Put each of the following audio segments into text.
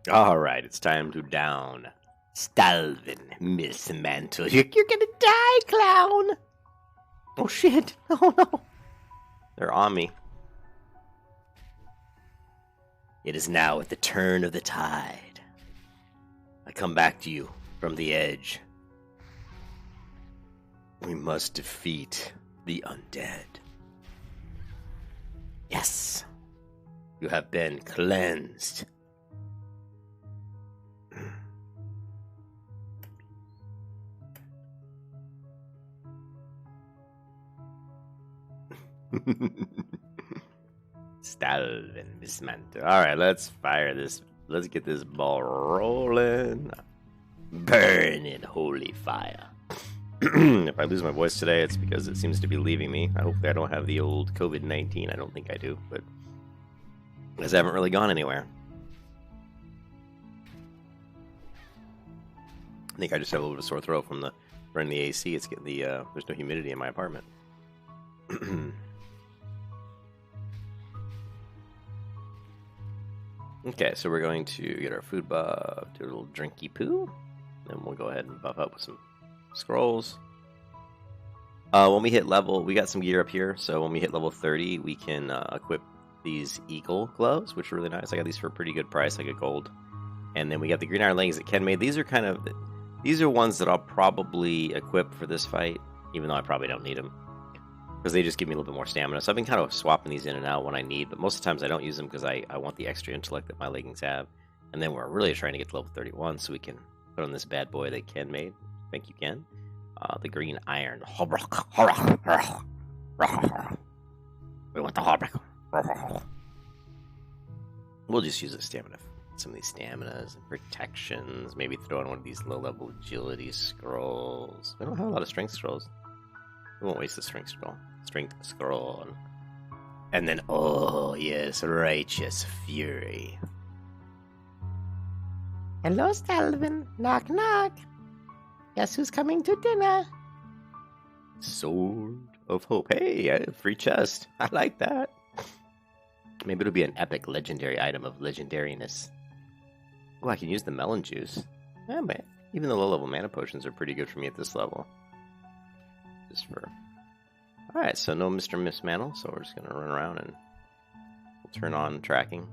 Alright, it's time to down Stalvin, Miss Mantle. You're gonna die, clown! Oh shit! Oh no! They're on me. It is now at the turn of the tide. I come back to you from the edge. We must defeat the undead. Yes! You have been cleansed. Stalvin, Mismantle. Alright, let's fire this. Let's get this ball rolling. Burn in holy fire. If I lose my voice today, it's because it seems to be leaving me. Hopefully I don't have the old COVID-19. I don't think I do, but because I haven't really gone anywhere. I think I just have a little bit of sore throat from running the AC. It's getting the there's no humidity in my apartment. Okay, so we're going to get our food buff, do a little drinky poo, then we'll go ahead and buff up with some scrolls. When we hit level, we got some gear up here, so when we hit level 30, we can equip these eagle gloves, which are really nice. I got these for a pretty good price, like a gold. And then we got the green iron leggings that Ken made. These are ones that I'll probably equip for this fight, even though I probably don't need them, because they just give me a little bit more stamina. So I've been kind of swapping these in and out when I need, but most of the times I don't use them because I want the extra intellect that my leggings have. And then we're really trying to get to level 31 so we can put on this bad boy that Ken made. Thank you, Ken. The green iron. We want the hard. We'll just use the stamina. Some of these staminas and protections. Maybe throw in one of these low-level agility scrolls. We don't have a lot of strength scrolls. We won't waste the strength scroll. And then, oh yes, righteous fury. Hello, Stalvin. Knock, knock. Guess who's coming to dinner? Sword of Hope. Hey, a free chest. I like that. Maybe it'll be an epic legendary item of legendariness. Oh, I can use the melon juice. Yeah, man. Even the low-level mana potions are pretty good for me at this level. Just for... Alright, so no Mr. Mismantle, so we're just going to run around and we'll turn on tracking.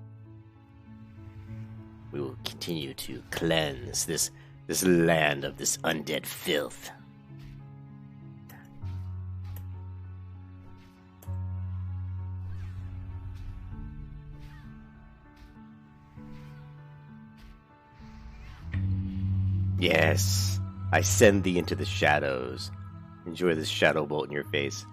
We will continue to cleanse this land of this undead filth. Yes, I send thee into the shadows. Enjoy this shadow bolt in your face.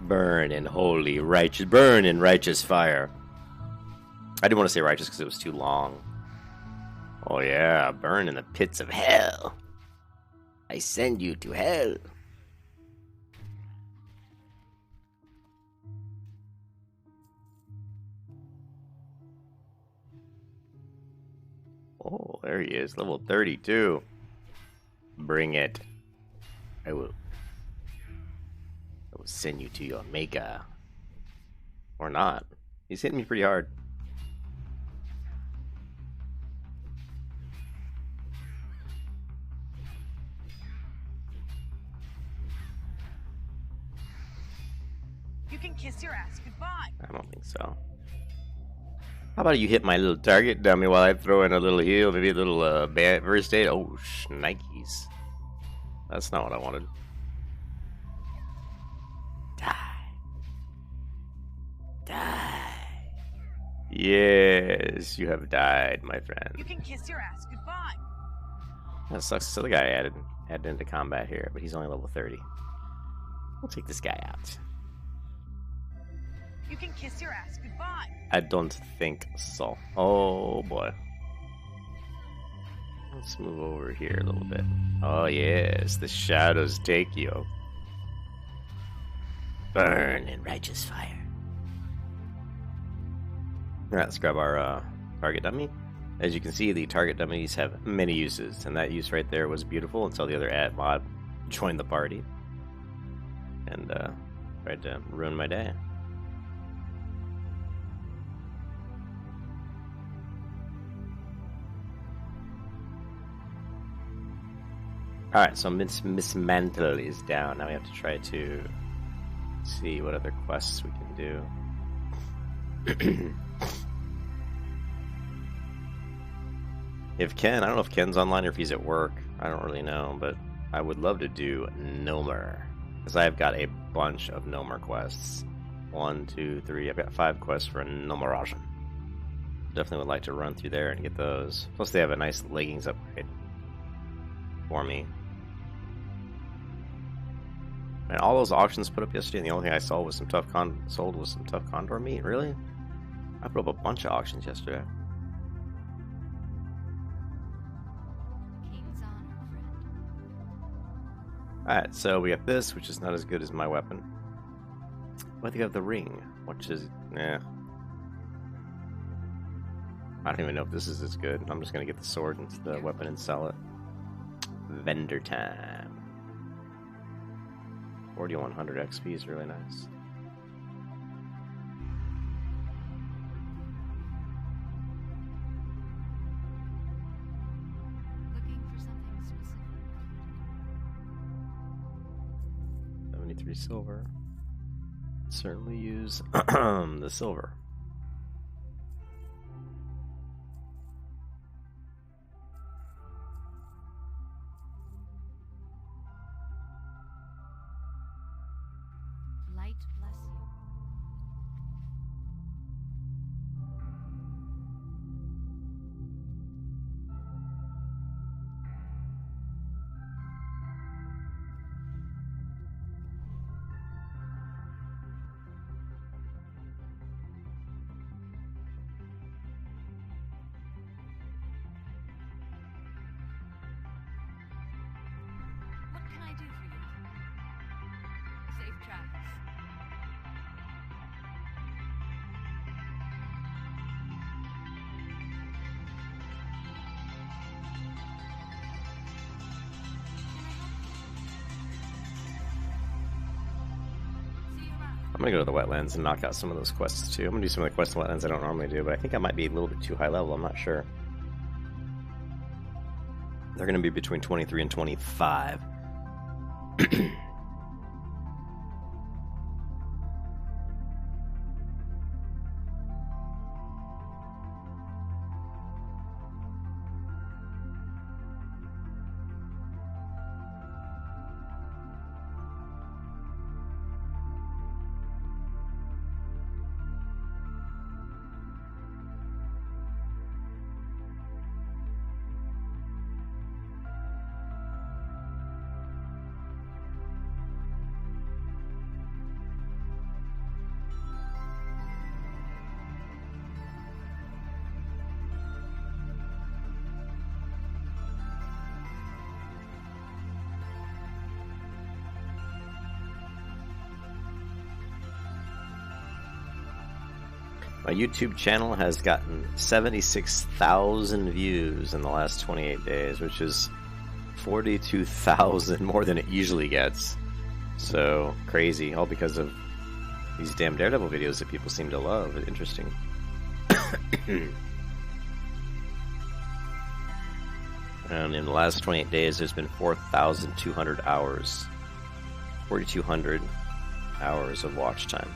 Burn in holy righteous, burn in righteous fire. I didn't want to say righteous because it was too long. Oh yeah, burn in the pits of hell. I send you to hell. Oh, there he is, level 32. Bring it. I will send you to your maker. Or not. He's hitting me pretty hard. You can kiss your ass goodbye. I don't think so. How about you hit my little target dummy while I throw in a little heal, maybe a little first aid? Oh, shnikes. That's not what I wanted. Die. Die. Yes, you have died, my friend. You can kiss your ass goodbye. That sucks. This other guy added into combat here, but he's only level 30. We'll take this guy out. You can kiss your ass goodbye. I don't think so. Oh boy. Let's move over here a little bit. Oh yes, the shadows take you. Burn in righteous fire. Alright, let's grab our target dummy. As you can see, the target dummies have many uses, and that use right there was beautiful until the other ad mod joined the party and tried to ruin my day. Alright, so Miss Mantle is down. Now we have to try to see what other quests we can do. If Ken, I don't know if Ken's online or if he's at work. I don't really know, but I would love to do Nomer. Because I've got a bunch of Nomer quests. 1, 2, 3. I've got 5 quests for a Nomerajan. Definitely would like to run through there and get those. Plus they have a nice leggings upgrade for me. And all those auctions put up yesterday, and the only thing I saw was some sold was some tough condor meat. Really? I put up a bunch of auctions yesterday. King's honor, friend. Alright, so we got this, which is not as good as my weapon. But I think I have the ring, which is, I don't even know if this is as good. I'm just gonna get the sword and the weapon and sell it. Vendor time. 4100 XP is really nice. Looking for something specific. 73 silver. Certainly use the silver. Light bless you. What can I do for you? Safe travels. See you around. I'm gonna go to the wetlands and knock out some of those quests too. I'm gonna do some of the quests in wetlands I don't normally do, but I think I might be a little bit too high level. I'm not sure. They're gonna be between 23 and 25. My YouTube channel has gotten 76,000 views in the last 28 days, which is 42,000 more than it usually gets. So crazy, all because of these damn Daredevil videos that people seem to love. Interesting. And in the last 28 days, there's been 4,200 hours. 4,200 hours of watch time.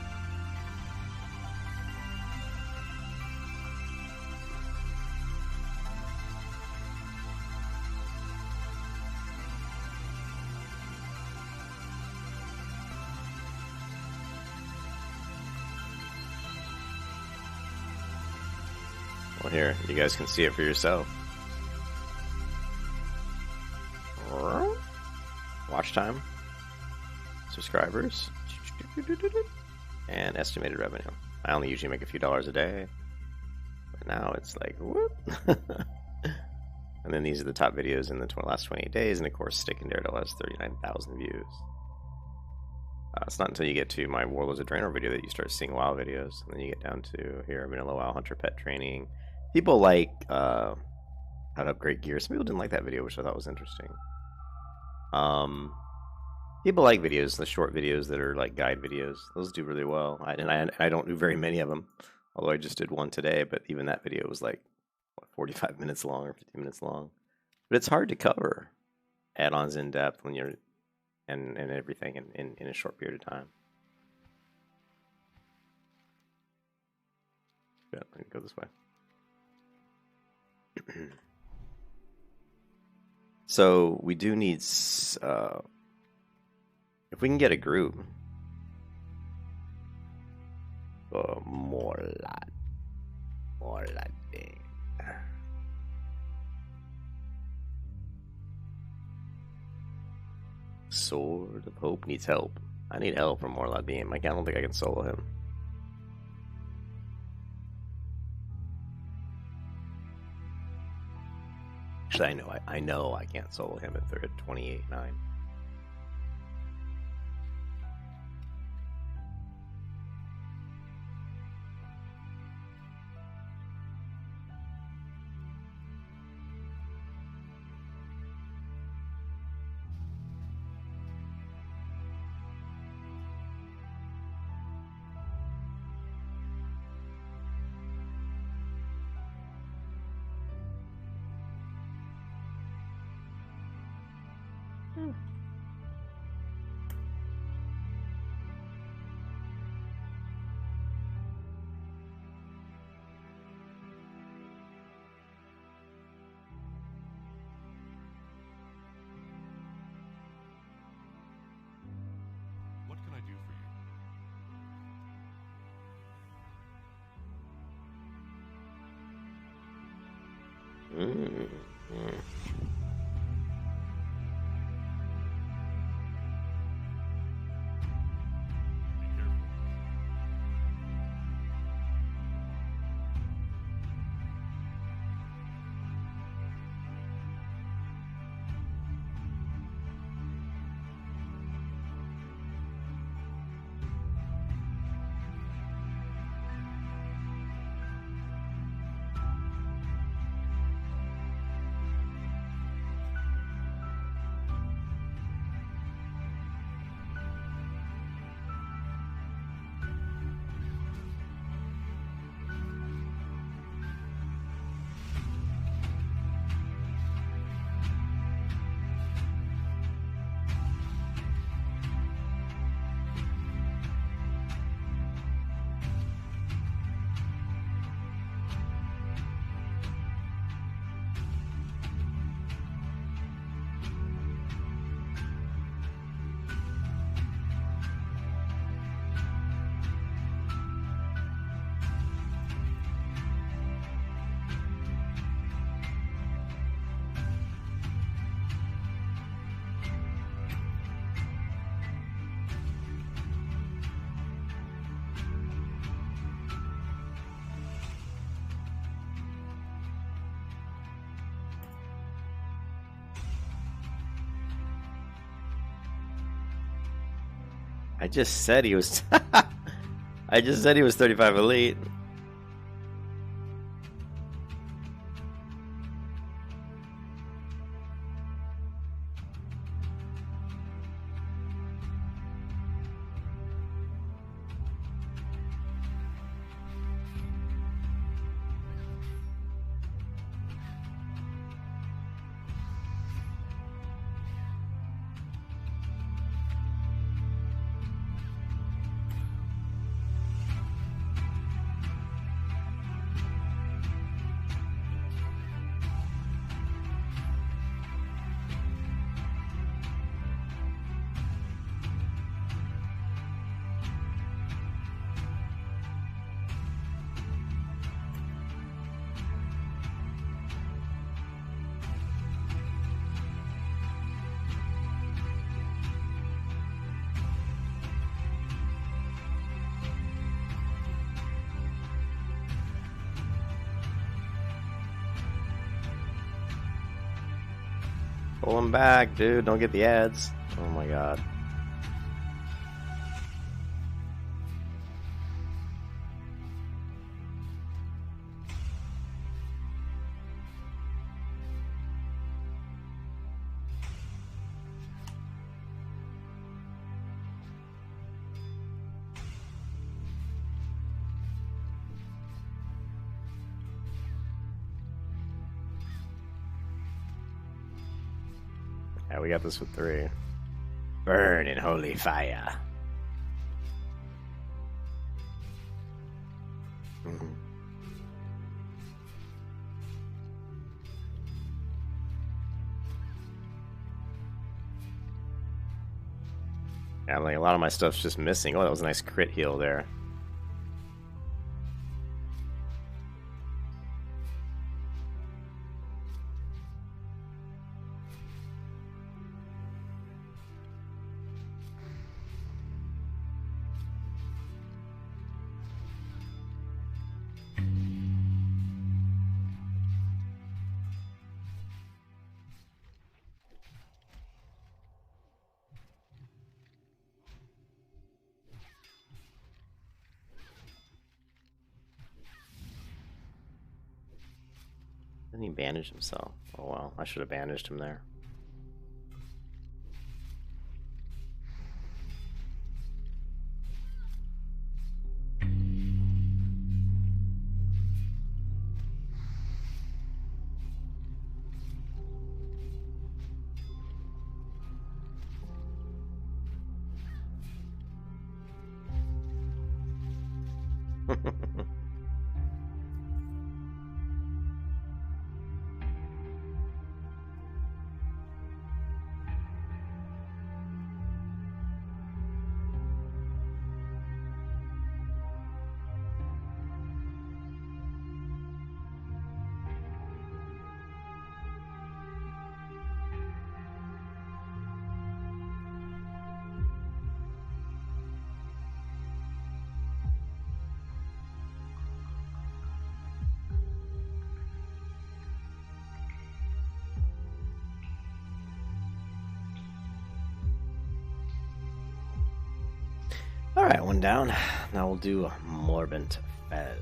Well, here, you guys can see it for yourself. Watch time, subscribers, and estimated revenue. I only usually make a few dollars a day, but now it's like, whoop. And then these are the top videos in the last 28 days, and of course, Stick and Daredevil has 39,000 views. It's not until you get to my Warlords of Draenor video that you start seeing WoW videos, and then you get down to here, Vanilla WoW Hunter Pet Training. People like how to upgrade gear. Some people didn't like that video, which I thought was interesting. People like videos, the short videos that are like guide videos. Those do really well. I don't do very many of them, although I just did one today. But even that video was like what, 45 minutes long or 50 minutes long. But it's hard to cover. add-ons in depth when you're and everything in a short period of time. Yeah, let me go this way. So we do need if we can get a group. More Paladin. Sword of Hope needs help. I need help from Morlad Beam. I don't think I can solo him. Actually, I know I can't solo him if they're at 28-9. What can I do for you? Be careful. I just said he was. I just said he was 35 elite. Pull him back, dude. Don't get the ads. Oh my god. Yeah, we got this with 3. Burn in holy fire. Mhm. Yeah, like a lot of my stuff's just missing. Oh, that was a nice crit heal there. Didn't he bandage himself? Oh well, I should have bandaged him there. Alright, one down. Now we'll do Morbent Fell.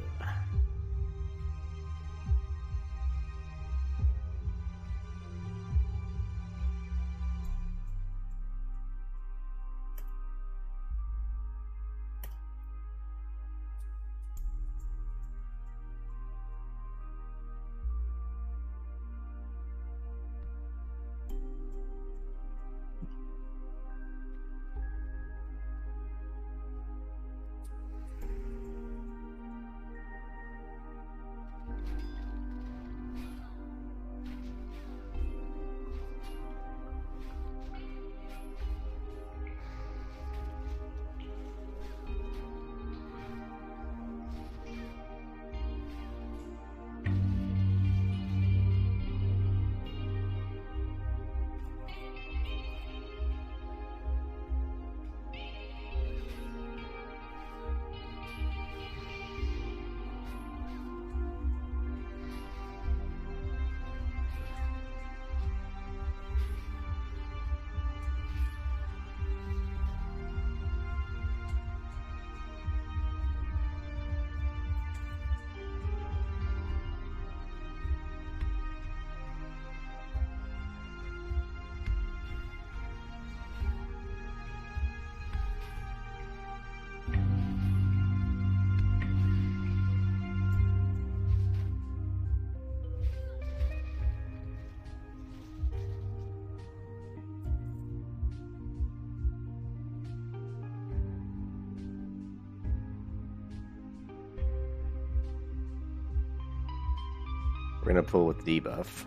We're gonna pull with debuff.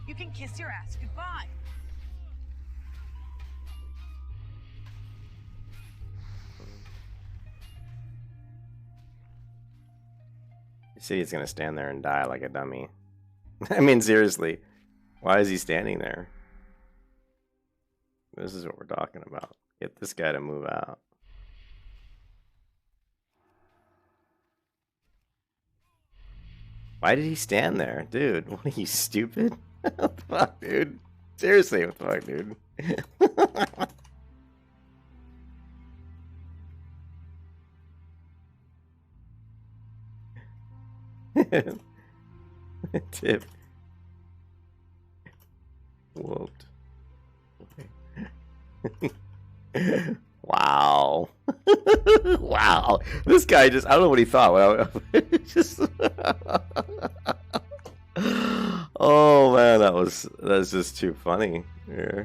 You can kiss your ass goodbye. You see he's gonna stand there and die like a dummy. I mean, seriously. Why is he standing there? This is what we're talking about. Get this guy to move out. Why did he stand there? Dude, what are you, stupid? What the fuck, dude? Seriously, what the fuck, dude? Tip. Whooped. Wow. Wow. This guy just, I don't know what he thought. Just oh man, that's just too funny. Yeah.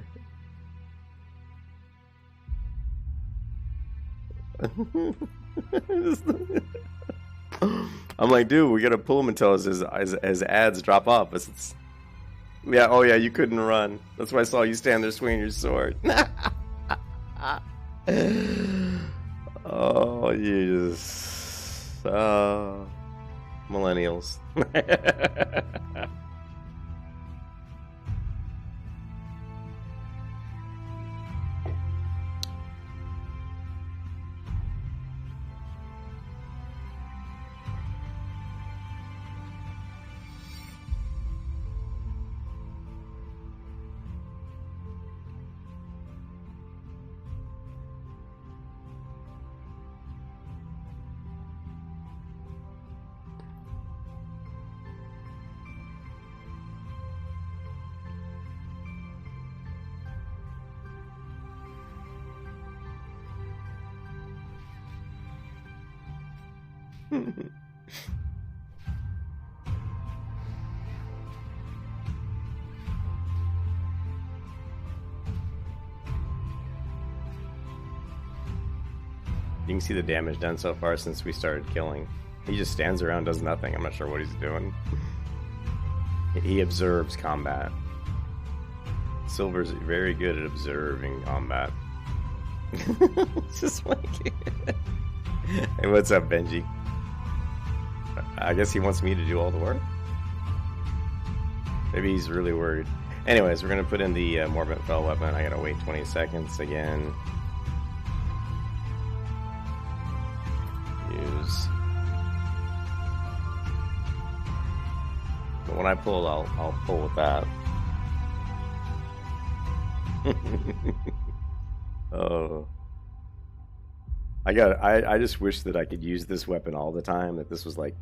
I'm like, dude, we gotta pull him until his ads drop off. Yeah, oh yeah, you couldn't run. That's why I saw you stand there swinging your sword. Oh, you just... millennials. You can see the damage done so far since we started killing. He just stands around, does nothing. I'm not sure what he's doing. He observes combat. Silver's very good at observing combat. It's just like... Hey, what's up, Benji? I guess he wants me to do all the work? Maybe he's really worried. Anyways, we're gonna put in the Morbid Fell weapon. I gotta wait 20 seconds again. Use. But when I pull, I'll pull with that. Oh. I just wish that I could use this weapon all the time, that this was like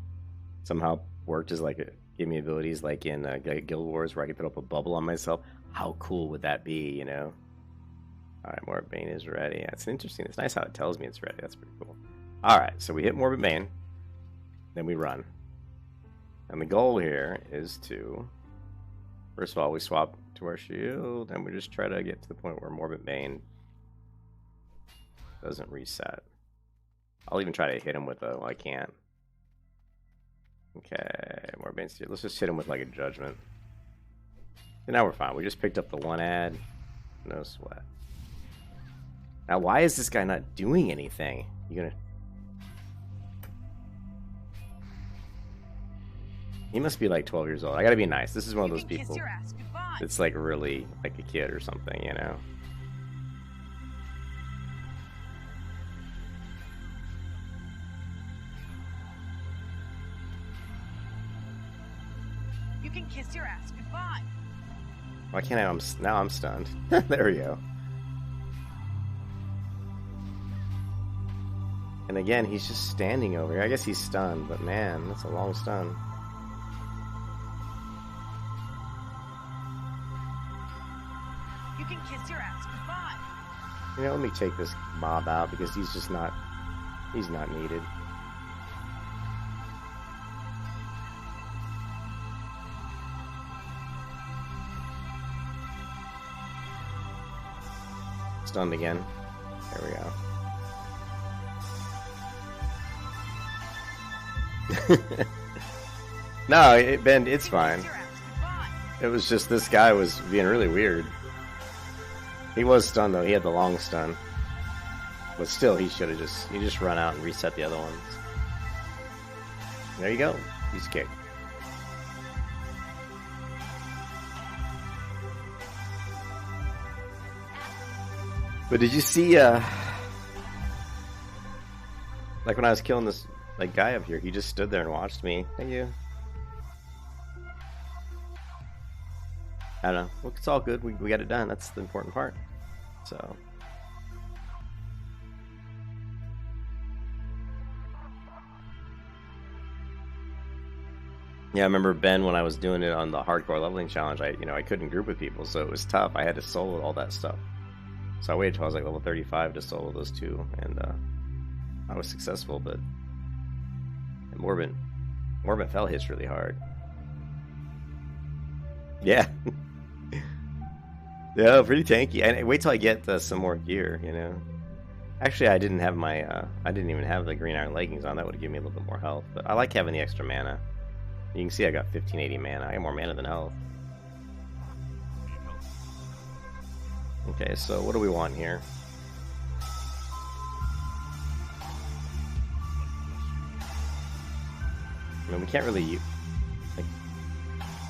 somehow worked as like gave me abilities like in Guild Wars where I could put up a bubble on myself. How cool would that be, you know? Alright, Morbid Bane is ready. Yeah, it's interesting. It's nice how it tells me it's ready. That's pretty cool. Alright, so we hit Morbid Bane, then we run. And the goal here is to, first of all, we swap to our shield, and we just try to get to the point where Morbid Bane doesn't reset. I'll even try to hit him with a, well, I can't. Okay, Morbid Bane's here. Let's just hit him with like a judgment. And now we're fine. We just picked up the one ad. No sweat. Now, why is this guy not doing anything? You gonna... He must be like 12 years old. I gotta be nice. This is one of those people that's like really like a kid or something, you know? You can kiss your ass goodbye. Why can't I? Now I'm stunned. There we go. And again, he's just standing over here. I guess he's stunned, but man, that's a long stun. You can kiss your ass goodbye. You know, let me take this mob out because he's just not... He's not needed. Stunned again. There we go. No, Ben, it's fine. It was just this guy was being really weird. He was stunned though. He had the long stun, but still, he should have just run out and reset the other ones. There you go. He's kicked. But did you see, like when I was killing this like guy up here, he just stood there and watched me. Thank you. I don't know. Well, it's all good. We got it done. That's the important part. So. Yeah, I remember Ben when I was doing it on the hardcore leveling challenge. I couldn't group with people, so it was tough. I had to solo all that stuff. So I waited till I was like level 35 to solo those two, and I was successful. But Morbin fell hits really hard. Yeah, yeah, pretty tanky. And wait till I get some more gear. Actually, I didn't have I didn't even have the green iron leggings on. That would have given me a little bit more health. But I like having the extra mana. You can see I got 1580 mana. I got more mana than health. Need help? Okay, so what do we want here? I mean, we can't really use... Like,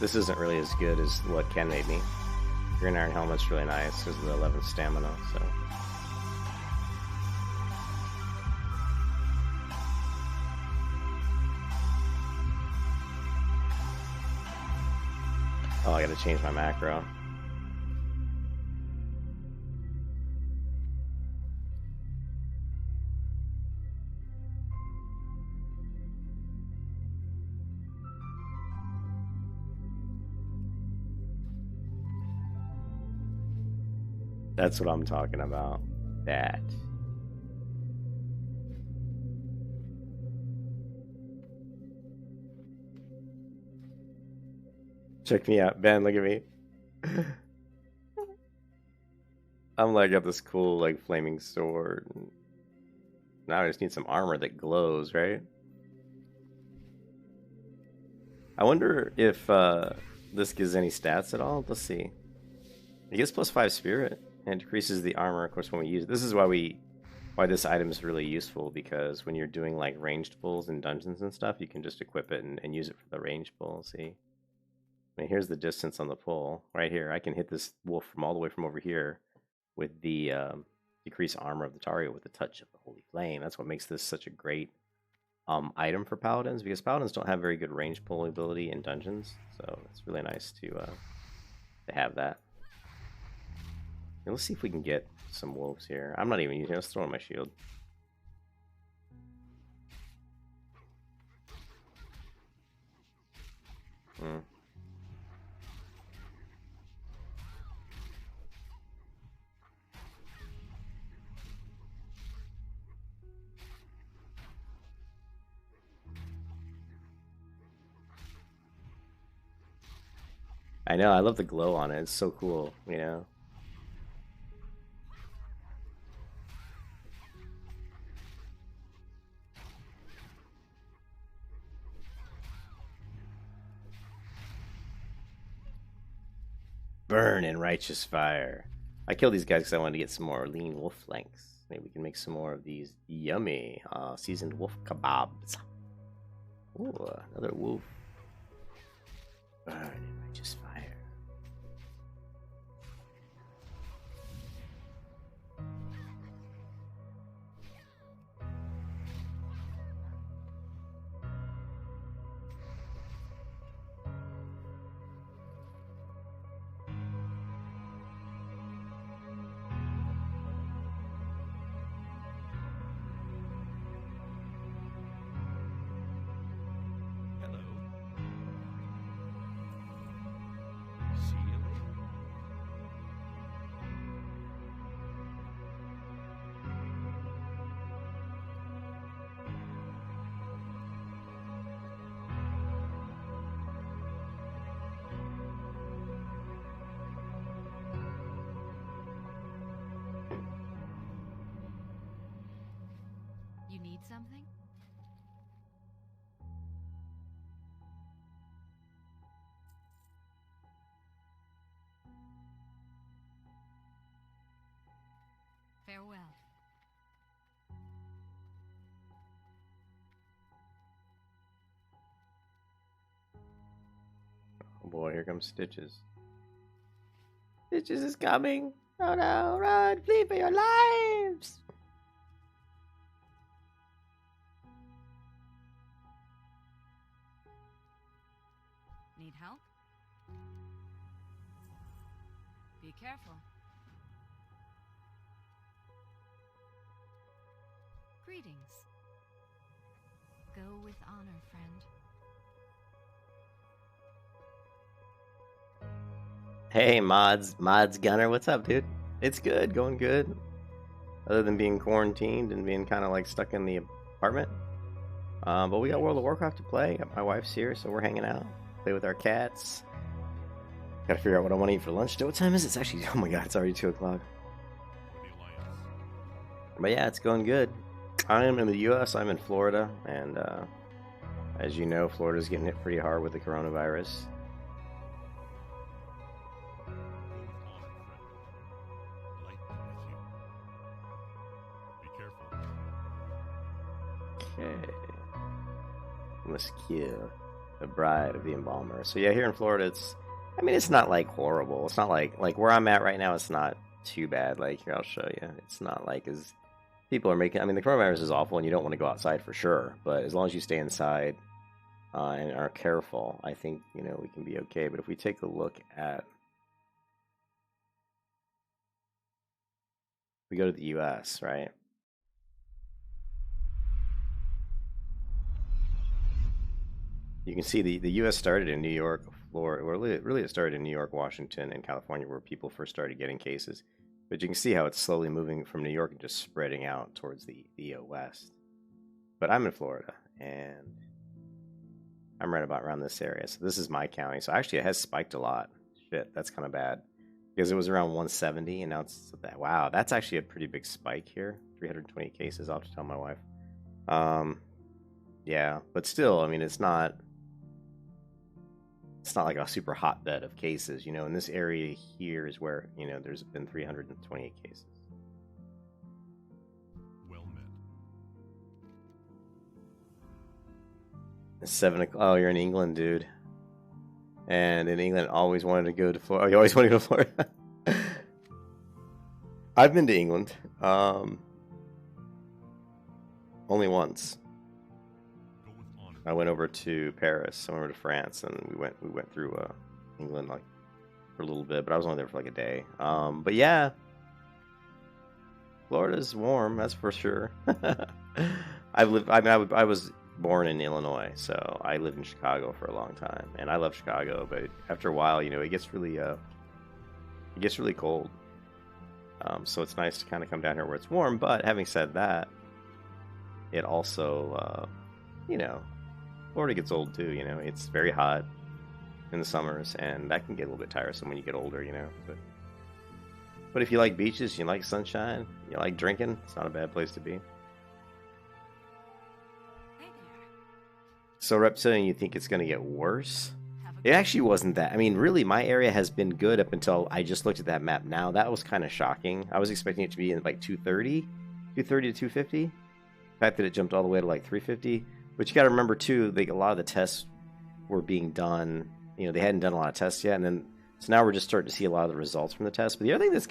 this isn't really as good as what Ken made me. Green Iron Helmet's really nice because of the 11 stamina, so... Oh, I gotta change my macro. That's what I'm talking about. That. Check me out. Ben, look at me. I'm like got this cool like flaming sword. Now I just need some armor that glows, right? I wonder if this gives any stats at all. Let's see. It gives +5 spirit and decreases the armor, of course, when we use it. This is why this item is really useful, because when you're doing like ranged pulls in dungeons and stuff, you can just equip it and use it for the ranged pull. See? I mean, here's the distance on the pull right here. I can hit this wolf from all the way from over here with the decreased armor of the Tario with the touch of the Holy Flame. That's what makes this such a great item for paladins, because paladins don't have very good range pull ability in dungeons, so it's really nice to have that. And let's see if we can get some wolves here. I'm not even using it. Let's throw in my shield. I know, I love the glow on it. It's so cool, you know? Burn in righteous fire. I killed these guys because I wanted to get some more lean wolf flanks. Maybe we can make some more of these yummy seasoned wolf kebabs. Ooh, another wolf. Burn in righteous fire. Hello. See you later. You need something? Farewell. Oh boy, here comes Stitches. Stitches is coming! Oh no, run! Flee for your lives! Need help? Be careful. Greetings. Go with honor, friend. Hey, Mods Gunner, what's up, dude? It's good, going good. Other than being quarantined and being kind of like stuck in the apartment. But we got World of Warcraft to play. My wife's here, so we're hanging out. Play with our cats. Gotta figure out what I want to eat for lunch. What time is it? It's actually, oh my god, it's already 2 o'clock. For the Alliance. But yeah, it's going good. I am in the U.S., I'm in Florida, and as you know, Florida's getting hit pretty hard with the coronavirus. Go with honor, friend. Light be with you. Be careful. Okay. Must kill the bride of the embalmer. So yeah, here in Florida, it's not like horrible. It's not like where I'm at right now, it's not too bad. Like here, I'll show you. It's not like as people are making. I mean, the coronavirus is awful, and you don't want to go outside for sure. But as long as you stay inside and are careful, I think we can be okay. But if we take a look at, we go to the U.S., right? You can see the U.S. started in New York, Florida. Well, really, it started in New York, Washington, and California, where people first started getting cases. But you can see how it's slowly moving from New York and just spreading out towards the West. But I'm in Florida, and I'm right about around this area. So this is my county. So actually, it has spiked a lot. Shit, that's kind of bad. Because it was around 170, and now it's that. Wow, that's actually a pretty big spike here. 320 cases, I'll have to tell my wife. Yeah, but still, I mean, it's not like a super hotbed of cases, in this area here is where, there's been 328 cases. Well met. It's 7 o'clock. Oh, you're in England, dude. And in England, always wanted to go to Florida. Oh, you always want to go to Florida? I've been to England. Only once. Go with honor. I went over to Paris, I went over to France, and we went through England like for a little bit, but I was only there for like a day. But yeah, Florida's warm, that's for sure. I was born in Illinois, so I lived in Chicago for a long time, and I love Chicago. But after a while, it gets really cold. So it's nice to kind of come down here where it's warm. But having said that, it also, Florida gets old too, it's very hot in the summers, and that can get a little bit tiresome when you get older, but if you like beaches, you like sunshine, you like drinking, it's not a bad place to be. Hey there. So Reptilian, you think it's going to get worse? Have a It actually wasn't that. I mean, really, my area has been good up until I just looked at that map now. That was kind of shocking. I was expecting it to be in like 230 to 250. The fact that it jumped all the way to like 350. But you got to remember too, a lot of the tests were being done. They hadn't done a lot of tests yet, and then so now we're just starting to see a lot of the results from the tests. But the other thing that's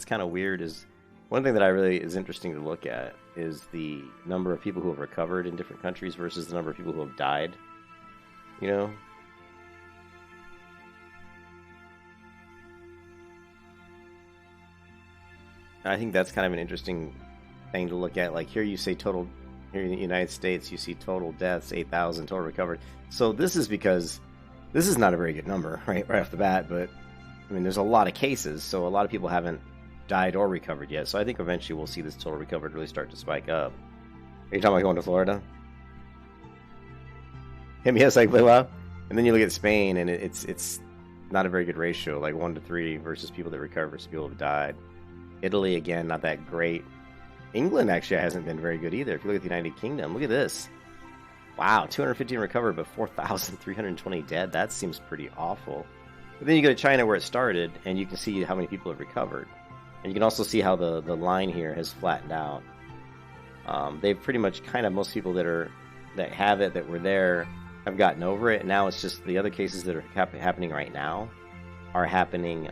kind of weird is one thing that I really is interesting to look at is the number of people who have recovered in different countries versus the number of people who have died. I think that's kind of an interesting thing to look at. Like here, you say total. Here in the United States, you see total deaths 8,000, total recovered. So this is because this is not a very good number, right off the bat. But I mean, there's a lot of cases, so a lot of people haven't died or recovered yet. So I think eventually we'll see this total recovered really start to spike up. Are you talking about going to Florida? Him, yes, I play well. And then you look at Spain, and it's not a very good ratio, like 1 to 3 versus people that recover versus people who have died. Italy, again, not that great. England actually hasn't been very good either. If you look at the United Kingdom, look at this. Wow, 215 recovered, but 4,320 dead. That seems pretty awful. But then you go to China where it started, and you can see how many people have recovered. And you can also see how the line here has flattened out. They've pretty much most people that have it, that were there, have gotten over it. And now it's just the other cases that are happening right now are happening,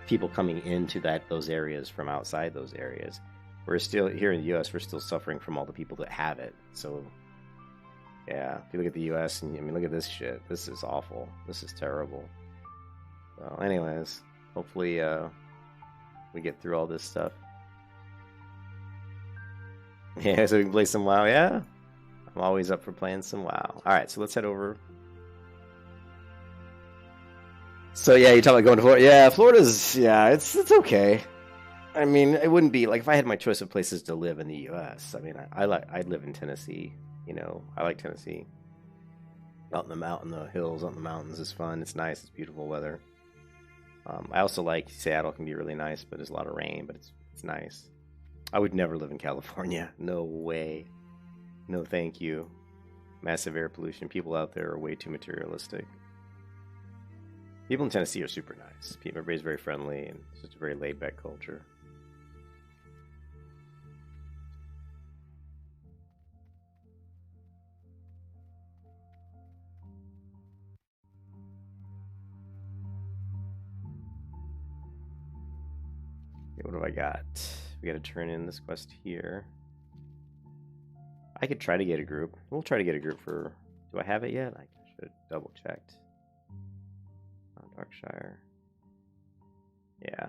people coming into those areas from outside those areas. We're still, here in the U.S., we're still suffering from all the people that have it. So, yeah, if you look at the U.S., and look at this shit. This is awful. This is terrible. So, anyways, Hopefully, we get through all this stuff. Yeah, so we can play some WoW. Yeah, I'm always up for playing some WoW. All right, so let's head over. So yeah, you talking about going to Florida? Yeah, Florida's it's okay. I mean, it wouldn't be like if I had my choice of places to live in the U.S. I mean, I'd live in Tennessee. You know, I like Tennessee. Out in the hills, out in the mountains is fun. It's nice. It's beautiful weather. I also like Seattle. Can be really nice, but there's a lot of rain. But it's nice. I would never live in California. No way. No, thank you. Massive air pollution. People out there are way too materialistic. People in Tennessee are super nice. Everybody's very friendly, and it's just a very laid-back culture. Okay, what have I got? We got to turn in this quest here. I could try to get a group. We'll try to get a group for... Do I have it yet? I should have double-checked. Darkshire. Yeah.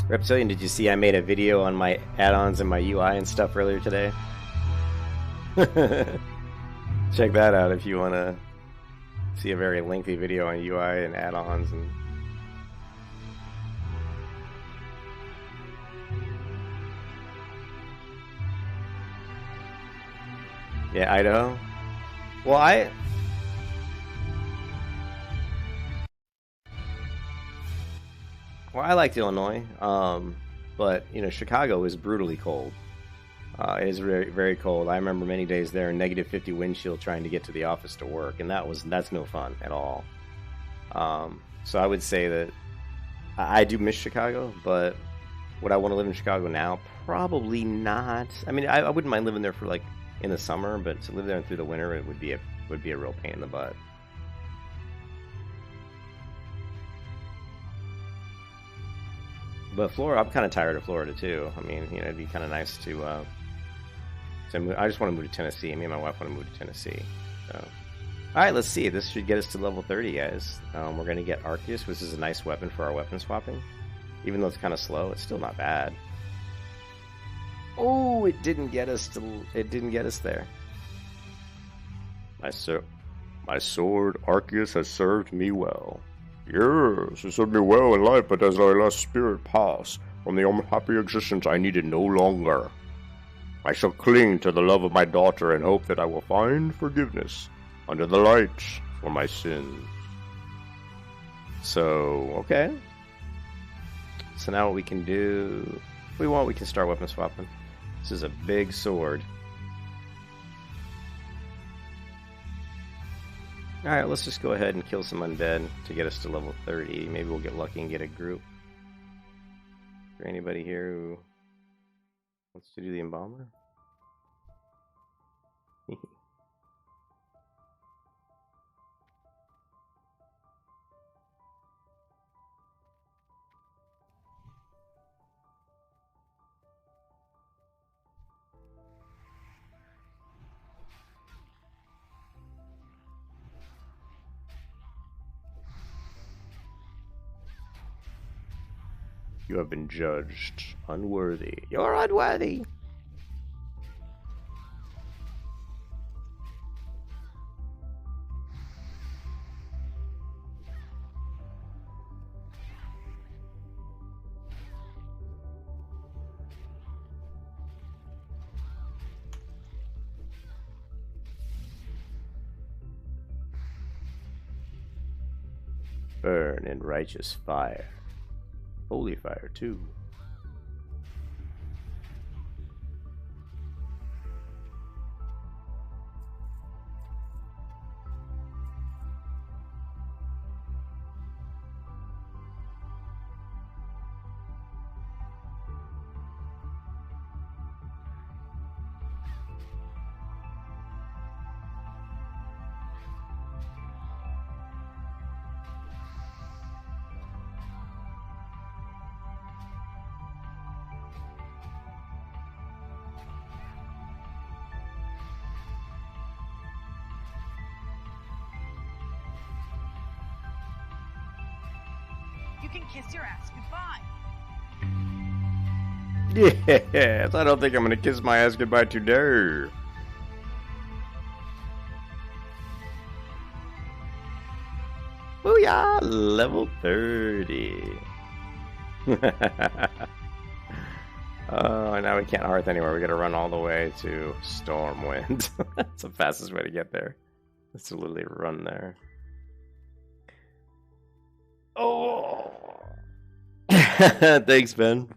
Reptilian, did you see I made a video on my add-ons and my UI and stuff earlier today? Check that out if you want to see a very lengthy video on UI and add-ons. And yeah, Idaho. Well, I liked Illinois, but you know, Chicago is brutally cold. It is very, very cold. I remember many days there, negative 50 wind chill, trying to get to the office to work, and that's no fun at all. So I would say that I do miss Chicago, but would I want to live in Chicago now? Probably not. I mean, I wouldn't mind living there for like in the summer, but to live there through the winter, it would be a real pain in the butt. But Florida, I'm kind of tired of Florida too. I mean, you know, it'd be kind of nice to move. I just want to move to Tennessee. Me and my wife want to move to Tennessee. So, all right, let's see. This should get us to level 30, guys. We're gonna get Arceus, which is a nice weapon for our weapon swapping. Even though it's kind of slow, it's still not bad. Oh, it didn't get us there. My sword, Arceus, has served me well. Yes, it served me well in life, but as I let spirit pass, from the unhappy existence I need it no longer. I shall cling to the love of my daughter and hope that I will find forgiveness under the light for my sins. So, okay. So now what we can do... If we want, we can start weapon swapping. This is a big sword. Alright, let's just go ahead and kill some undead to get us to level 30. Maybe we'll get lucky and get a group. Is there anybody here who wants to do the embalmer? You have been judged unworthy. You're unworthy! Burn in righteous fire. Holy fire, too. You can kiss your ass goodbye. Yes, I don't think I'm gonna kiss my ass goodbye today. Booyah! Level 30. Oh, now we can't hearth anywhere. We gotta run all the way to Stormwind. That's the fastest way to get there. Let's literally run there. Oh! Thanks, Ben.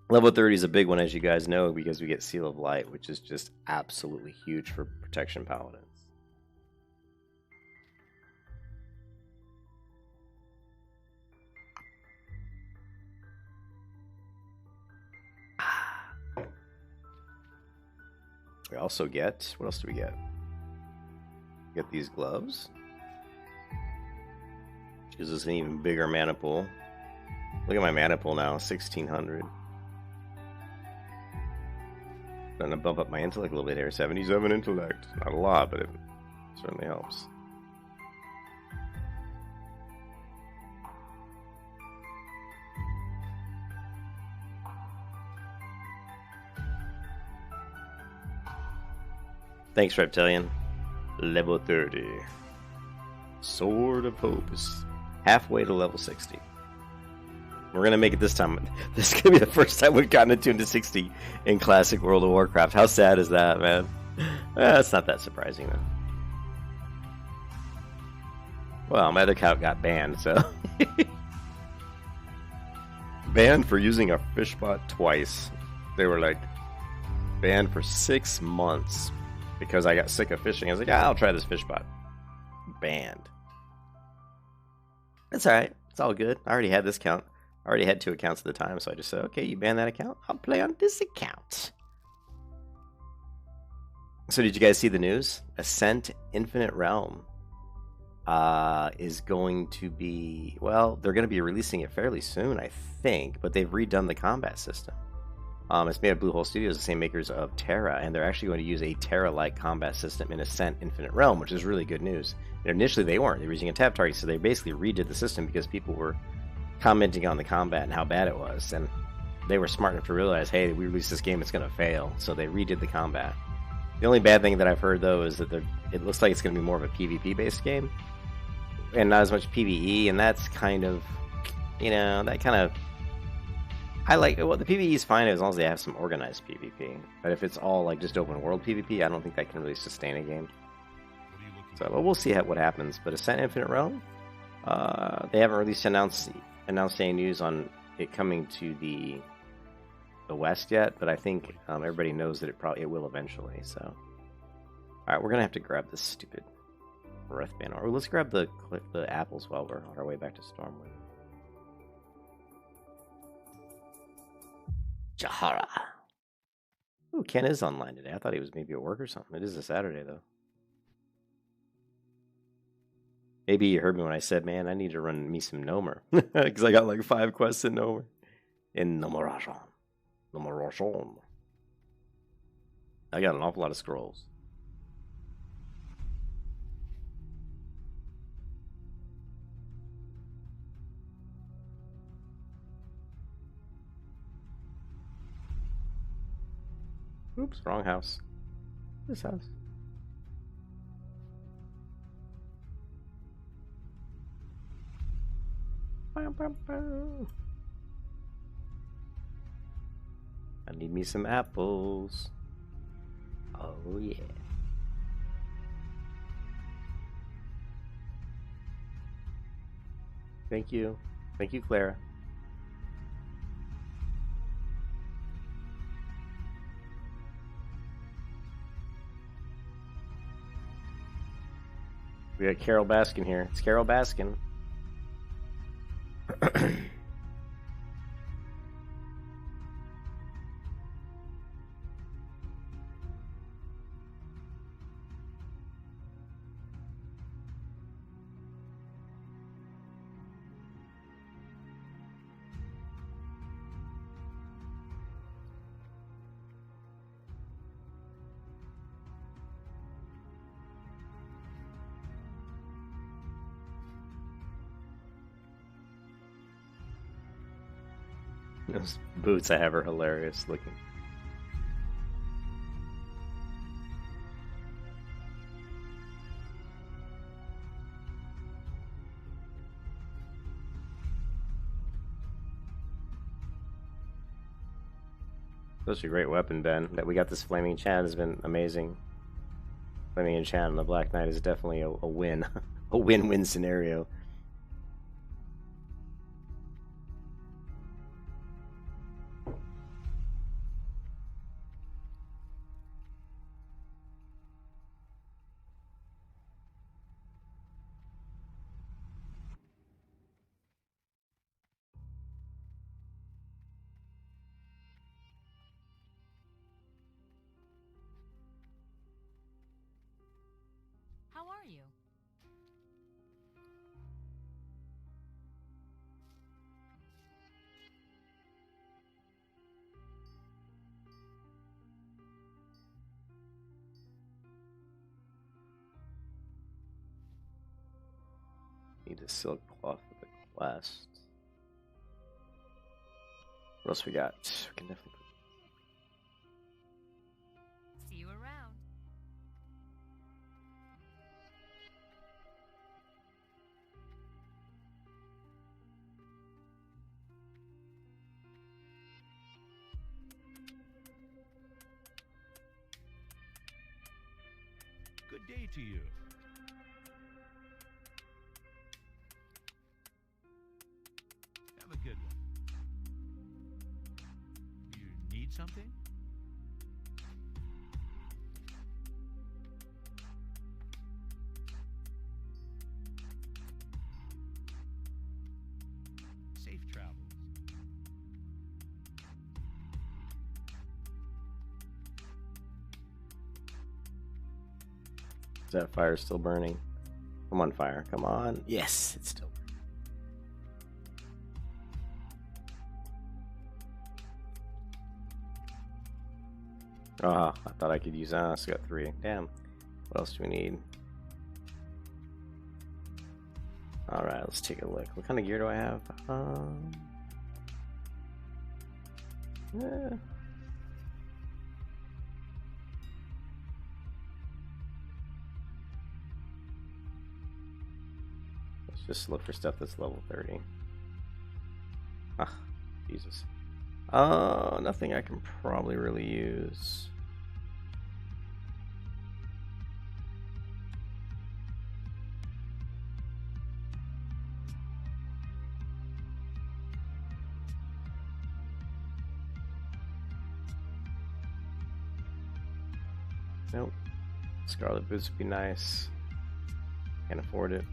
Level 30 is a big one, as you guys know, because we get Seal of Light, which is just absolutely huge for Protection Paladins. We also get, what else do we get? We get these gloves, which gives us an even bigger mana pool. Look at my mana pool now, 1600. I'm gonna bump up my intellect a little bit here, 77 intellect. Not a lot, but it certainly helps. Thanks, Reptilian. Level 30. Sword of Hope is halfway to level 60. We're going to make it this time. This is going to be the first time we've gotten attuned to 60 in Classic World of Warcraft. How sad is that, man? It's not that surprising, though. Well, my other account got banned, so... Banned for using a fishbot twice. They were, like, banned for 6 months. Because I got sick of fishing. I was like, I'll try this fishbot. Banned. That's alright. It's all good. I already had this account. I already had 2 accounts at the time, so I just said, okay, you ban that account. I'll play on this account. So did you guys see the news? Ascent Infinite Realm is going to be... Well, they're going to be releasing it fairly soon, I think. But they've redone the combat system. It's made by Bluehole Studios, the same makers of Terra, and they're actually going to use a Terra-like combat system in Ascent Infinite Realm, which is really good news. And initially, they weren't. They were using a tab target, so they basically redid the system because people were commenting on the combat and how bad it was. And they were smart enough to realize, hey, we released this game, it's going to fail. So they redid the combat. The only bad thing that I've heard, though, is that it looks like it's going to be more of a PvP-based game, and not as much PvE, and that's kind of, that kind of... I like, well, the PvE is fine as long as they have some organized PvP. But if it's all like just open world PvP, I don't think that can really sustain a game. So well, we'll see what happens. But Ascent Infinite Realm, they haven't released announced any news on it coming to the West yet. But I think everybody knows that it will eventually. So, all right, we're gonna have to grab this stupid Wrath Banner, or let's grab the apples while we're on our way back to Stormwind. Jahara. Ooh, Ken is online today. I thought he was maybe at work or something. It is a Saturday, though. Maybe you heard me when I said, man, I need to run me some Nomer. Because I got like 5 quests in Nomer. In Nomerajon. I got an awful lot of scrolls. Oops, wrong house. This house. I need me some apples. Oh yeah. Thank you. Thank you, Clara. We got Carol Baskin here. It's Carol Baskin. Those boots I have are hilarious looking. Such a great weapon, Ben. That we got this Flaming Enchant has been amazing. Flaming Enchant on the Black Knight is definitely a win. A win-win scenario. How are you? Need a silk cloth for the quest. What else we got? We can definitely See you around. Good day to you. Have a good one. You need something? Safe travels. Is that fire still burning? Come on, fire. Come on. Yes, it's still burning. Ah, I thought I could use I still got 3. Damn. What else do we need? Alright, let's take a look. What kind of gear do I have? Yeah. Let's just look for stuff that's level 30. Ah, Jesus. Nothing I can probably really use. Nope. Scarlet Boots would be nice. Can't afford it.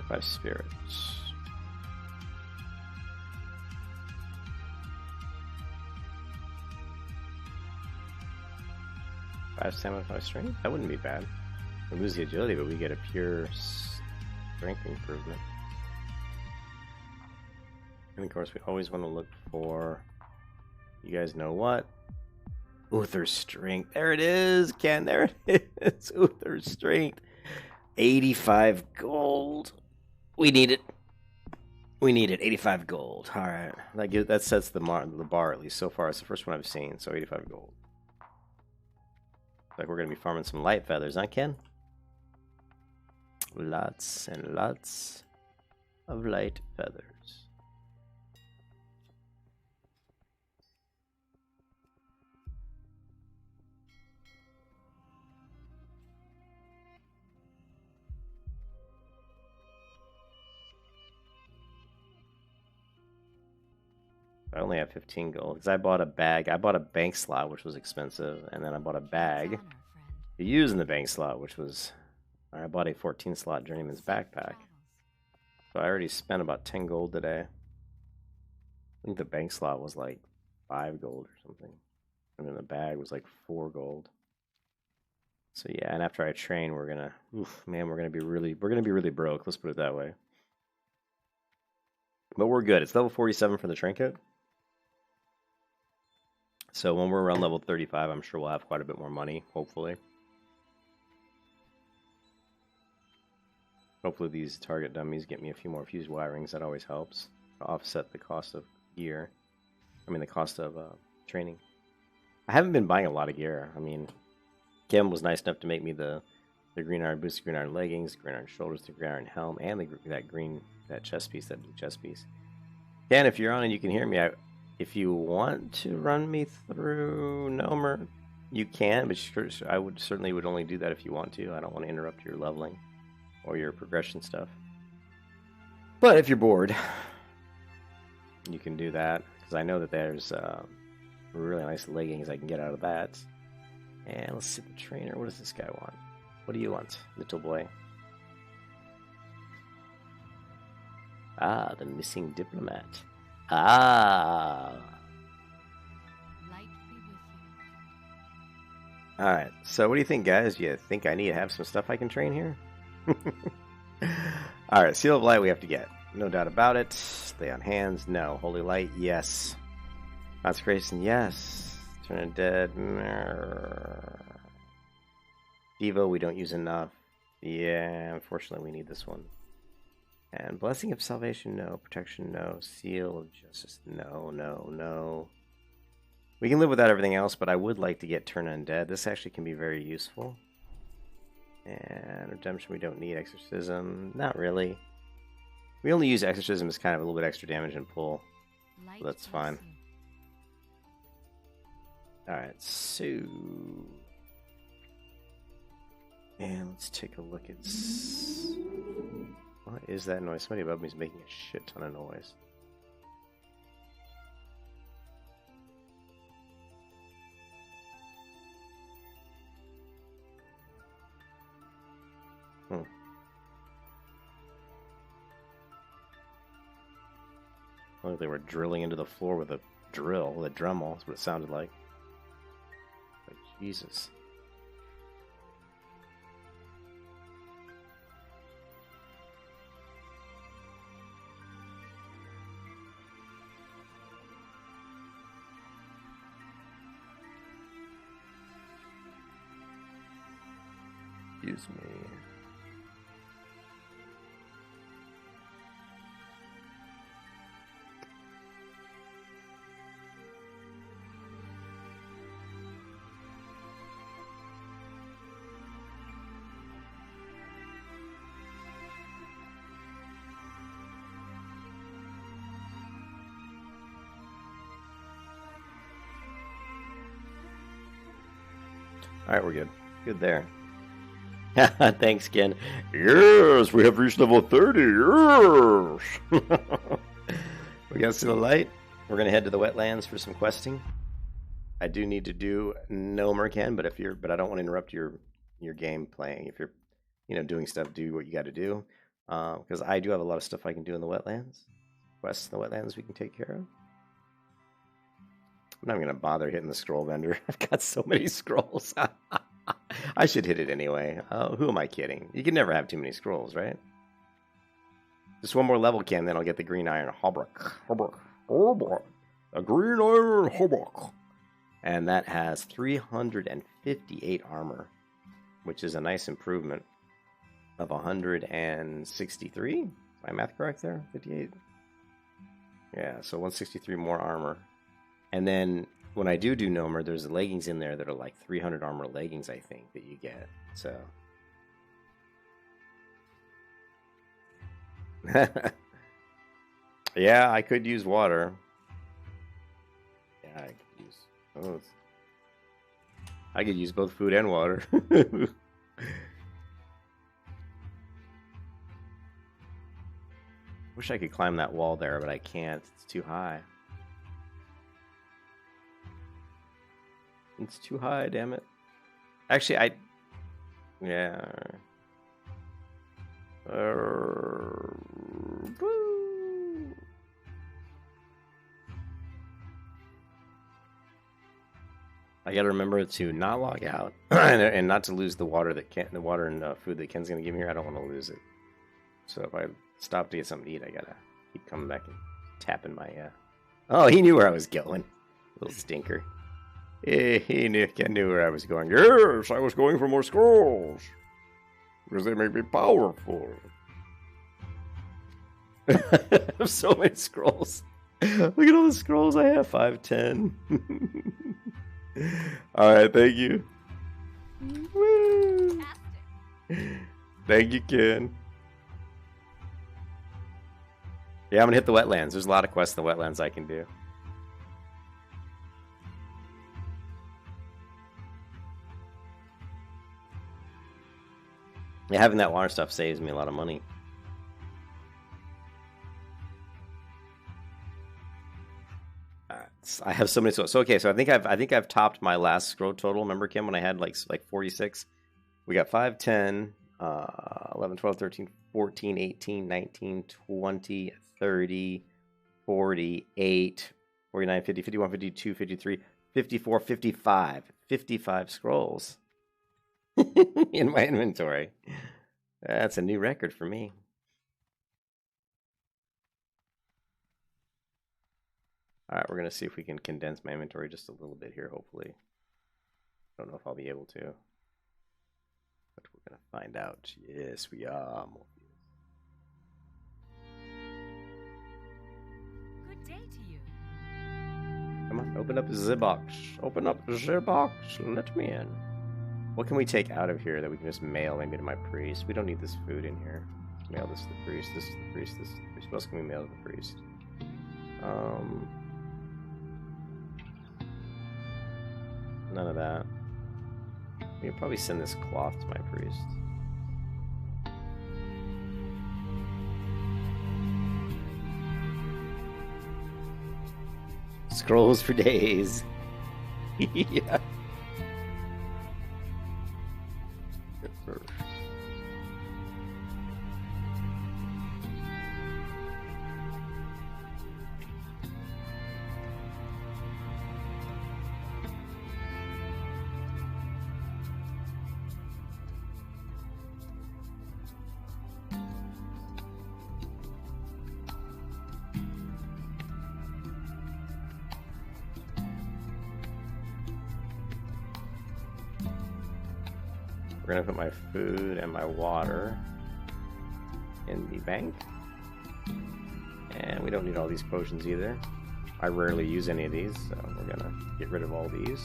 Five spirits. 5 stamina, 5 strength? That wouldn't be bad. We lose the agility, but we get a pure strength improvement. And of course, we always want to look for, you guys know what? Uther's strength. There it is, Ken. There it is. Uther's strength. 85 gold. We need it. We need it. 85 gold. All right. That sets the bar, at least so far. It's the first one I've seen, so 85 gold. Looks like we're going to be farming some light feathers, huh, Ken? Lots and lots of light feathers. I only have 15 gold because I bought a bag. I bought a bank slot, which was expensive, and then I bought a bag to use in the bank slot, which was. I bought a 14 slot journeyman's backpack. So I already spent about 10 gold today. I think the bank slot was like 5 gold or something, and then the bag was like 4 gold. So yeah, and after I train, we're gonna. Oof, man, we're gonna be really broke. Let's put it that way. But we're good. It's level 47 for the trinket. So when we're around level 35, I'm sure we'll have quite a bit more money, hopefully. Hopefully these target dummies get me a few more fused wirings. That always helps to offset the cost of gear. I mean, the cost of training. I haven't been buying a lot of gear. I mean, Kim was nice enough to make me the green iron boots, green iron leggings, green iron shoulders, the green iron helm, and that chest piece, that blue chest piece. Ken, if you're on and you can hear me, if you want to run me through Nomer, you can, but I would only do that if you want to. I don't want to interrupt your leveling or your progression stuff. But if you're bored, you can do that, because I know that there's really nice leggings I can get out of that. And let's see the trainer. What does this guy want? What do you want, little boy? Ah, the missing diplomat. Ah. Light be with you. Alright, so what do you think, guys? Do you think I need to have some stuff I can train here? Alright, Seal of Light we have to get. No doubt about it. Stay on hands. No. Holy Light, yes. Consecration, yes. Turn Dead. Devo, we don't use enough. Yeah, unfortunately we need this one. And Blessing of Salvation, no. Protection, no. Seal of Justice, no, no, no. We can live without everything else, but I would like to get Turn Undead. This actually can be very useful. And Redemption, we don't need. Exorcism, not really. We only use Exorcism as kind of a little bit extra damage and pull. Light So that's bless fine. you. Alright, so... And let's take a look at... What is that noise? Somebody above me is making a shit ton of noise. Like they were drilling into the floor with a drill, with a Dremel. That's what it sounded like. Like, Jesus. Excuse me. Alright, we're good. Good there. Thanks, Ken. Yes, we have reached level 30. Yes. We got to see the light. We're going to head to the wetlands for some questing. I do need to do Nomer, Ken, but I don't want to interrupt your game playing. If you're doing stuff, do what you got to do. Because I do have a lot of stuff I can do in the wetlands. Quests in the wetlands we can take care of. I'm not going to bother hitting the scroll vendor. I've got so many scrolls. I should hit it anyway. Who am I kidding? You can never have too many scrolls, right? Just one more level, Ken, then I'll get the green iron hauberk. A green iron hauberk. And that has 358 armor, which is a nice improvement of 163. Is my math correct there? 58? Yeah, so 163 more armor. And then when I do Nomer, there's leggings in there that are like 300 armor leggings, I think, that you get. So. Yeah, I could use water. Yeah, I could use both. I could use both food and water. Wish I could climb that wall there, but I can't. It's too high. It's too high, damn it. Actually, yeah. I gotta remember to not log out and not to lose the water and food that Ken's gonna give me here. I don't want to lose it. So if I stop to get something to eat, I gotta Keep coming back and tapping my. Oh, he knew where I was going. Little stinker. He knew where I was going. Yes, I was going for more scrolls. Because they make me powerful. I have so many scrolls. Look at all the scrolls I have. 5, 10. Alright, thank you. Woo. Thank you, Ken. Yeah, I'm gonna hit the wetlands. There's a lot of quests in the wetlands I can do. Yeah, having that water stuff saves me a lot of money. I have so many scrolls. So okay, so I think I've topped my last scroll total. Remember, Kim, when I had like 46? We got 5, 10, 11, 12, 13, 14, 18, 19, 20, 30, 48, 49, 50, 51, 52, 53, 54, 55. 55 scrolls in my inventory. That's a new record for me. Alright, we're going to see if we can condense my inventory just a little bit here, hopefully. I don't know if I'll be able to. But we're going to find out. Yes, we are. Good day to you. Come on, open up the box. Open up the box. Let me in. What can we take out of here that we can just mail maybe to my priest? We don't need this food in here. Let's mail this to the priest. This is the priest. This is the priest. What else can we mail to the priest? None of that. We could probably send this cloth to my priest. Scrolls for days. Yeah. We're gonna put my food and my water in the bank. And we don't need all these potions either. I rarely use any of these, so we're gonna get rid of all these.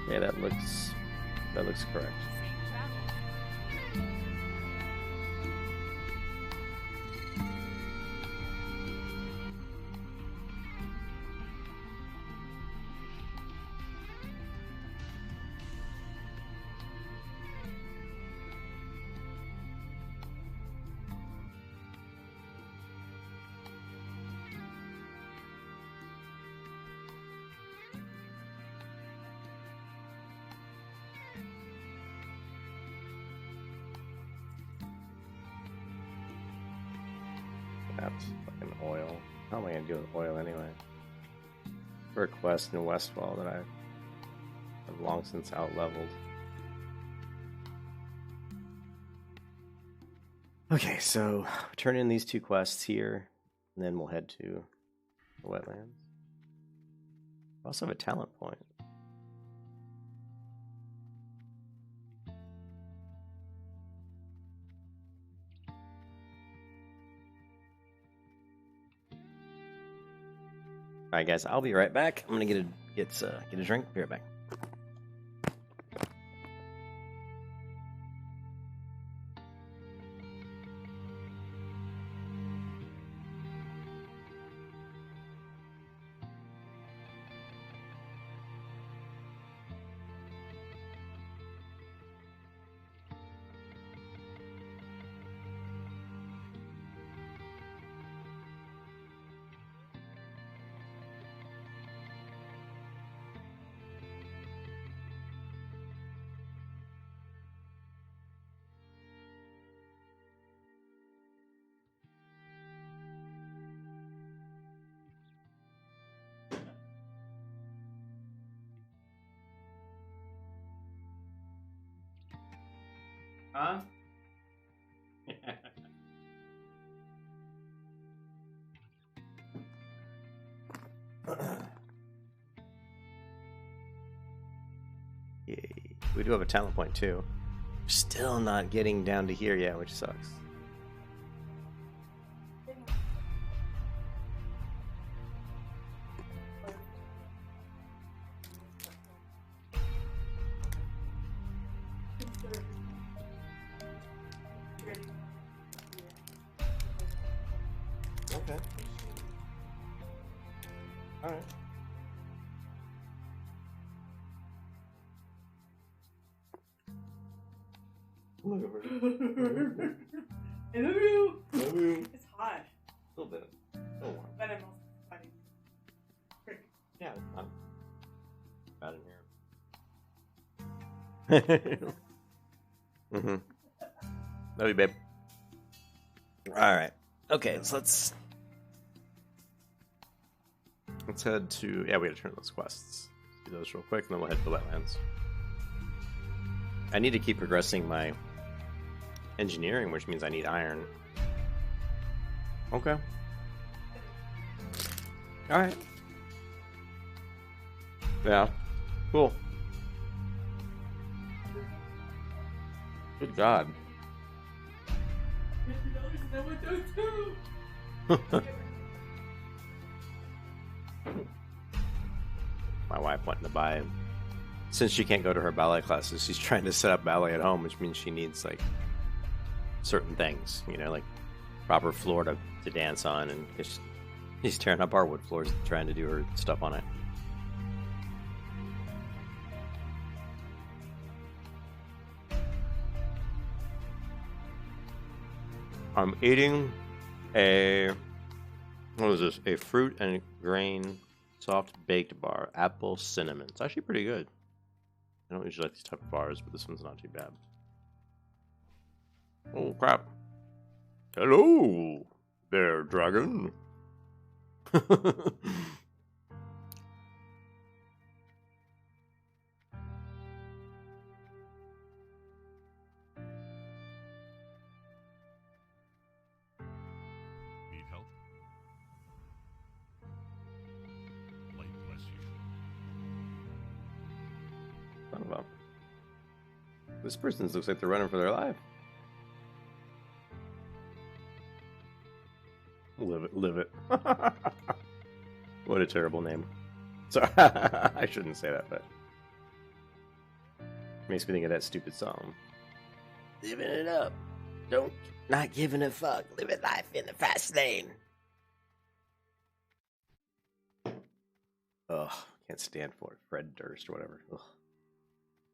Yeah, that looks correct. Safe travels. That's fucking oil. How am I gonna deal with oil anyway? For a quest in Westfall that I've long since out-leveled. Okay, so turn in these 2 quests here, and then we'll head to the wetlands. We also have a talent point. Alright guys, I'll be right back. I'm gonna get a drink. Be right back. Huh? Yay. We do have a talent point too. Still not getting down to here yet, which sucks. Okay. All right. Look over. I love you. Love you. It's hot, A little bit. A little warm. but I'm also sweating. Yeah, I'm out in here. Mm-hmm. Love you, babe. All right. Okay, so let's head to. Yeah, we gotta turn those quests. Let's do those real quick, and then we'll head to the wetlands. I need to keep progressing my engineering, which means I need iron. Okay. All right. Yeah. Cool. Good God. My wife wanting to buy, since she can't go to her ballet classes, she's trying to set up ballet at home, which means she needs like certain things, you know, like proper floor to dance on, and she's tearing up our wood floors trying to do her stuff on it. I'm eating what is this? A fruit and grain soft baked bar, apple cinnamon. It's actually pretty good. I don't usually like these type of bars, but this one's not too bad. Oh crap! Hello there, dragon. Need help? Light bless you. Son of a... This person looks like they're running for their life. Live it, live it. What a terrible name. Sorry, I shouldn't say that, but makes me think of that stupid song. Living it up. Don't not giving a fuck. Living life in the fast lane. Ugh, can't stand for it. Fred Durst or whatever. Ugh.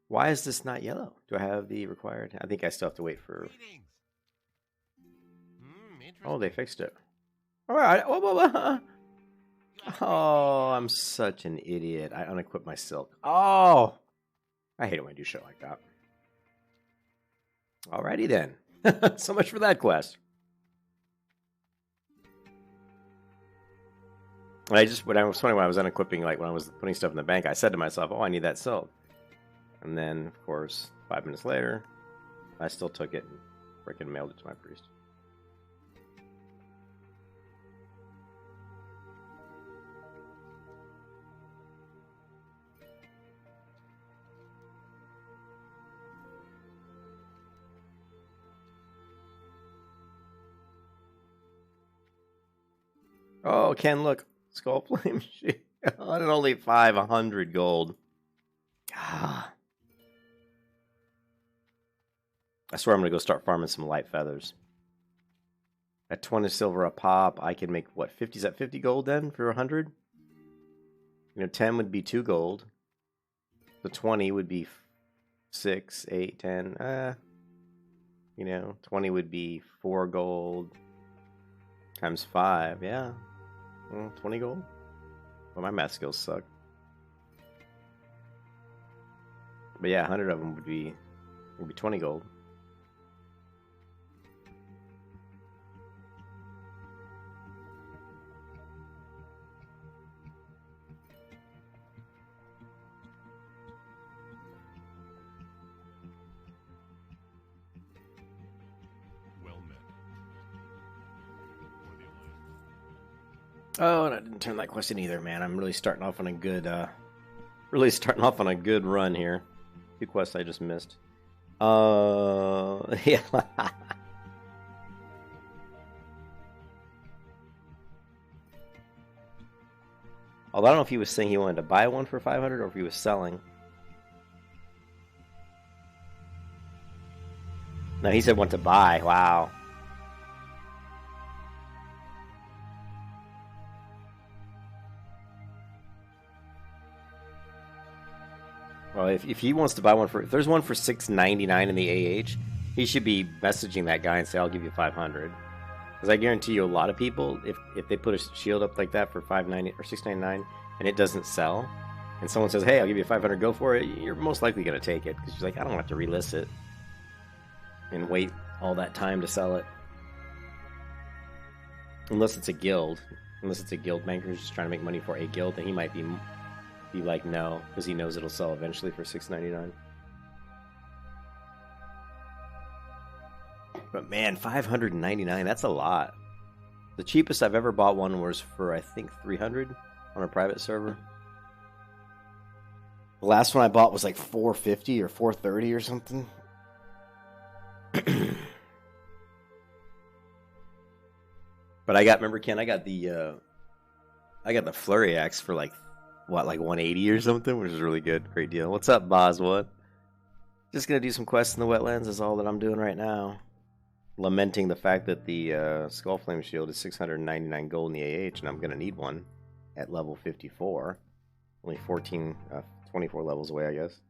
Why is this not yellow? Do I have the required? I think I still have to wait for. Greetings. Oh, they fixed it. All right. Oh, I'm such an idiot. I unequipped my silk. Oh, I hate it when I do shit like that. Alrighty then. So much for that quest. When I was funny when I was unequipping, like when I was putting stuff in the bank, I said to myself, "Oh, I need that silk," and then of course, 5 minutes later, I still took it and freaking mailed it to my priest. Oh, Ken, look. Skull Flame Shield. And only 500 gold. Ah. I swear I'm going to go start farming some light feathers. At 20 silver a pop, I can make, what, 50? Is that 50 gold then for 100? 10 would be 2 gold. The 20 would be 6, 8, 10. 20 would be 4 gold. Times 5, yeah. 20 gold? Well, my math skills suck. But yeah, 100 of them would be 20 gold. Oh, and I didn't turn that quest in either, man. I'm really starting off on a good, run here. 2 quests I just missed. Yeah. Although I don't know if he was saying he wanted to buy one for 500 or if he was selling. No, he said want to buy. Wow. Well, if he wants to buy one if there's one for $6.99 in the AH, he should be messaging that guy and say, I'll give you 500. Because I guarantee you a lot of people, if they put a shield up like that for $5.90 or $6.99 and it doesn't sell, and someone says, hey, I'll give you 500, go for it, you're most likely going to take it. Because you're like, I don't have to relist it and wait all that time to sell it. Unless it's a guild. Unless it's a guild banker who's just trying to make money for a guild, then he might be like, no, because he knows it'll sell eventually for $6.99. But man, $599, that's a lot. The cheapest I've ever bought one was for, I think, $300 on a private server. The last one I bought was like $450 or $430 or something. But remember, Ken, I got the Flurry Axe for like 180 or something, which is really good. Great deal. What's up, Boswood? Just gonna do some quests in the wetlands is all that I'm doing right now. Lamenting the fact that the Skullflame Shield is 699 gold in the AH, and I'm gonna need one at level 54. Only 24 levels away, I guess.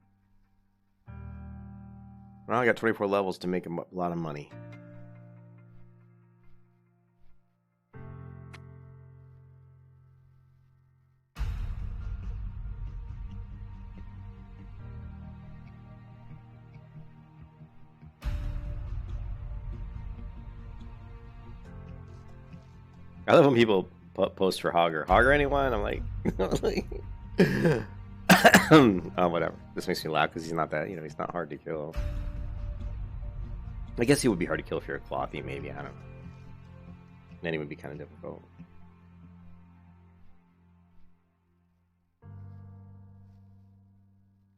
Well, I got 24 levels to make a lot of money. I love when people post for Hogger. Hogger anyone? I'm like, oh, whatever. This makes me laugh because he's not that, he's not hard to kill. I guess he would be hard to kill if you're a Clothy, maybe. I don't know. Then he would be kind of difficult.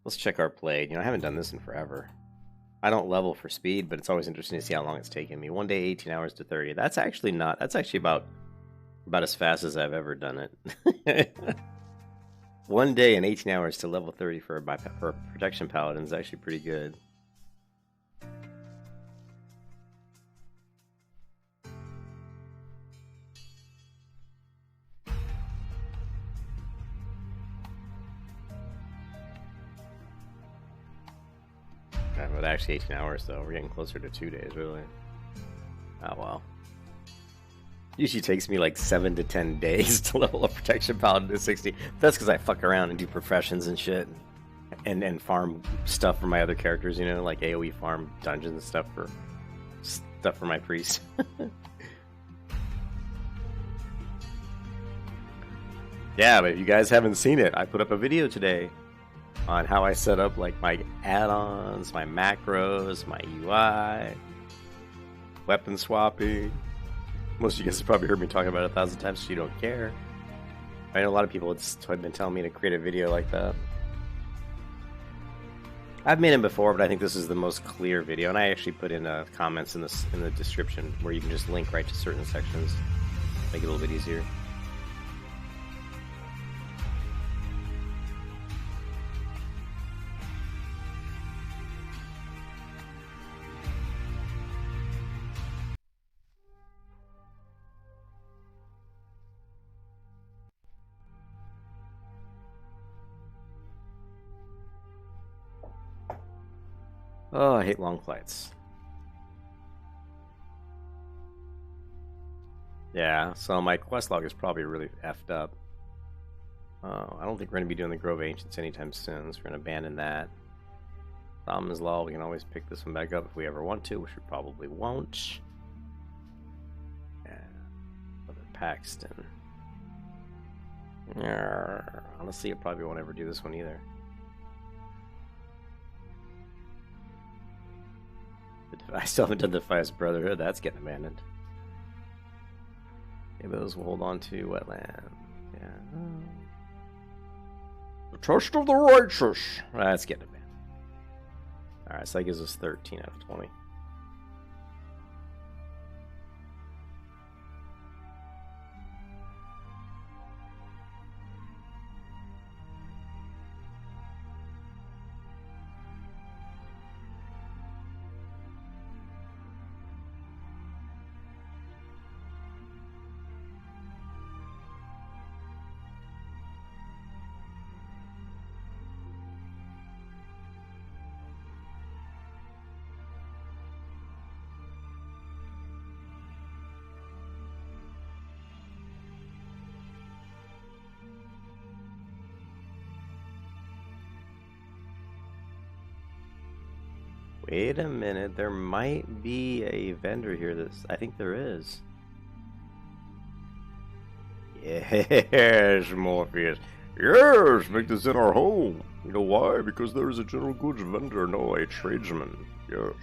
Let's check our play. I haven't done this in forever. I don't level for speed, but it's always interesting to see how long it's taken me. One day, 18 hours to 30. That's actually about as fast as I've ever done it. One day and 18 hours to level 30 for a protection paladin is actually pretty good. But actually 18 hours though. We're getting closer to 2 days, really. Oh well. Usually takes me like 7 to 10 days to level up protection paladin to 60. That's because I fuck around and do professions and shit, and farm stuff for my other characters. Like AOE farm dungeons and stuff for my priest. Yeah, but if you guys haven't seen it, I put up a video today on how I set up like my add-ons, my macros, my UI, weapon swapping. Most of you guys have probably heard me talk about it 1,000 times, so you don't care. I know a lot of people have been telling me to create a video like that. I've made them before, but I think this is the most clear video, and I actually put in comments in the description where you can just link right to certain sections, make it a little bit easier. Oh, I hate long flights. Yeah, so my quest log is probably really effed up. I don't think we're going to be doing the Grove Ancients anytime soon, so we're going to abandon that. Solomon's Law, we can always pick this one back up if we ever want to, which we probably won't. Yeah, Brother Paxton. Honestly, I probably won't ever do this one either. I still haven't done the Defias Brotherhood. That's getting abandoned. Maybe those will hold on to wetland. Yeah. The test of the righteous. Let's get it, man. Alright, so that gives us 13 out of 20. Wait a minute, there might be a vendor here that's... I think there is. Yes, Morpheus. Yes, make this in our home. You know why? Because there is a general goods vendor, no, a tradesman. Yes.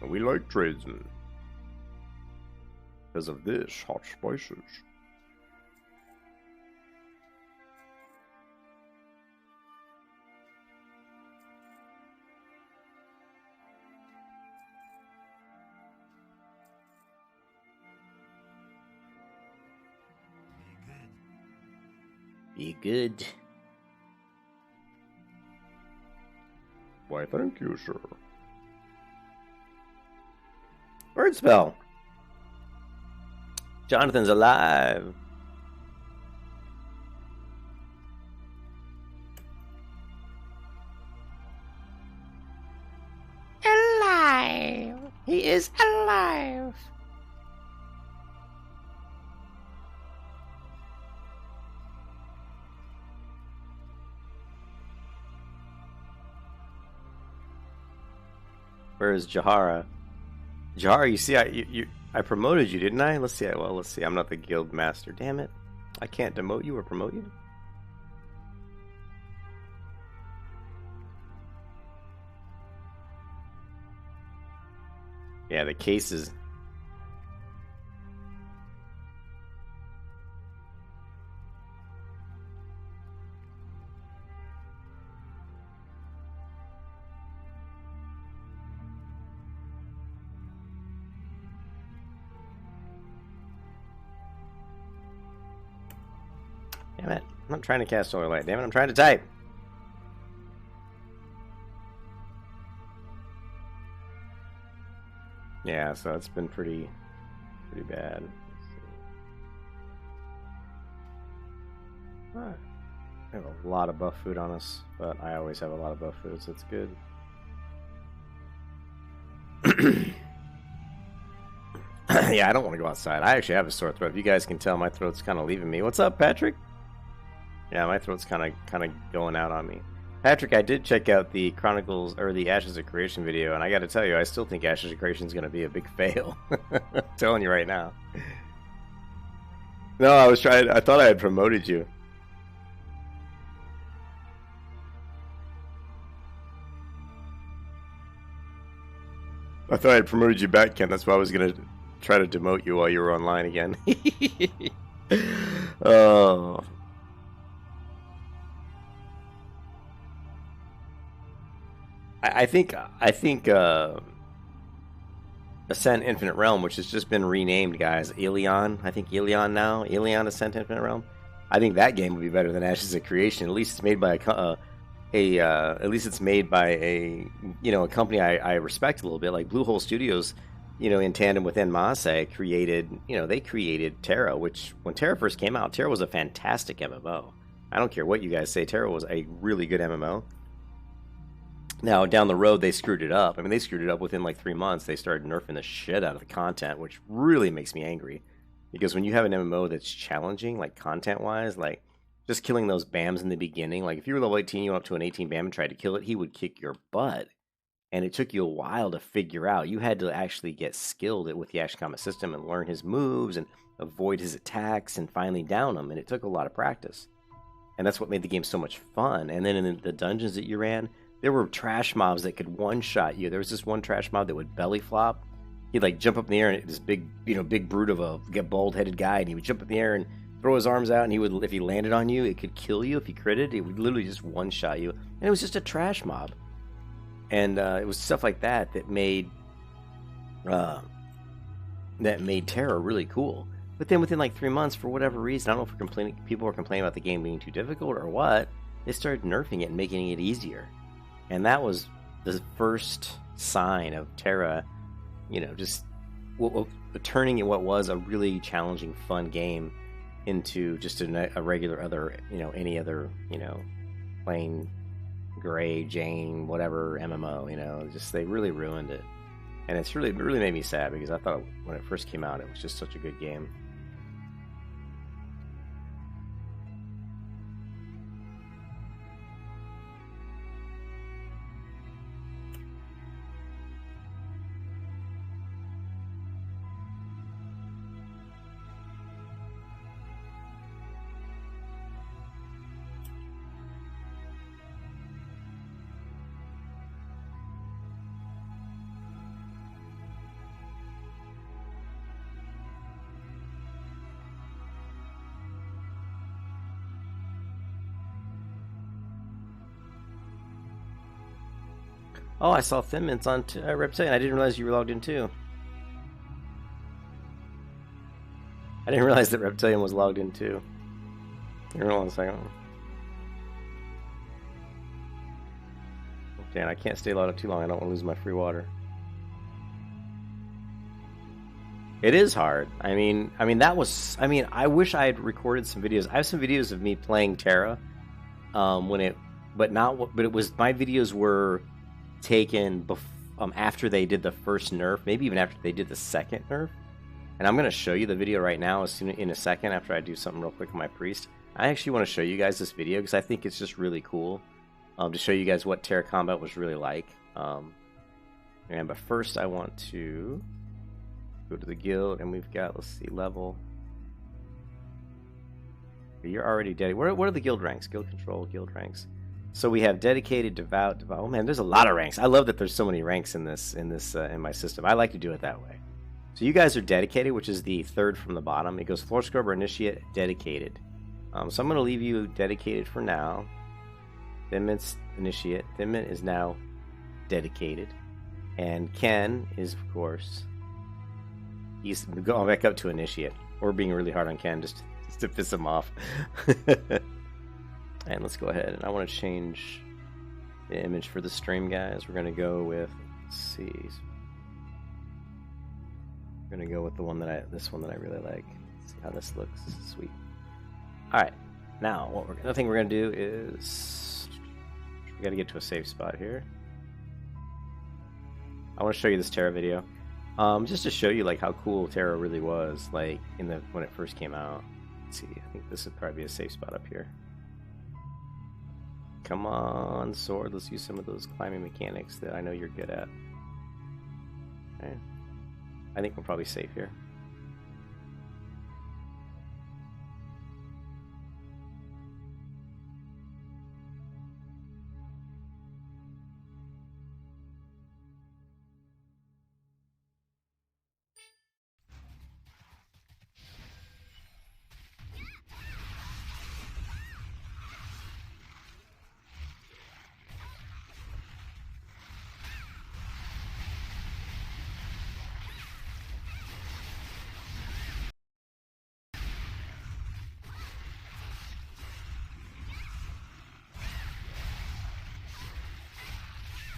And we like tradesmen. Because of this, hot spices. Be good. Why, thank you, sir. Word spell. Jonathan's alive. Alive. He is alive. Where is Jahara? Jahara, you see, I promoted you, didn't I? Let's see. Well, let's see. I'm not the guild master. Damn it! I can't demote you or promote you. Yeah, the cases. Damn it. I'm not trying to cast Solar Light. Damn it, I'm trying to type. Yeah, so it's been pretty bad. Alright. I have a lot of buff food on us, but I always have a lot of buff food, so it's good. Yeah, I don't want to go outside. I actually have a sore throat. If you guys can tell, my throat's kind of leaving me. What's up, Patrick? Yeah, my throat's kind of going out on me. Patrick, I did check out the Chronicles or the Ashes of Creation video, and I got to tell you, I still think Ashes of Creation is going to be a big fail. I'm telling you right now. No, I thought I had promoted you. I thought I had promoted you back, Ken. That's why I was going to try to demote you while you were online again. Oh. I think Ascent Infinite Realm, which has just been renamed, guys, Aeon. I think Aeon now. Aeon Ascent Infinite Realm. I think that game would be better than Ashes of Creation. At least it's made by at least it's made by a company I respect a little bit, like Bluehole Studios. In tandem with Enmase, they created Terra, which when Terra first came out, Terra was a fantastic MMO. I don't care what you guys say, Terra was a really good MMO. Now, down the road, they screwed it up. I mean, they screwed it up within like 3 months. They started nerfing the shit out of the content, which really makes me angry. Because when you have an MMO that's challenging, like content-wise, like just killing those BAMs in the beginning, like if you were level 18, you went up to an 18 BAM and tried to kill it, he would kick your butt. And it took you a while to figure out. You had to actually get skilled with the Action Combat system and learn his moves and avoid his attacks and finally down him. And it took a lot of practice. And that's what made the game so much fun. And then in the dungeons that you ran, there were trash mobs that could one-shot you. There was this one trash mob that would belly flop. he'd like jump up in the air, and this big, big brute of a bald-headed guy, and he would jump in the air and throw his arms out, and he would, if he landed on you, it could kill you. If he critted, it would literally just one-shot you, and it was just a trash mob. And it was stuff like that that made Terra really cool. But then within like 3 months, for whatever reason, I don't know if people were complaining about the game being too difficult or what, they started nerfing it and making it easier. And that was the first sign of Terra, just turning what was a really challenging, fun game into just a regular other, any other, plain Gray, Jane, whatever MMO, just they really ruined it. And it really made me sad because I thought when it first came out, it was just such a good game. Oh, I saw Thin Mints on Reptilian. I didn't realize you were logged in too. I didn't realize that Reptilian was logged in too. Hold on a second. Okay, and I can't stay logged up too long. I don't want to lose my free water. It is hard. I mean, that was. I wish I had recorded some videos. I have some videos of me playing Terra, but it was my videos were taken after they did the first nerf, maybe even after they did the second nerf. And I'm going to show you the video right now in a second after I do something real quick on my priest. I actually want to show you guys this video because I think it's just really cool to show you guys what Terra Combat was really like. But first I want to go to the guild, and we've got, let's see, level. You're already dead. What are the guild ranks? Guild control, guild ranks. So we have dedicated, devout. Oh man, there's a lot of ranks. I love that there's so many ranks in my system. I like to do it that way. So you guys are dedicated, which is the third from the bottom. It goes floor scrubber, initiate, dedicated. So I'm going to leave you dedicated for now. Thin Mint's initiate. Thin Mint is now dedicated, and Ken is, of course, he's going back up to initiate. We're being really hard on Ken just to piss him off. And let's go ahead, and I want to change the image for the stream, guys. We're going to go with, let's see. We're going to go with this one that I really like. Let's see how this looks. This is sweet. All right. Now, another thing we're going to do is we got to get to a safe spot here. I want to show you this Terra video, just to show you like how cool Terra really was, like when it first came out. Let's see. I think this would probably be a safe spot up here. Come on, sword. Let's use some of those climbing mechanics that I know you're good at. Okay. I think we're probably safe here.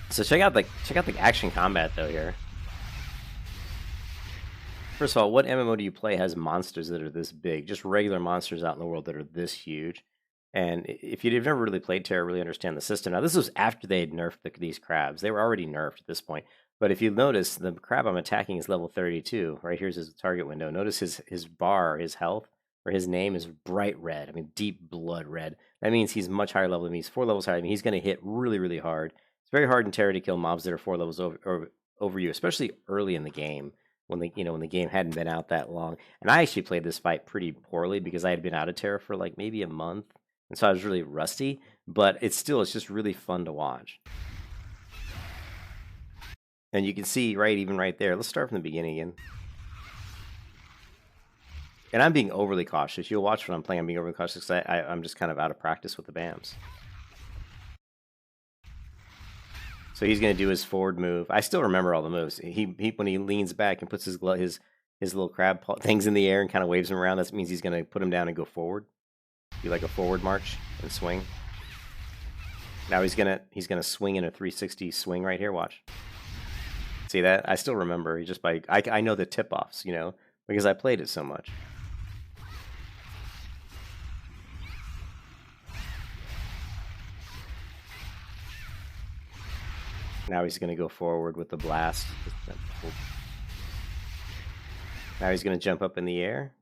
So check out the action combat though here. First of all, what MMO do you play has monsters that are this big? Just regular monsters out in the world that are this huge. And if you've never really played Terra, really understand the system. Now this was after they had nerfed these crabs. They were already nerfed at this point. But if you notice, the crab I'm attacking is level 32. Right here's his target window. Notice his bar, his health, or his name is bright red. I mean deep blood red. That means he's much higher level than me. He's 4 levels higher than me. He's going to hit really, really hard. It's very hard in Terra to kill mobs that are 4 levels over you, especially early in the game when the game hadn't been out that long. And I actually played this fight pretty poorly because I had been out of Terra for like maybe a month, and so I was really rusty. But it's just really fun to watch. And you can see, right, even right there. Let's start from the beginning again. And I'm being overly cautious. You'll watch when I'm playing, I'm being overly cautious because I'm just kind of out of practice with the BAMs. So he's going to do his forward move. I still remember all the moves. He when he leans back and puts his little crab things in the air and kind of waves them around, that means he's going to put them down and go forward. Do like a forward march and swing. Now he's gonna swing in a 360 swing right here. Watch. See that? I still remember. He just I know the tip offs, you know, because I played it so much. Now he's going to go forward with the blast. Now he's going to jump up in the air.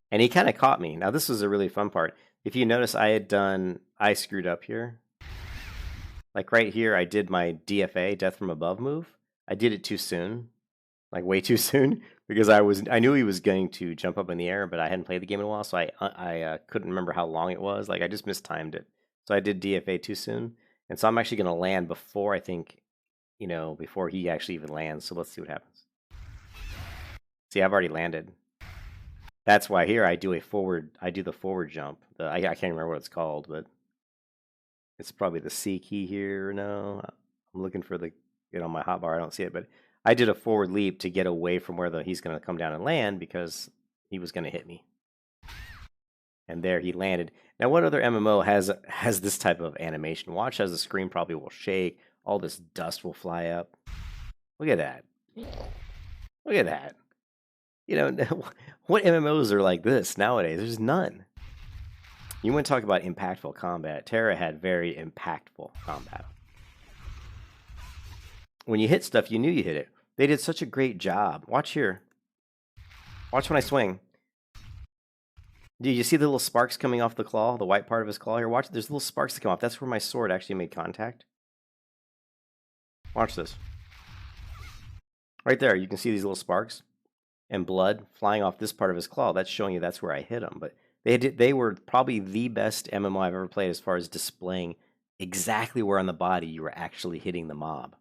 And he kind of caught me. Now this was a really fun part. If you notice, I screwed up here. Like right here, I did my DFA, Death from Above move. I did it too soon. Like way too soon. Because I knew he was going to jump up in the air, but I hadn't played the game in a while, so I couldn't remember how long it was. Like I just mistimed it. So I did DFA too soon. And so I'm actually going to land before, I think, you know, before he actually even lands. So let's see what happens. See, I've already landed. That's why here I do the forward jump. I can't remember what it's called, but it's probably the C key here. No, I'm looking for on my hotbar. I don't see it, but I did a forward leap to get away from where he's going to come down and land because he was going to hit me. And there he landed. Now, what other MMO has this type of animation? Watch as the screen probably will shake. All this dust will fly up. Look at that. Look at that. You know, what MMOs are like this nowadays? There's none. You want to talk about impactful combat. Terra had very impactful combat. When you hit stuff, you knew you hit it. They did such a great job. Watch here. Watch when I swing. Do you see the little sparks coming off the claw, the white part of his claw here? Watch, there's little sparks that come off. That's where my sword actually made contact. Watch this. Right there, you can see these little sparks and blood flying off this part of his claw. That's showing you that's where I hit him. But they were probably the best MMO I've ever played as far as displaying exactly where on the body you were actually hitting the mob.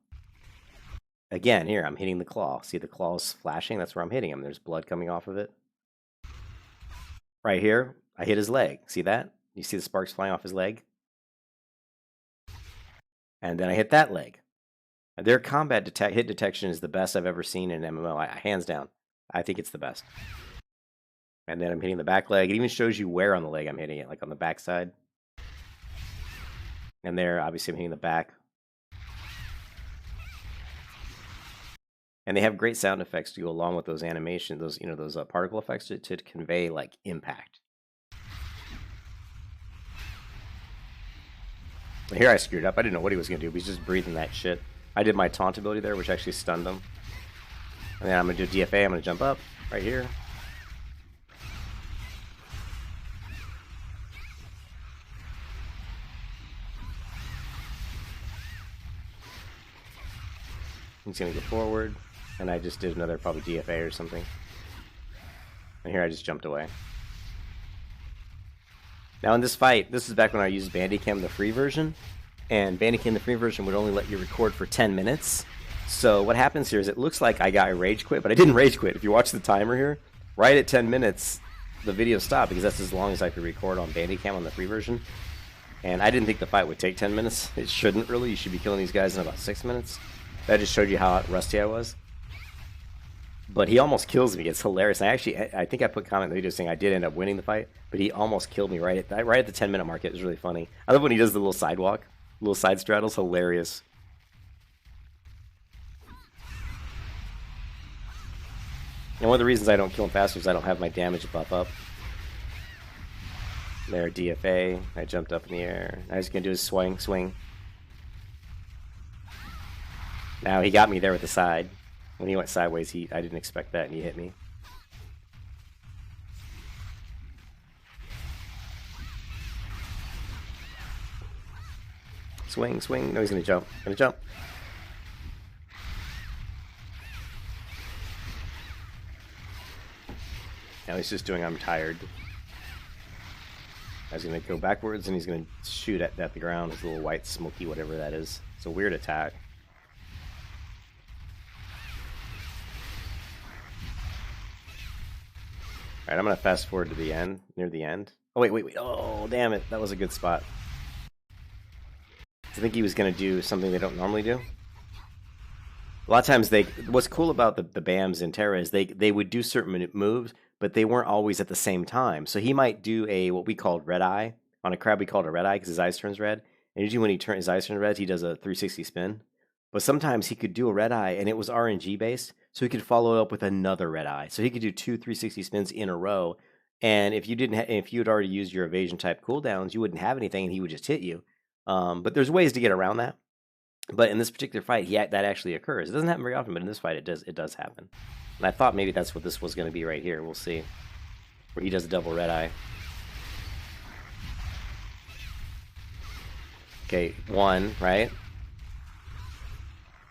Again, here, I'm hitting the claw. See the claws flashing? That's where I'm hitting him. There's blood coming off of it. Right here, I hit his leg. See that? You see the sparks flying off his leg? And then I hit that leg. Their combat hit detection is the best I've ever seen in MMO. Hands down. I think it's the best. And then I'm hitting the back leg. It even shows you where on the leg I'm hitting it, like on the back side. And there, obviously, I'm hitting the back. And they have great sound effects to go along with those animations, those particle effects to convey like impact. But here I screwed up. I didn't know what he was going to do. But he's just breathing that shit. I did my taunt ability there, which actually stunned him. And then I'm going to do DFA. I'm going to jump up right here. He's going to go forward. And I just did another probably DFA or something. And here I just jumped away. Now in this fight, this is back when I used Bandicam, the free version. And Bandicam, the free version, would only let you record for 10 minutes. So what happens here is it looks like I got a rage quit, but I didn't rage quit. If you watch the timer here, right at 10 minutes, the video stopped because that's as long as I could record on Bandicam on the free version. And I didn't think the fight would take 10 minutes. It shouldn't really. You should be killing these guys in about 6 minutes. That just showed you how rusty I was. But he almost kills me. It's hilarious. I think I put comment in the video saying I did end up winning the fight, but he almost killed me right at the 10-minute mark. It was really funny. I love when he does the little sidewalk, little side straddles. Hilarious. And one of the reasons I don't kill him faster is I don't have my damage buff up. There, DFA. I jumped up in the air. Now he's going to do his swing. Now he got me there with the side. When he went sideways, I didn't expect that, and he hit me. Swing. No, he's going to jump. Now he's just doing I'm tired. Now he's going to go backwards, and he's going to shoot at the ground. His little white smoky whatever that is. It's a weird attack. Alright, I'm gonna fast forward to the end, near the end. Oh, wait. Oh, damn it. That was a good spot. I think he was gonna do something they don't normally do. A lot of times what's cool about the BAMs in Terra is they would do certain moves, but they weren't always at the same time. So he might do what we called red eye. On a crab we called a red eye because his eyes turns red. And usually when his eyes turn red, he does a 360 spin. But sometimes he could do a red eye and it was RNG based, so he could follow it up with another red eye. So he could do 2 360 spins in a row. And if you if you had already used your evasion type cooldowns, you wouldn't have anything and he would just hit you. But there's ways to get around that. But in this particular fight, that actually occurs. It doesn't happen very often, but in this fight, it does happen. And I thought maybe that's what this was going to be right here. We'll see. Where he does a double red eye. Okay, 1, right?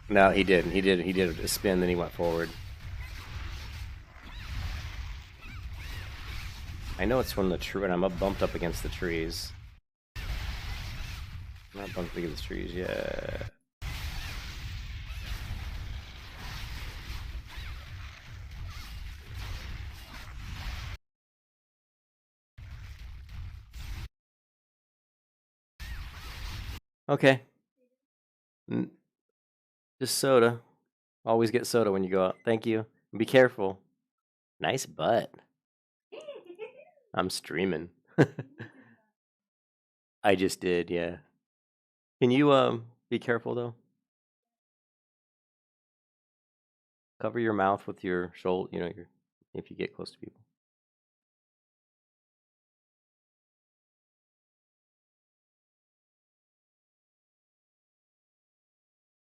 No, he didn't. He did a spin, then he went forward. I know it's when when I'm bumped up against the trees. I'm not bumped against the trees yet. Okay. Just soda. Always get soda when you go out. Thank you. Be careful. Nice butt. I'm streaming. I just did, yeah. Can you be careful though? Cover your mouth with your shoulder, if you get close to people.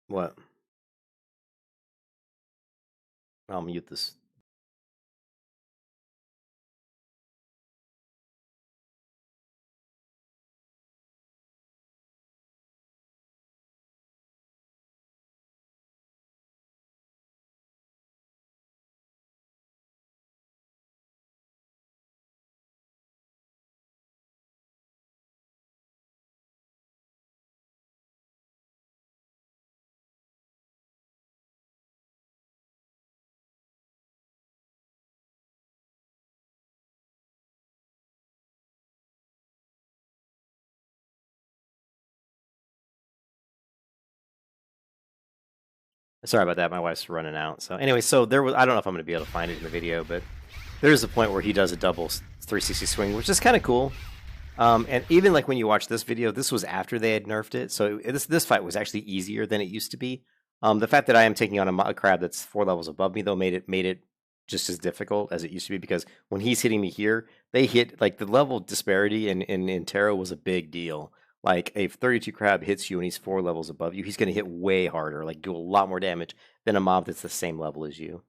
What? I'll mute this. Sorry about that. My wife's running out. So anyway, I don't know if I'm going to be able to find it in the video, but there's a point where he does a double 360 swing, which is kind of cool. And even like when you watch this video, this was after they had nerfed it, so this fight was actually easier than it used to be. The fact that I am taking on a crab that's 4 levels above me though made it just as difficult as it used to be, because when he's hitting me here, they hit like the level disparity in Terra was a big deal. Like a 32 crab hits you and he's 4 levels above you, he's going to hit way harder, like do a lot more damage than a mob that's the same level as you.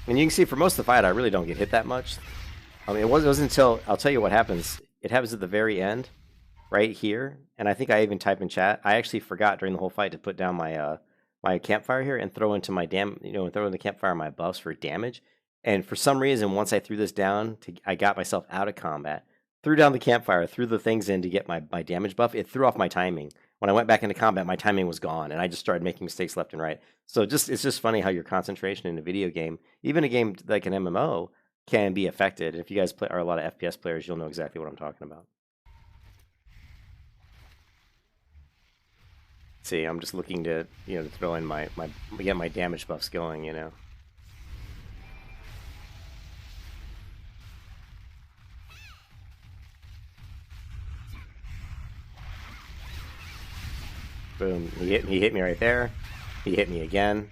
And you can see for most of the fight, I really don't get hit that much. I mean, it wasn't until, I'll tell you what happens. It happens at the very end, right here. And I think I even type in chat. I actually forgot during the whole fight to put down my my campfire here and throw into my throw in the campfire my buffs for damage. And for some reason, once I threw this down, I got myself out of combat, threw down the campfire, threw the things in to get my damage buff. It threw off my timing. When I went back into combat, my timing was gone, and I just started making mistakes left and right. So it's just funny how your concentration in a video game, even a game like an MMO, can be affected. If you guys are a lot of FPS players, you'll know exactly what I'm talking about. See, I'm just looking to to throw in get my damage buffs going, Boom. He hit me right there. He hit me again.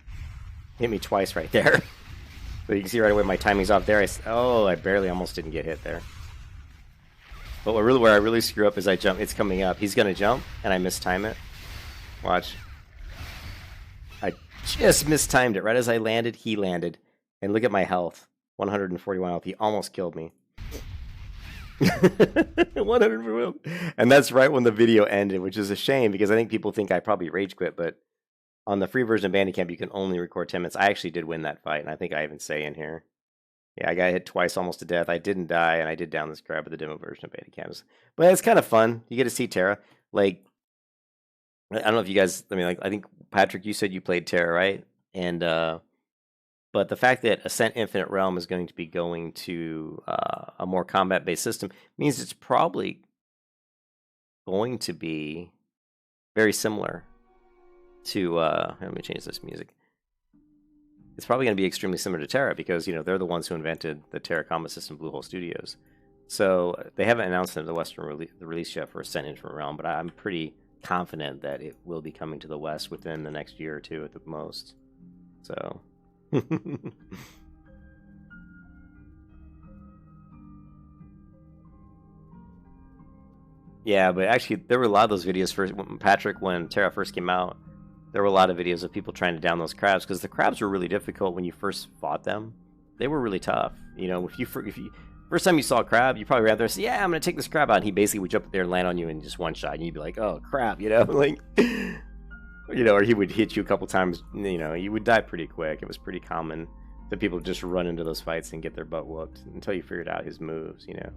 Hit me twice right there. But you can see right away my timing's off there. I barely almost didn't get hit there. But where I really screw up is I jump. It's coming up. He's going to jump, and I mistime it. Watch. I just mistimed it. Right as I landed, he landed. And look at my health. 141 health. He almost killed me. 100, and that's right when the video ended, which is a shame because I think people think I probably rage quit, but on the free version of Bandicamp you can only record 10 minutes. I actually did win that fight, and I think I even say in here, yeah, I got hit twice almost to death. I didn't die, and I did down this crab with the demo version of Bandicamp. But it's kind of fun. You get to see Terra. Like, I don't know if you guys, I mean, like, I think Patrick, you said you played Terra, right? And But the fact that Ascent Infinite Realm is going to be going to a more combat-based system means it's probably going to be very similar to... let me change this music. It's probably going to be extremely similar to Terra because, they're the ones who invented the Terra combat system, Bluehole Studios. So they haven't announced the Western release yet for Ascent Infinite Realm, but I'm pretty confident that it will be coming to the West within the next year or two at the most. So... Yeah, but actually, there were a lot of those videos when Terra first came out. There were a lot of videos of people trying to down those crabs because the crabs were really difficult when you first fought them. They were really tough. If you first time you saw a crab, you probably ran there and said, "Yeah, I'm gonna take this crab out." And he basically would jump up there and land on you in just one shot, and you'd be like, "Oh crap," like, or he would hit you a couple times. You would die pretty quick. It was pretty common that people just run into those fights and get their butt whooped until you figured out his moves. Can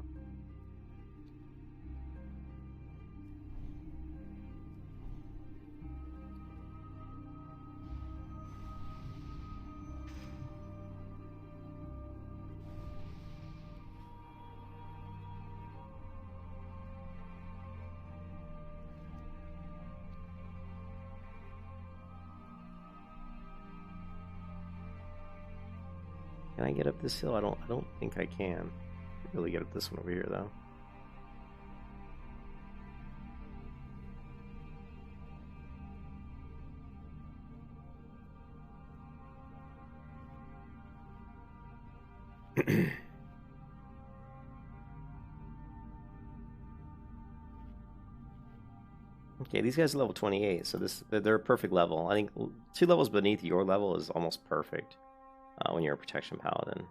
I get up this hill? I don't think I can. Really get up this one over here though. Okay, these guys are level 28, so they're a perfect level. I think 2 levels beneath your level is almost perfect when you're a protection paladin.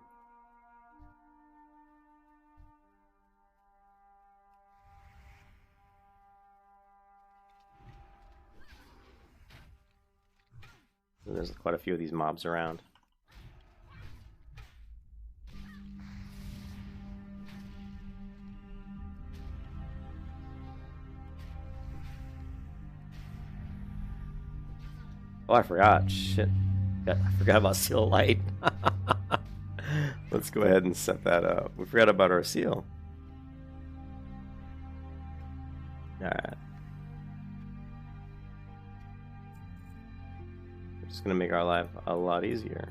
And there's quite a few of these mobs around. Oh, I forgot. Shit. I forgot about Seal of Light. Let's go ahead and set that up. We forgot about our seal. Alright. We're just going to make our life a lot easier.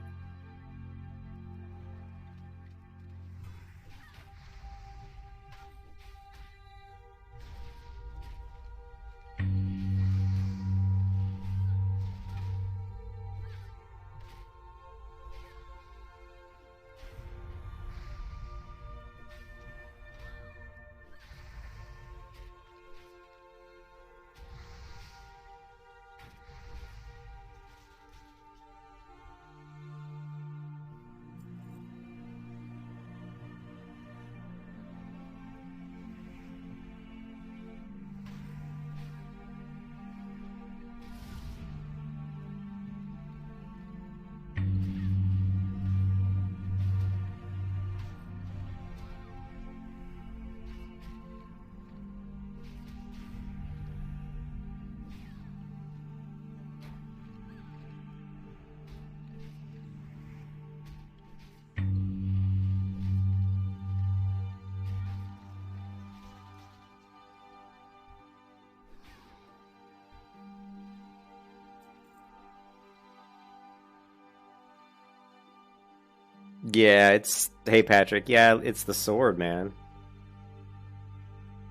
Yeah, hey Patrick, yeah, it's the sword, man.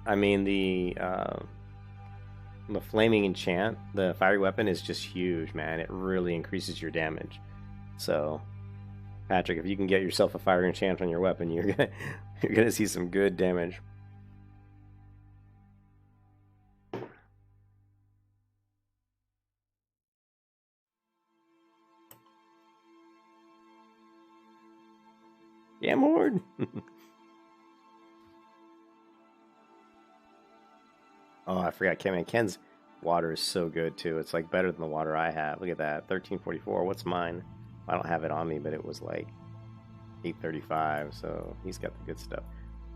I mean the flaming enchant, the fiery weapon is just huge, man. It really increases your damage. So, Patrick, if you can get yourself a fiery enchant on your weapon, you're gonna see some good damage. Yeah, Mord. Oh, I forgot Ken's water is so good too. It's like better than the water I have. Look at that. 1344. What's mine? I don't have it on me, but it was like 835, so he's got the good stuff.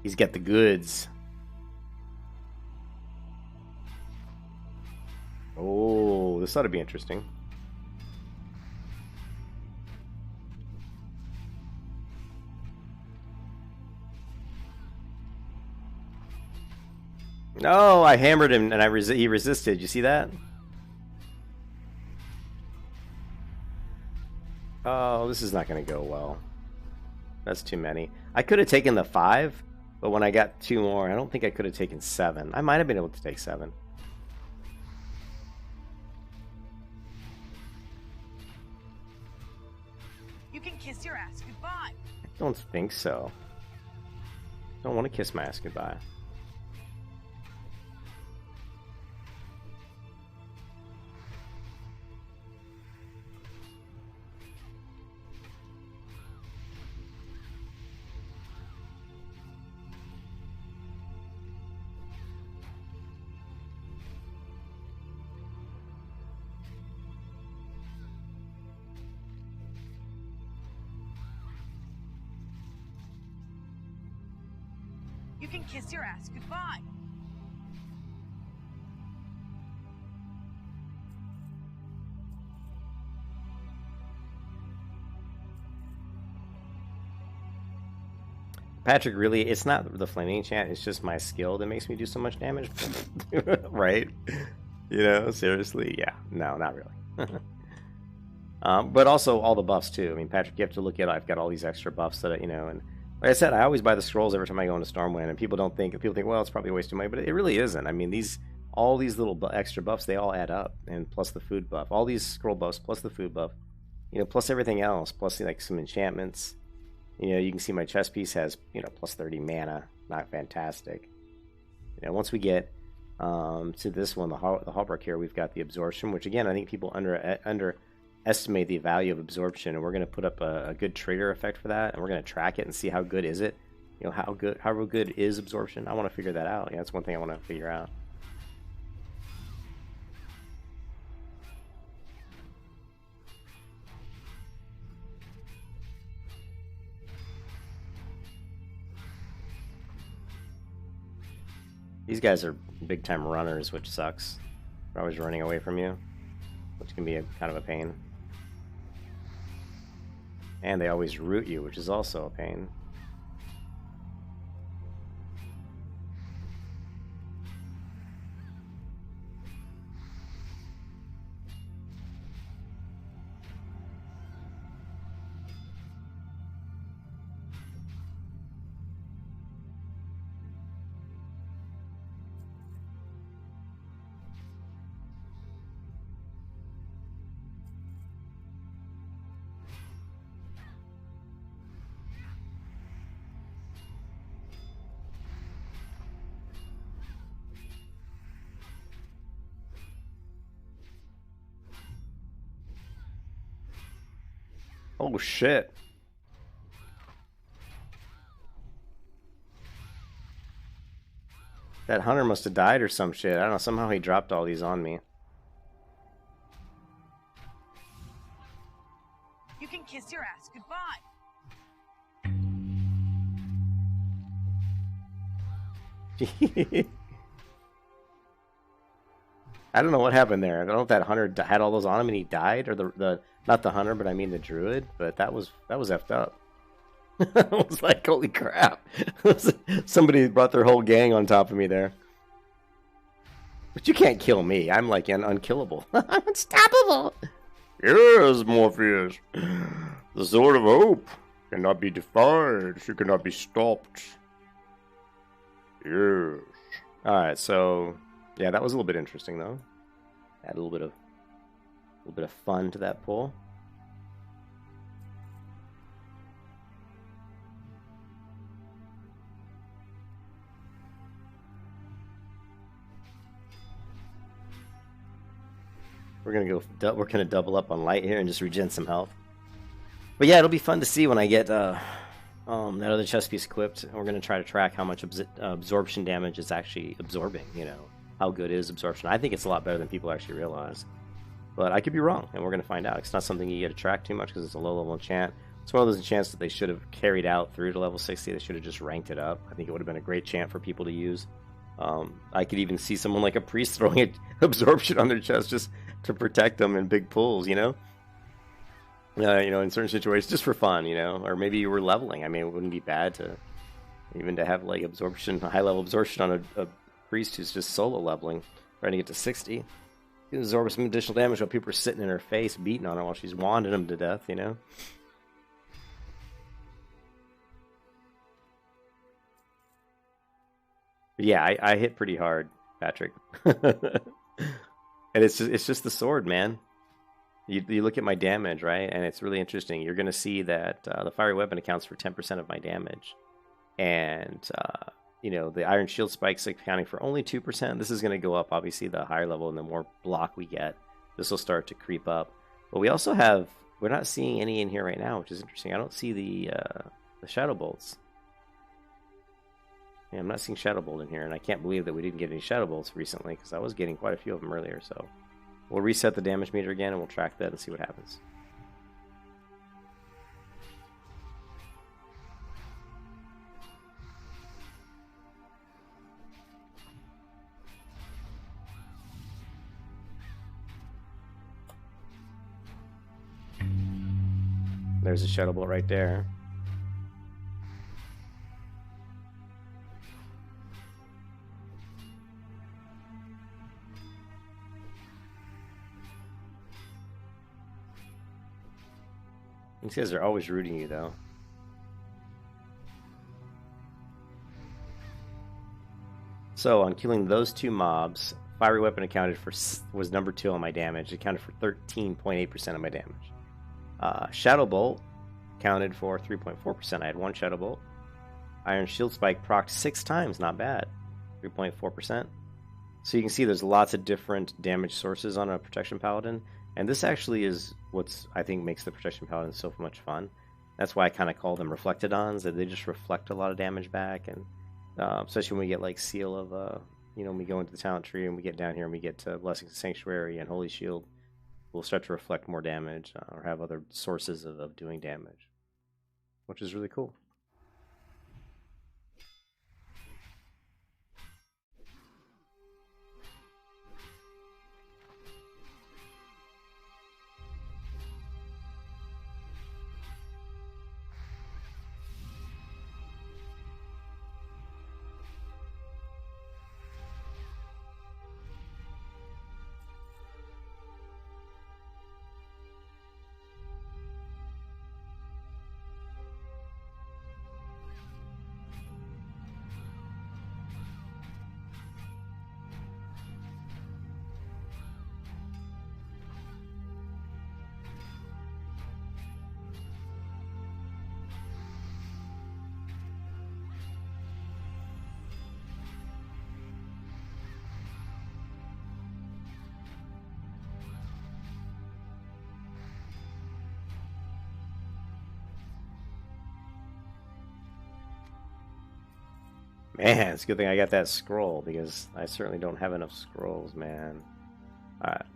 He's got the goods. Oh, this ought to be interesting. No, I hammered him and he resisted. You see that? Oh, this is not going to go well. That's too many. I could have taken the 5, but when I got 2 more, I don't think I could have taken 7. I might have been able to take 7. You can kiss your ass goodbye. I don't think so. I don't want to kiss my ass goodbye. You can kiss your ass goodbye. Patrick, really, it's not the flaming enchant, it's just my skill that makes me do so much damage. Right? You know, seriously? Yeah. No, not really. But also all the buffs, too. I mean, Patrick, you have to look at, I've got all these extra buffs that, you know, and like I said, I always buy the scrolls every time I go into Stormwind, and people think, well, it's probably a waste of money, but it really isn't. I mean, all these little extra buffs, they all add up, and plus the food buff. All these scroll buffs, plus the food buff, you know, plus everything else, plus like some enchantments. You know, you can see my chest piece has, you know, plus 30 mana. Not fantastic. You know, once we get to this one, the Hallbrook here, we've got the absorption, which again, I think people underestimate the value of absorption, and we're going to put up a good trigger effect for that, and we're going to track it and see how good is it. You know, how good is absorption? I want to figure that out. Yeah, that's one thing I want to figure out. These guys are big-time runners, which sucks. They're always running away from you, which can be kind of a pain. And they always root you, which is also a pain. Oh shit. That hunter must have died or some shit. I don't know, somehow he dropped all these on me. You can kiss your ass goodbye. I don't know what happened there. I don't know if that hunter had all those on him and he died, or the not the hunter, but I mean the druid. But that was effed up. I was like, holy crap! Somebody brought their whole gang on top of me there. But you can't kill me. I'm like unkillable. I'm unstoppable. Yes, Morpheus. The sword of hope cannot be defied. She cannot be stopped. Yes. All right, so yeah, that was a little bit interesting though. Add a little bit of fun to that pull. We're gonna double up on light here and just regen some health. But yeah, it'll be fun to see when I get that other chest piece equipped. We're gonna try to track how much absorption damage it's actually absorbing. You know, how good is absorption? I think it's a lot better than people actually realize. But I could be wrong, and we're gonna find out. It's not something you get to track too much because it's a low-level enchant. It's one of those enchants that they should have carried out through to level 60. They should have just ranked it up. I think it would have been a great chant for people to use. I could even see someone like a priest throwing absorption on their chest just to protect them in big pulls, you know? You know, in certain situations, just for fun, you know? Or maybe you were leveling. I mean, it wouldn't be bad to have like absorption, high-level absorption on priest who's just solo leveling, trying to get to 60. He can absorb some additional damage while people are sitting in her face, beating on her while she's wanding them to death, you know? Yeah, I hit pretty hard, Patrick. And it's just the sword, man. You look at my damage, right? And it's really interesting. You're going to see that the fiery weapon accounts for 10% of my damage. And, you know, the iron shield spike's accounting for only 2%. This is going to go up, obviously, the higher level and the more block we get. This will start to creep up. But we also have, we're not seeing any in here right now, which is interesting. I don't see the shadow bolts. Yeah, I'm not seeing shadow bolt in here, and I can't believe that we didn't get any shadow bolts recently, because I was getting quite a few of them earlier, so... We'll reset the damage meter again, and we'll track that and see what happens. There's a shadow bolt right there. These guys are always rooting you, though. So, on killing those two mobs, fiery weapon accounted for was number 2 on my damage. It accounted for 13.8% of my damage. Shadow Bolt accounted for 3.4%. I had 1 Shadow Bolt. Iron Shield Spike procced 6 times, not bad. 3.4%. So you can see there's lots of different damage sources on a Protection Paladin. And this actually is what's, I think, makes the Protection Paladin so much fun. That's why I kind of call them Reflectodons, that they just reflect a lot of damage back. And especially when we get, like, Seal of, you know, when we go into the talent tree and we get down here and we get to Blessings of Sanctuary and Holy Shield, we'll start to reflect more damage or have other sources of doing damage, which is really cool. Man, it's a good thing I got that scroll, because I certainly don't have enough scrolls, man. Alright.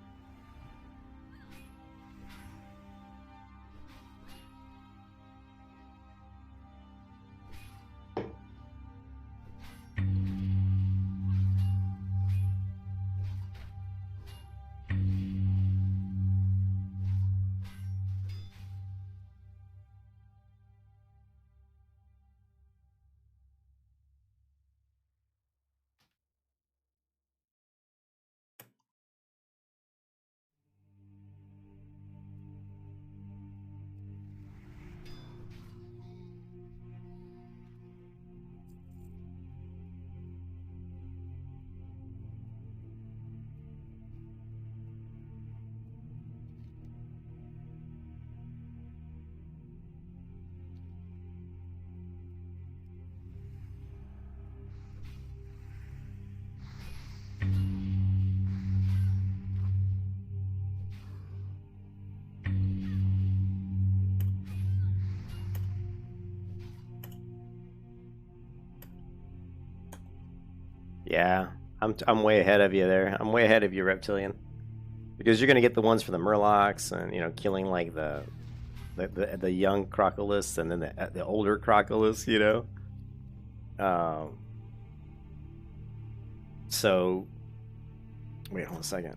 Yeah, I'm way ahead of you there. I'm way ahead of you, Reptilian, because you're gonna get the ones for the Murlocs and, you know, killing like the young Grobbulus and then the older Grobbulus, you know. So wait, hold on a second.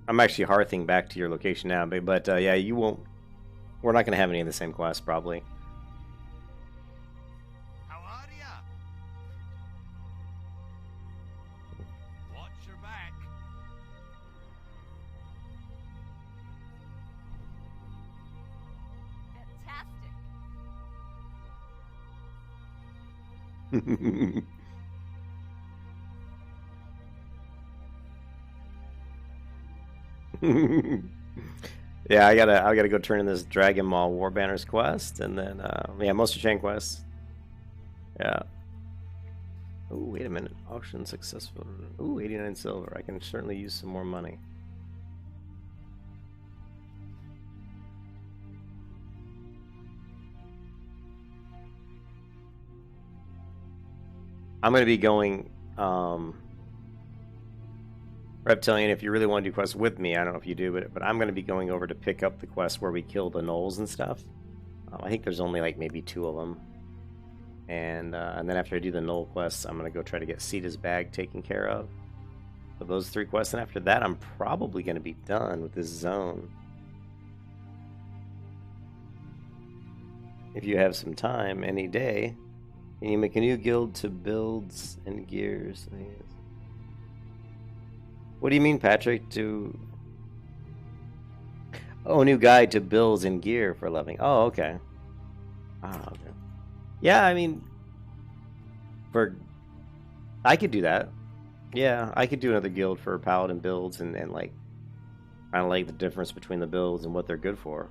I'm actually hearthing back to your location now, but yeah, you won't. We're not gonna have any in the same class probably. Yeah, I gotta go turn in this Dragon Maul War Banners quest, and then yeah, Monster Chain quest. Yeah. Oh, wait a minute. Auction successful. Ooh, 89 silver. I can certainly use some more money. I'm gonna be going Reptilian, if you really want to do quests with me, I don't know if you do, but I'm going to be going over to pick up the quest where we kill the gnolls and stuff. I think there's only like maybe 2 of them. And then after I do the gnoll quests, I'm going to go try to get Sita's bag taken care of. For those 3 quests, and after that, I'm probably going to be done with this zone. If you have some time, any day, can you make a new guild to builds and gears? What do you mean, Patrick? Oh, new guide to builds and gear for leveling. Oh, okay. Ah, okay. Yeah, I mean, I could do that. Yeah, I could do another guild for Paladin builds and like, kind of like the difference between the builds and what they're good for.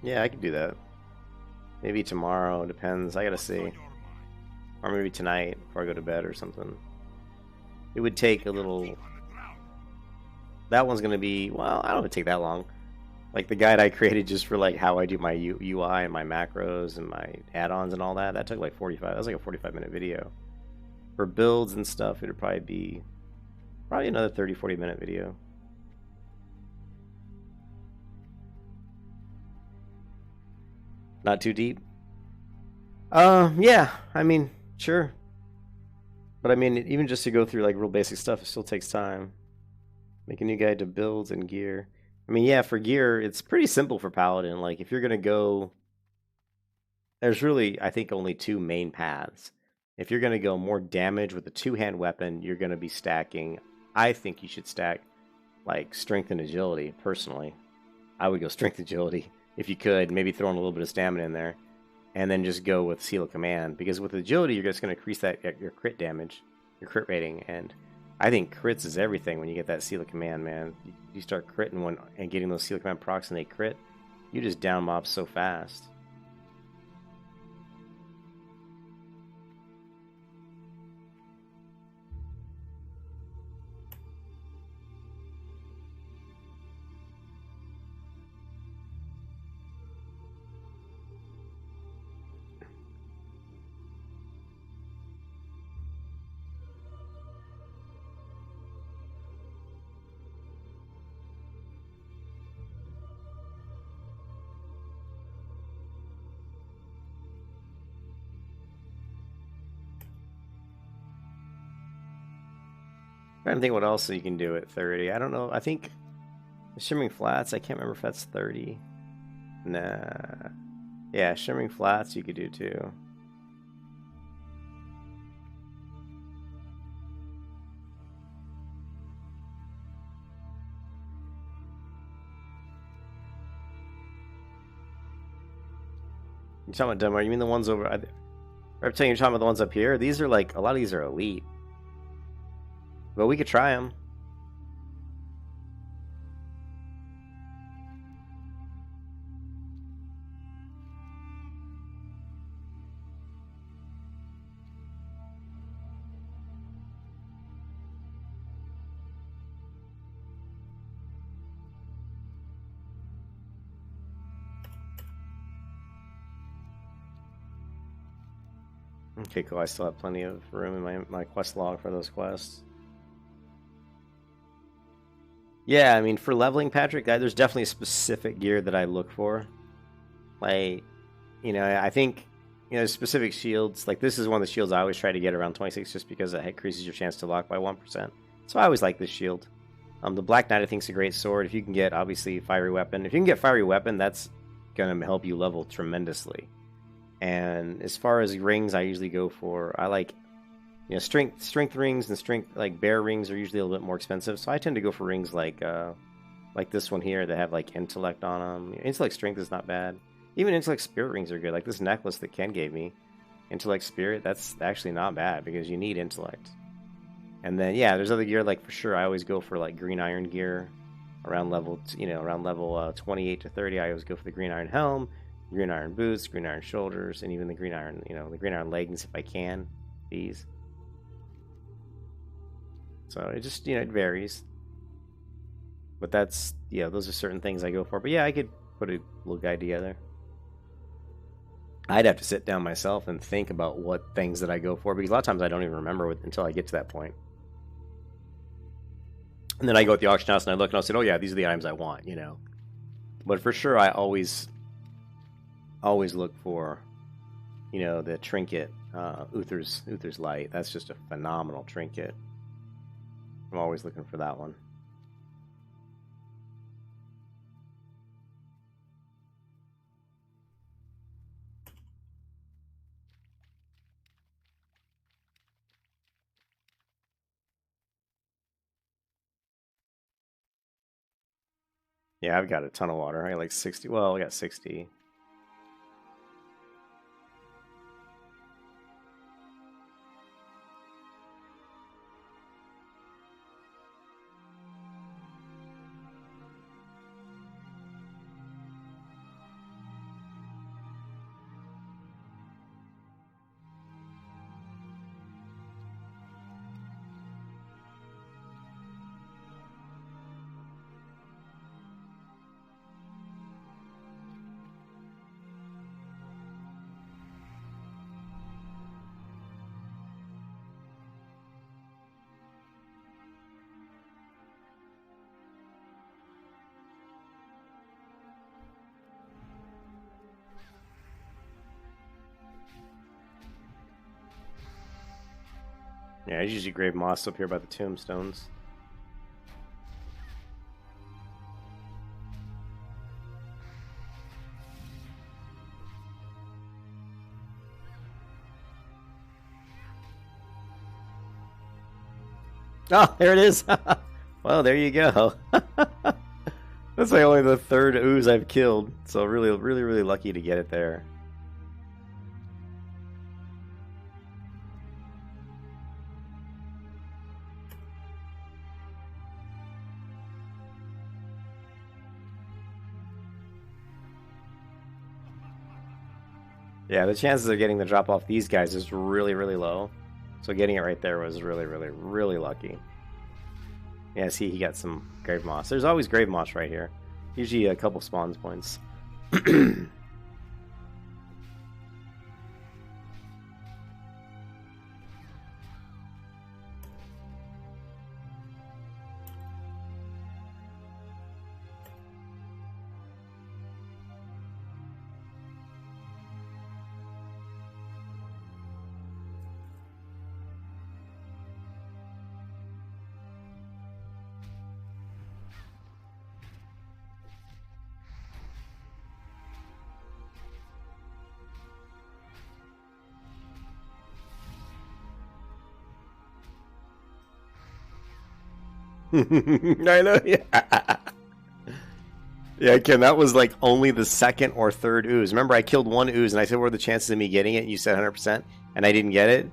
Yeah, I could do that. Maybe tomorrow, depends. I gotta see. Or maybe tonight, before I go to bed or something. It would take a little... That one's gonna be... Well, I don't know if it'd take that long. Like, the guide I created just for, like, how I do my UI and my macros and my add-ons and all that, that took, like, 45... That was, like, a 45-minute video. For builds and stuff, it'd probably be... Probably another 30, 40-minute video. Not too deep? Yeah, I mean, sure. But I mean, even just to go through like real basic stuff, it still takes time. Make a new guide to builds and gear. I mean, yeah, for gear, it's pretty simple for Paladin. Like, if you're gonna go... There's really, I think, only 2 main paths. If you're gonna go more damage with a 2-hand weapon, you're gonna be stacking... I think you should stack, like, strength and agility, personally. I would go strength and agility. If you could, maybe throw in a little bit of stamina in there. And then just go with Seal of Command. Because with agility, you're just going to increase that your crit damage, your crit rating. And I think crits is everything when you get that Seal of Command, man. You start critting one and getting those Seal of Command procs and they crit, you just down mobs so fast. Trying to think what else you can do at 30. I don't know. I think the Shimmering Flats, I can't remember if that's 30. Nah. Yeah, Shimmering Flats you could do too. You're talking about Denmark? You mean the ones over... I'm telling you, you're talking about the ones up here? These are like... A lot of these are elite. But we could try them. Okay, cool. I still have plenty of room in my quest log for those quests. Yeah, I mean, for leveling, Patrick, there's definitely a specific gear that I look for. Like, you know, I think, you know, specific shields. Like, this is one of the shields I always try to get around 26 just because it increases your chance to lock by 1%. So I always like this shield. The Black Knight, I think, is a great sword. If you can get, obviously, Fiery Weapon. If you can get Fiery Weapon, that's going to help you level tremendously. And as far as rings, I usually go for... I like... You know, strength rings and strength, like bear rings are usually a little bit more expensive, so I tend to go for rings like like this one here that have like intellect on them. Intellect strength is not bad. Even intellect spirit rings are good. Like this necklace that Ken gave me, intellect spirit, that's actually not bad because you need intellect. And then yeah, there's other gear like for sure. I always go for like green iron gear around level, around level 28 to 30. I always go for the green iron helm, green iron boots, green iron shoulders, and even the green iron, the green iron leggings if I can. These. So it just, it varies. But that's, those are certain things I go for. But yeah, I could put a little guide together. I'd have to sit down myself and think about what things that I go for, because a lot of times I don't even remember until I get to that point. And then I go at the auction house and I look and I'll say, oh yeah, these are the items I want, But for sure, I always look for, the trinket, Uther's Light. That's just a phenomenal trinket. I'm always looking for that one. Yeah, I've got a ton of water. I got like 60. Well, I got 60. Yeah, I usually grave moss up here by the tombstones. Oh, there it is. Well, there you go. That's like only the third ooze I've killed, so really, really, really lucky to get it there. Yeah, the chances of getting the drop off these guys is really, really low. So getting it right there was really, really, really lucky. Yeah, see, he got some grave moss. There's always grave moss right here. Usually a couple spawns points. I know, yeah. Yeah, Ken, that was like only the second or third ooze. Remember, I killed one ooze, and I said, what are the chances of me getting it? And you said 100%, and I didn't get it.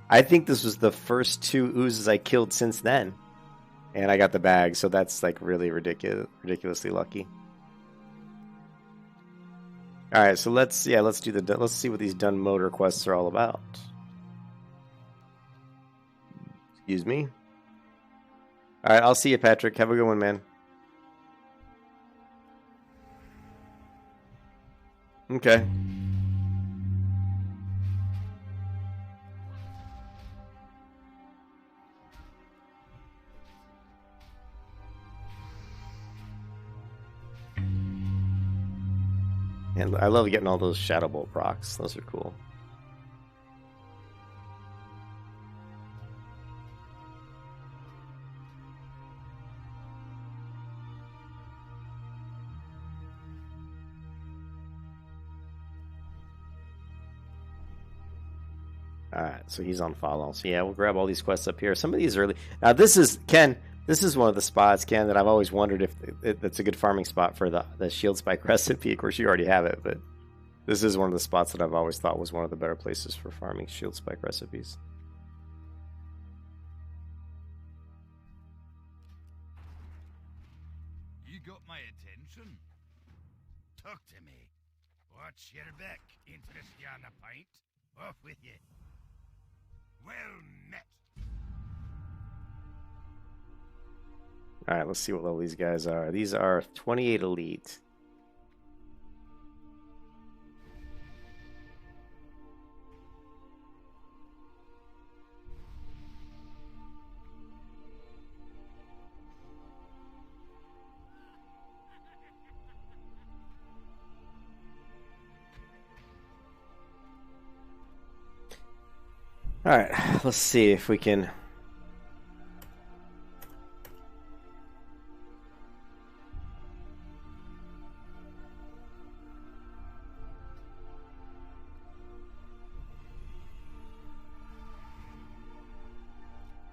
I think this was the first two oozes I killed since then. And I got the bag, so that's like really ridiculously lucky. Alright, so let's see what these done motor quests are all about. Excuse me. Alright, I'll see you, Patrick. Have a good one, man. Okay. And I love getting all those Shadow Bolt procs. Those are cool. Alright, so he's on follow. So yeah, we'll grab all these quests up here. Some of these early. Now this is, Ken, This is one of the spots, Ken, that I've always wondered if it's a good farming spot for the shield spike recipe. Of course, you already have it, but this is one of the spots that I've always thought was one of the better places for farming shield spike recipes. You got my attention? Talk to me. Watch your back, interest you on a pint. Off with you. Well met. Alright, let's see what level these guys are. These are 28 elite. Alright, let's see if we can...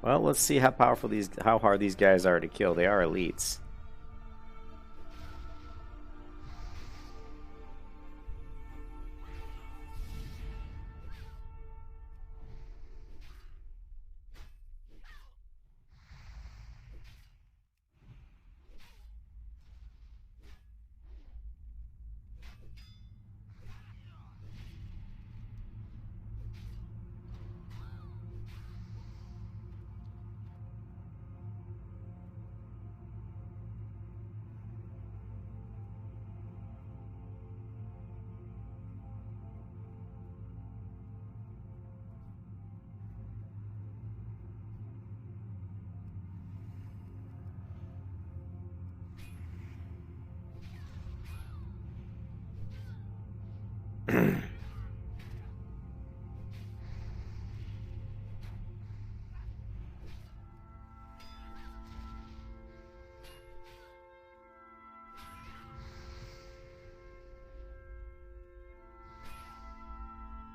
Well, let's see how how hard these guys are to kill. They are elites.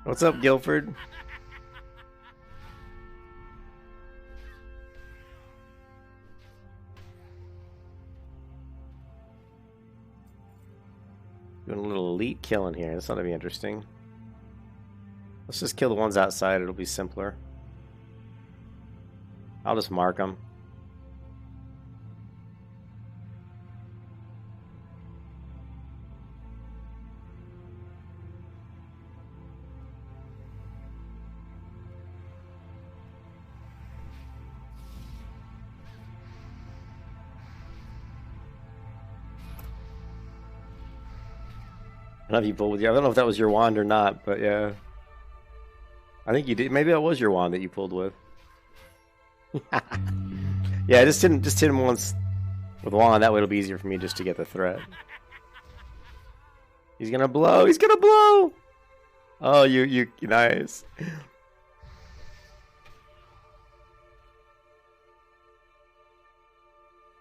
What's up, Guilford? Doing a little elite killing here. This ought to be interesting. Let's just kill the ones outside. It'll be simpler. I'll just mark them. I don't know if you pulled with you. I don't know if that was your wand or not, but yeah. I think you did. Maybe that was your wand that you pulled with. Yeah, I just hit him once with wand. That way it'll be easier for me just to get the threat. He's gonna blow. He's gonna blow. Oh, you nice.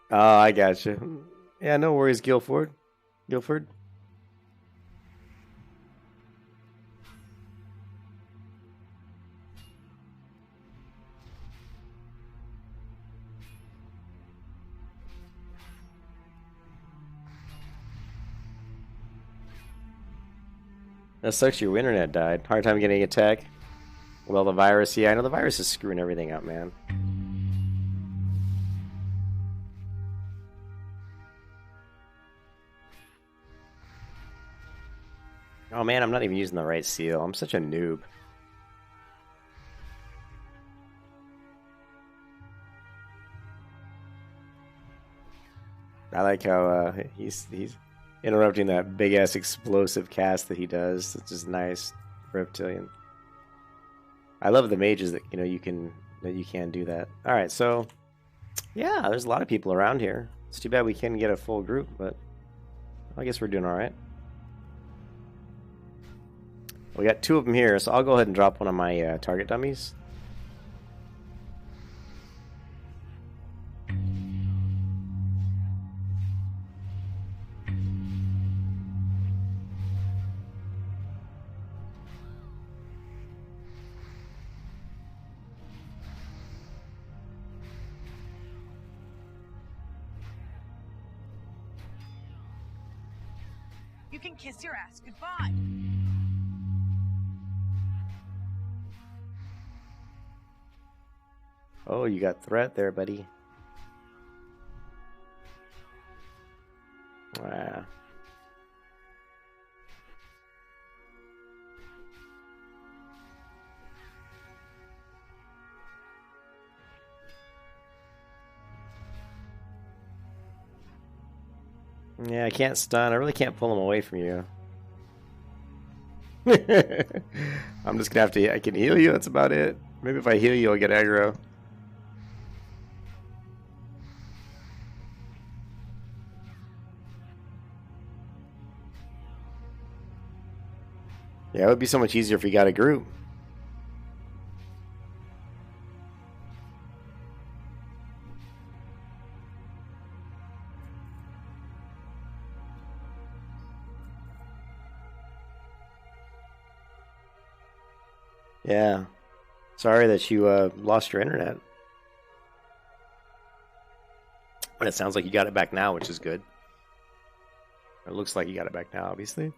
Oh, I got you. Yeah, no worries, Guilford. Guilford. That sucks. Your internet died. Hard time getting attack. Well, the virus. Yeah, I know the virus is screwing everything up, man. Oh man, I'm not even using the right seal. I'm such a noob. I like how he's interrupting that big ass explosive cast that he does. It's just nice, reptilian. I love the mages that you can do that. All right, so yeah, there's a lot of people around here. It's too bad we can't get a full group, but I guess we're doing all right. We got 2 of them here, so I'll go ahead and drop one of my target dummies. You can kiss your ass goodbye. Oh, you got threat there, buddy. Wow. Yeah, I can't stun. I really can't pull him away from you. I'm just gonna have to. I can heal you. That's about it. Maybe if I heal you, I'll get aggro. Yeah, it would be so much easier if we got a group. Yeah. Sorry that you lost your internet. But it sounds like you got it back now, which is good. It looks like you got it back now, obviously.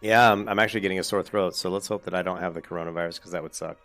Yeah, I'm actually getting a sore throat, so let's hope that I don't have the coronavirus, because that would suck.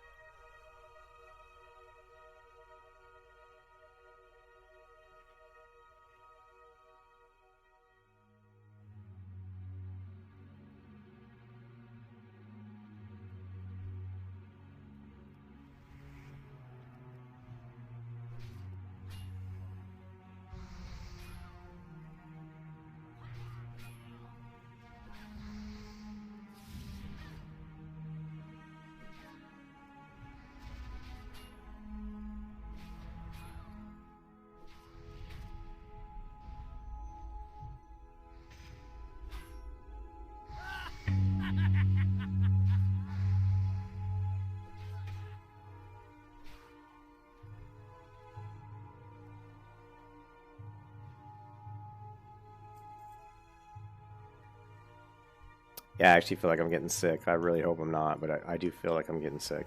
Yeah, I actually feel like I'm getting sick. I really hope I'm not, but I do feel like I'm getting sick.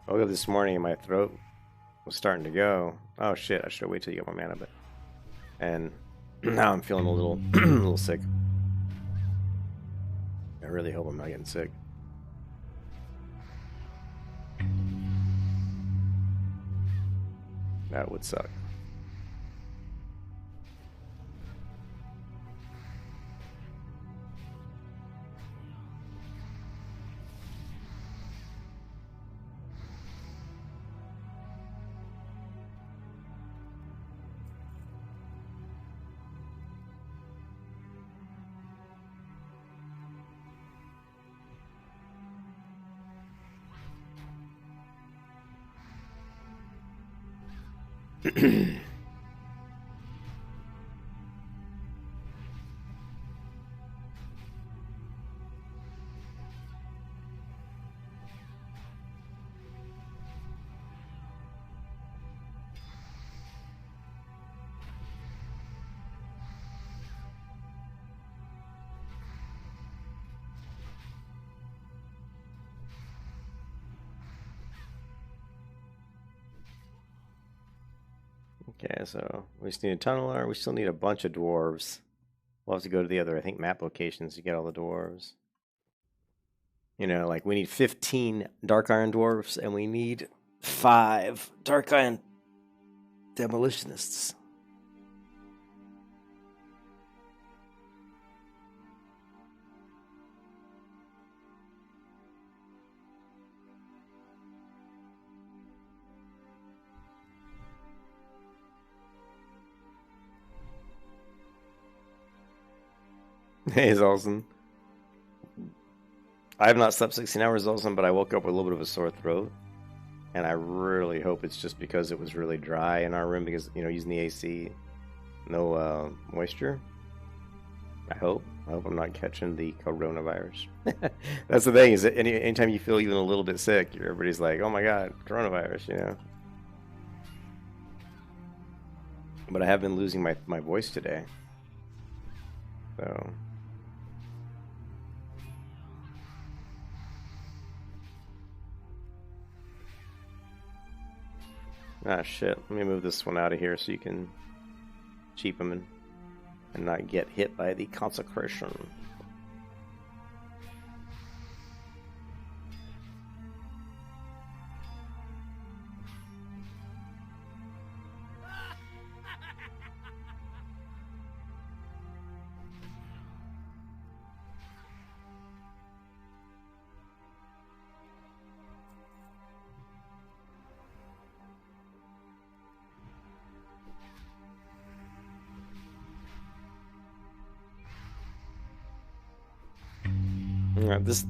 I woke up this morning and my throat was starting to go. Oh shit, I should wait till you get my mana, but... And now I'm feeling a little, a little sick. I really hope I'm not getting sick. That would suck. Okay, so we just need a tunneler. We still need a bunch of dwarves. We'll have to go to the other, I think, map locations to get all the dwarves. You know, like we need 15 Dark Iron dwarves, and we need 5 Dark Iron demolitionists. Hey, Zolson. I have not slept 16 hours, Zolson, but I woke up with a little bit of a sore throat. And I really hope it's just because it was really dry in our room because, you know, using the AC, no moisture. I hope I'm not catching the coronavirus. That's the thing, is that anytime you feel even a little bit sick, everybody's like, oh my god, coronavirus, you know. But I have been losing my voice today. So... Ah, shit. Let me move this one out of here so you can cheap them in. and not get hit by the consecration.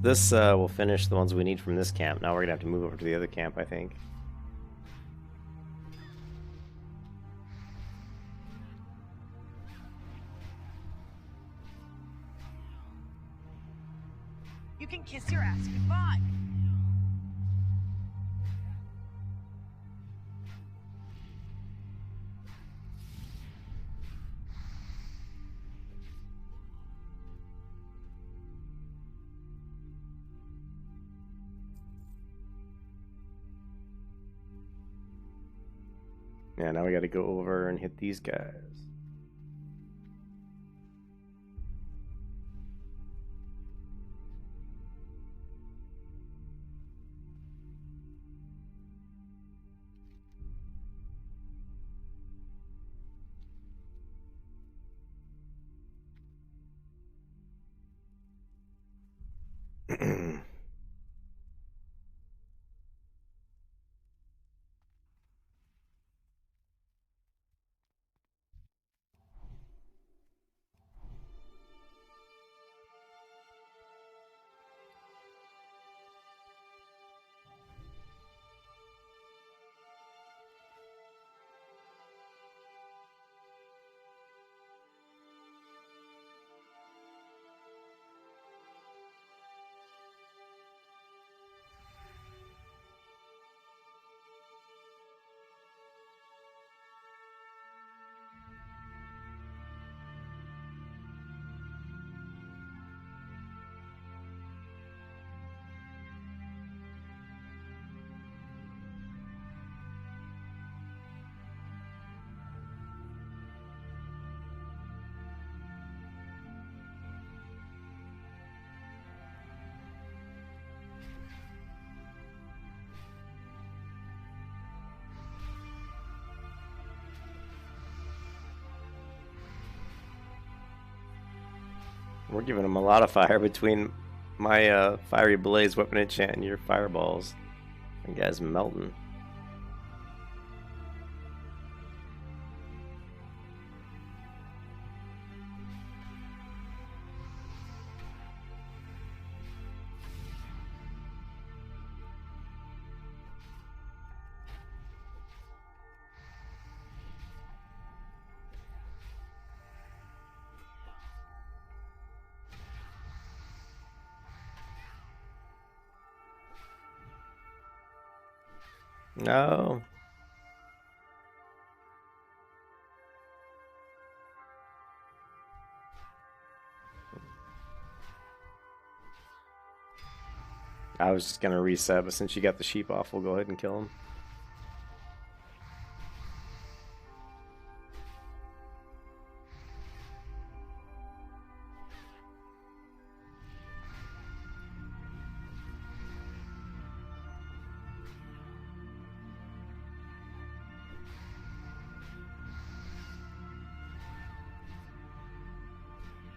This will finish the ones we need from this camp. Now we're gonna have to move over to the other camp, I think. You can kiss your ass goodbye. Yeah, now we gotta go over and hit these guys. We're giving them a lot of fire between my fiery blaze weapon enchant and your fireballs. That guy's melting. No. I was just gonna reset, but since you got the sheep off, we'll go ahead and kill him.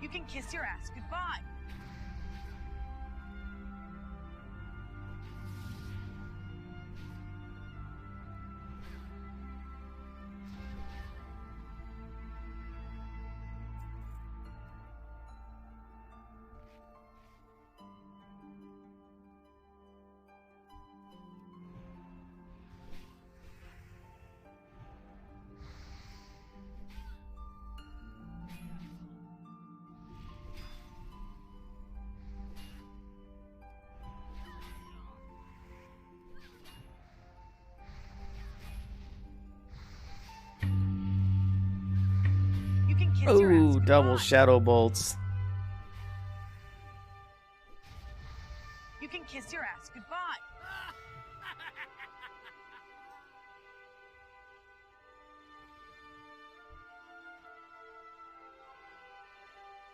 You can kiss your ass goodbye. You can kiss your ass Ooh, goodbye. double shadow bolts. You can kiss your ass goodbye.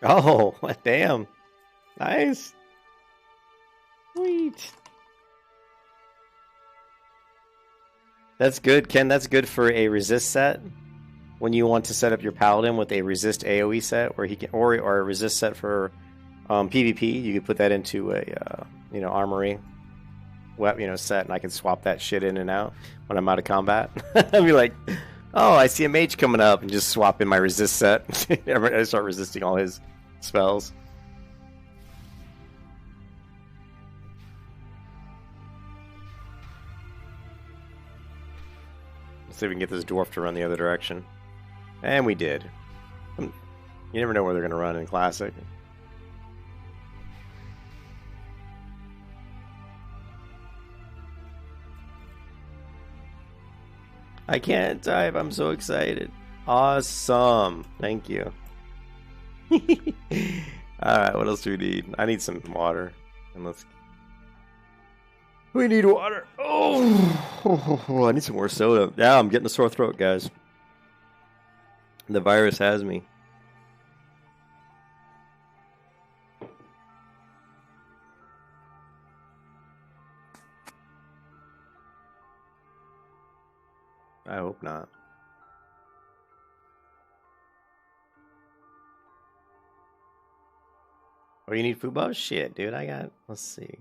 Oh, damn. Nice. Sweet. That's good, Ken. That's good for a resist set. When you want to set up your Paladin with a resist AoE set, where he can, or a resist set for PvP, you could put that into a armory set, and I can swap that shit in and out when I'm out of combat. I'd be like, oh, I see a mage coming up, and just swap in my resist set. I start resisting all his spells. Let's see if we can get this dwarf to run the other direction. And we did. You never know where they're going to run in Classic. I can't type. I'm so excited. Awesome. Thank you. Alright, what else do we need? I need some water. And let's... We need water. Oh, I need some more soda. Yeah, I'm getting a sore throat, guys. The virus has me. I hope not. Oh, you need food buffs? Shit, dude, I got... Let's see.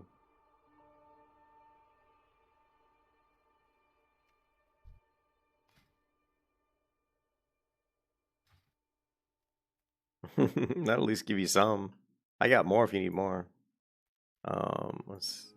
That'll at least give you some. I got more if you need more. Let's see.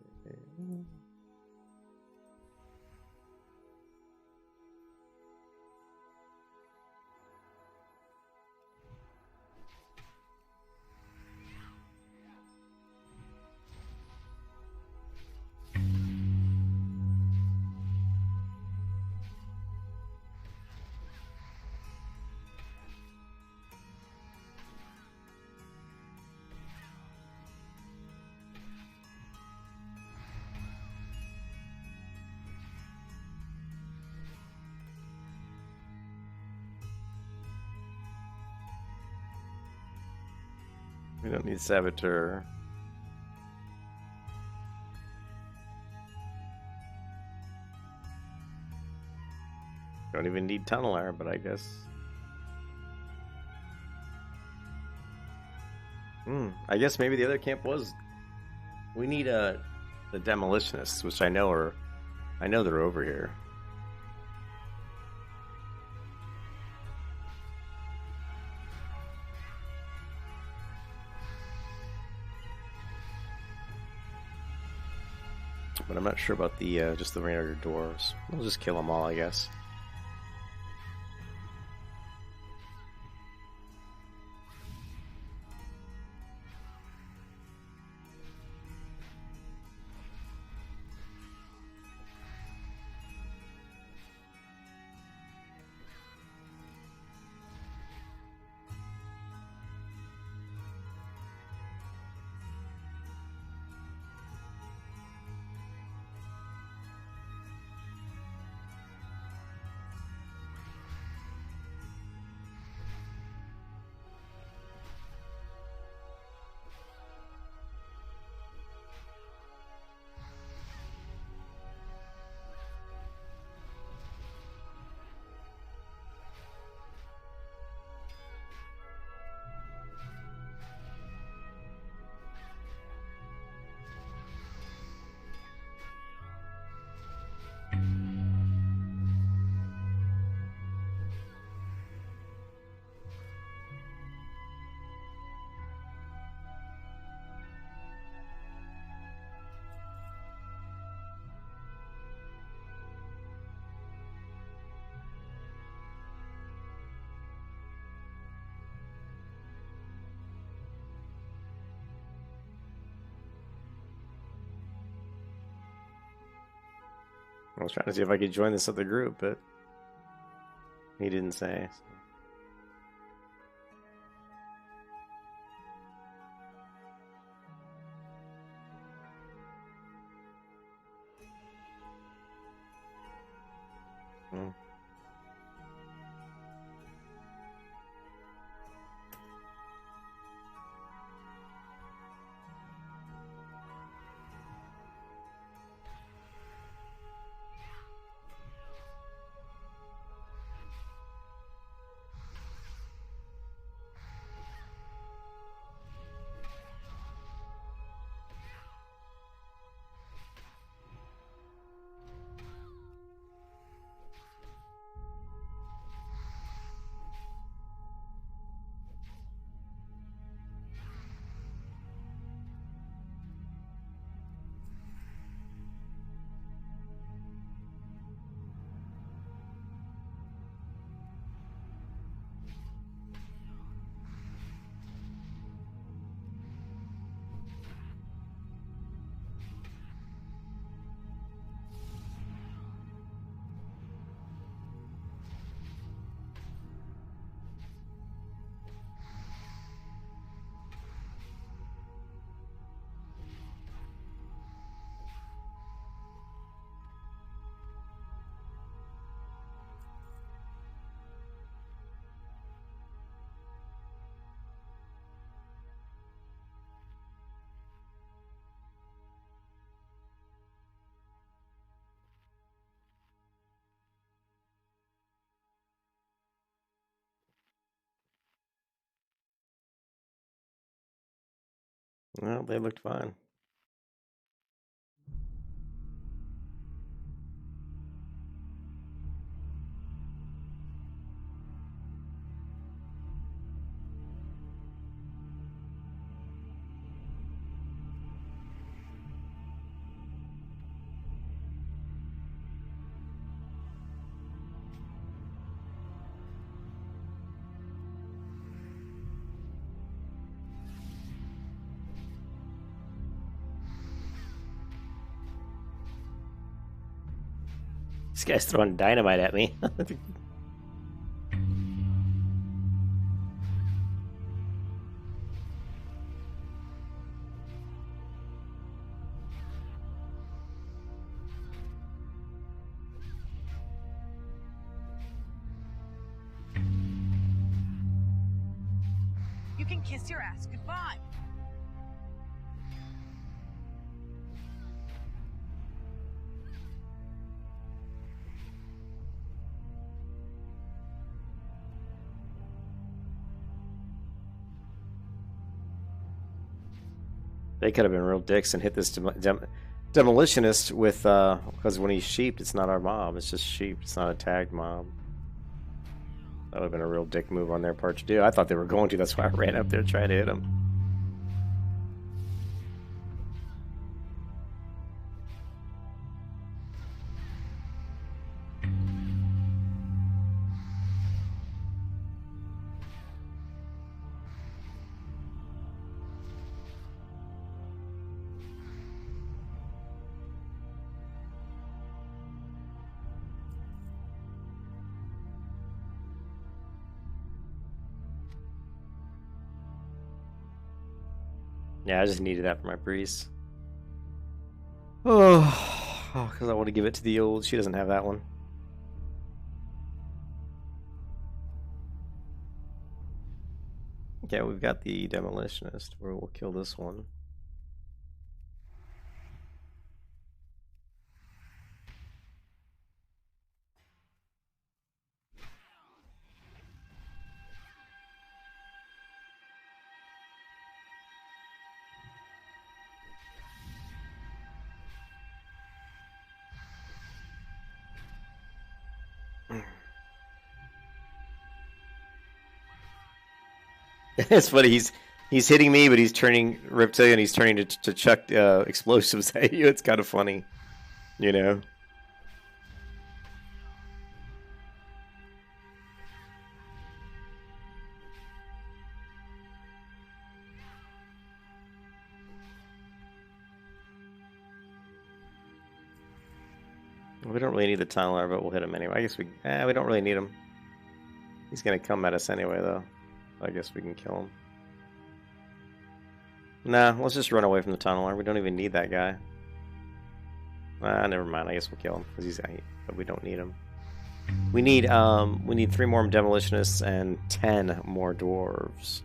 We don't need Saboteur. Don't even need Tunneler, but I guess... I guess maybe the other camp was... We need the Demolitionists, which I know they're over here. But I'm not sure about the just the regular dwarves. We'll just kill them all, I guess. I was trying to see if I could join this other group, but he didn't say. So. Well, they looked fine. This guy's throwing dynamite at me. You can kiss your ass goodbye. They could have been real dicks and hit this demolitionist with, because when he's sheep, it's not our mob. It's just sheep. It's not a tagged mob. That would have been a real dick move on their part to do. I thought they were going to. That's why I ran up there trying to hit him. Yeah, I just needed that for my priest. Oh, because I want to give it to the old. She doesn't have that one. Okay, we've got the demolitionist. We'll kill this one. It's funny. He's hitting me, but he's turning reptilian. He's turning to chuck explosives at you. It's kind of funny, you know. We don't really need the tunneler, but we'll hit him anyway. I guess we don't really need him. He's gonna come at us anyway, though. I guess we can kill him. Nah, let's just run away from the tunneler. We don't even need that guy. Never mind. I guess we'll kill him because but we don't need him. We need 3 more demolitionists and 10 more dwarves.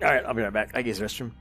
All right, I'll be right back. I guess restroom.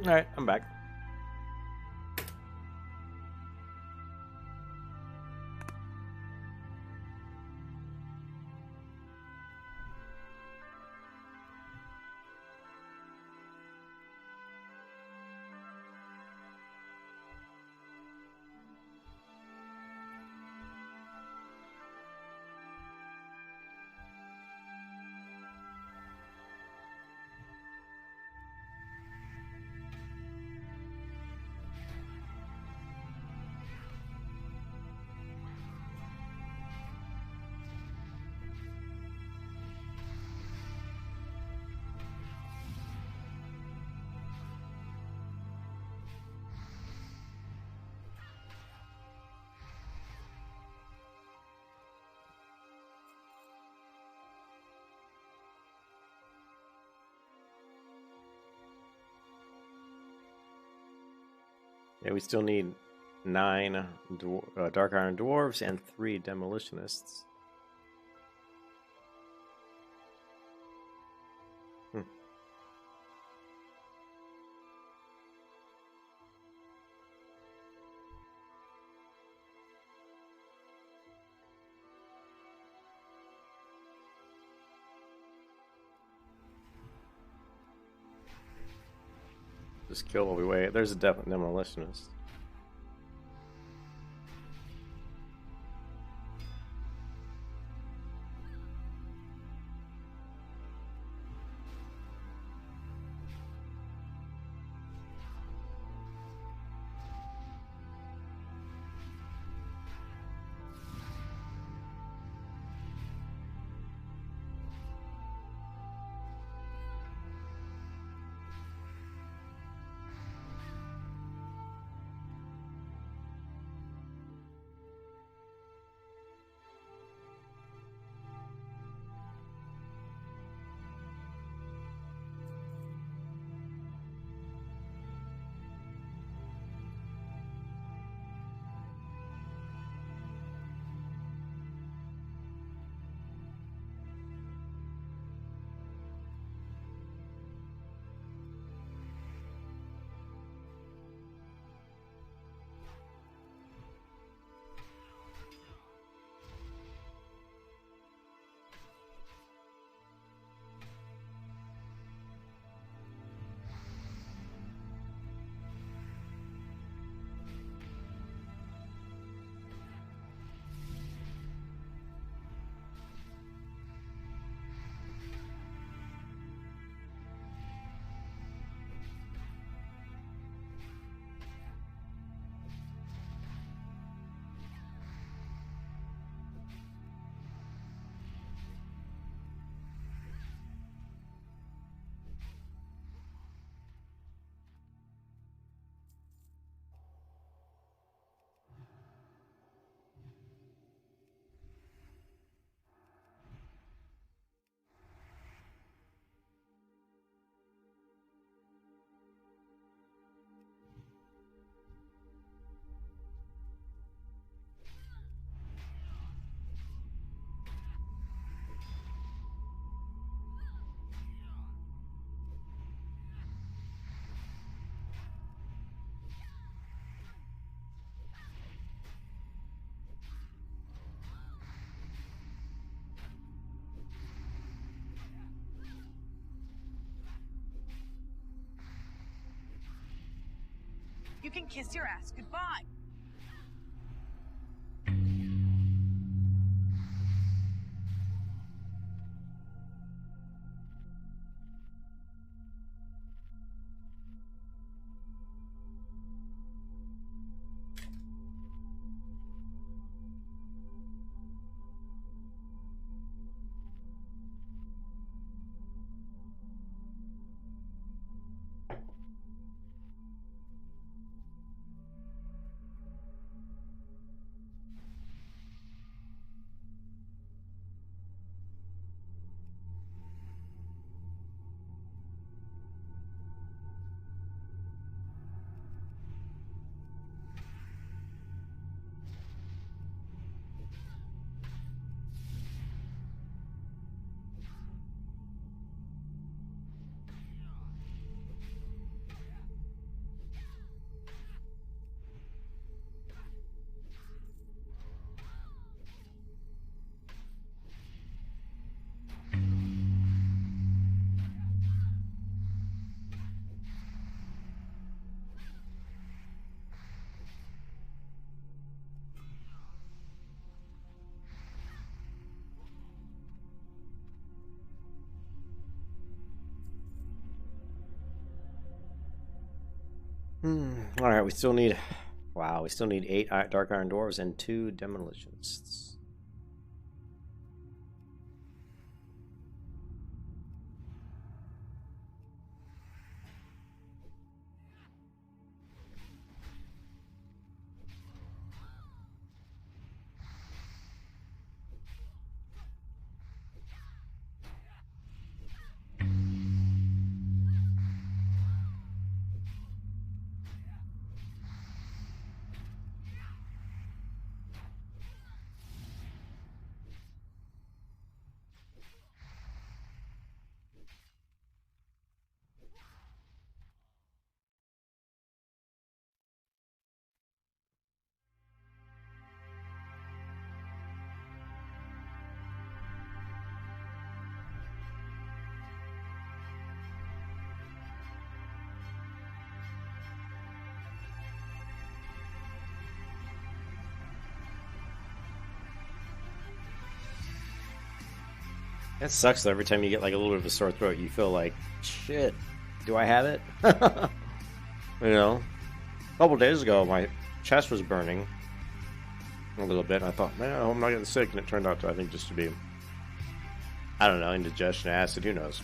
Alright, I'm back. Yeah, we still need 9 Dark Iron Dwarves and 3 Demolitionists. Just kill while we wait. There's a Demolitionist. You can kiss your ass goodbye. Alright, we still need... Wow, we still need 8 Dark Iron Dwarves and 2 Demolitionists. That sucks though. Every time you get like a little bit of a sore throat, you feel like, shit, do I have it? You know? A couple days ago, my chest was burning a little bit, and I thought, man, I hope I'm not getting sick, and it turned out to, I think, just to be, I don't know, indigestion, acid, who knows?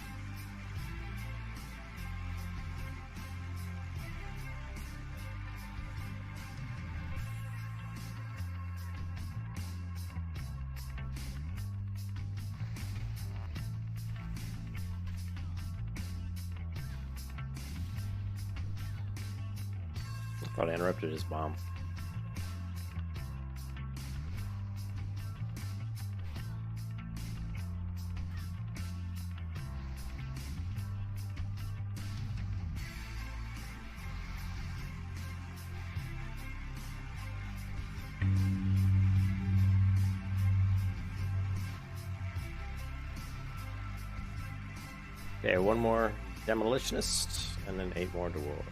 I thought I interrupted his bomb. Okay, one more Demolitionist, and then 8 more Dwarves.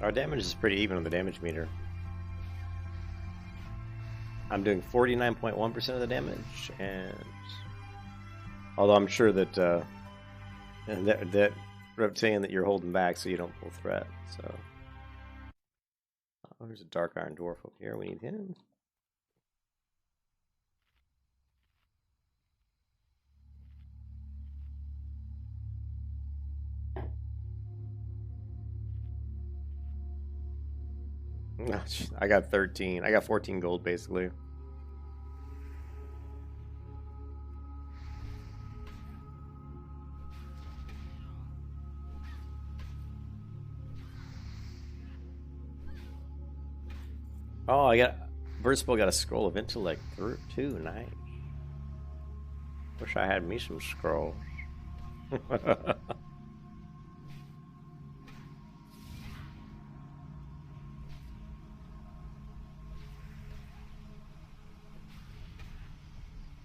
Our damage is pretty even on the damage meter. I'm doing 49.1% of the damage, and although I'm sure that that reptilian that you're holding back so you don't pull threat. So there's a Dark Iron Dwarf up here. We need him. I got 13. I got 14 gold, basically. Oh, I got... Birdspill got a Scroll of Intellect too. Nice. Wish I had me some scrolls.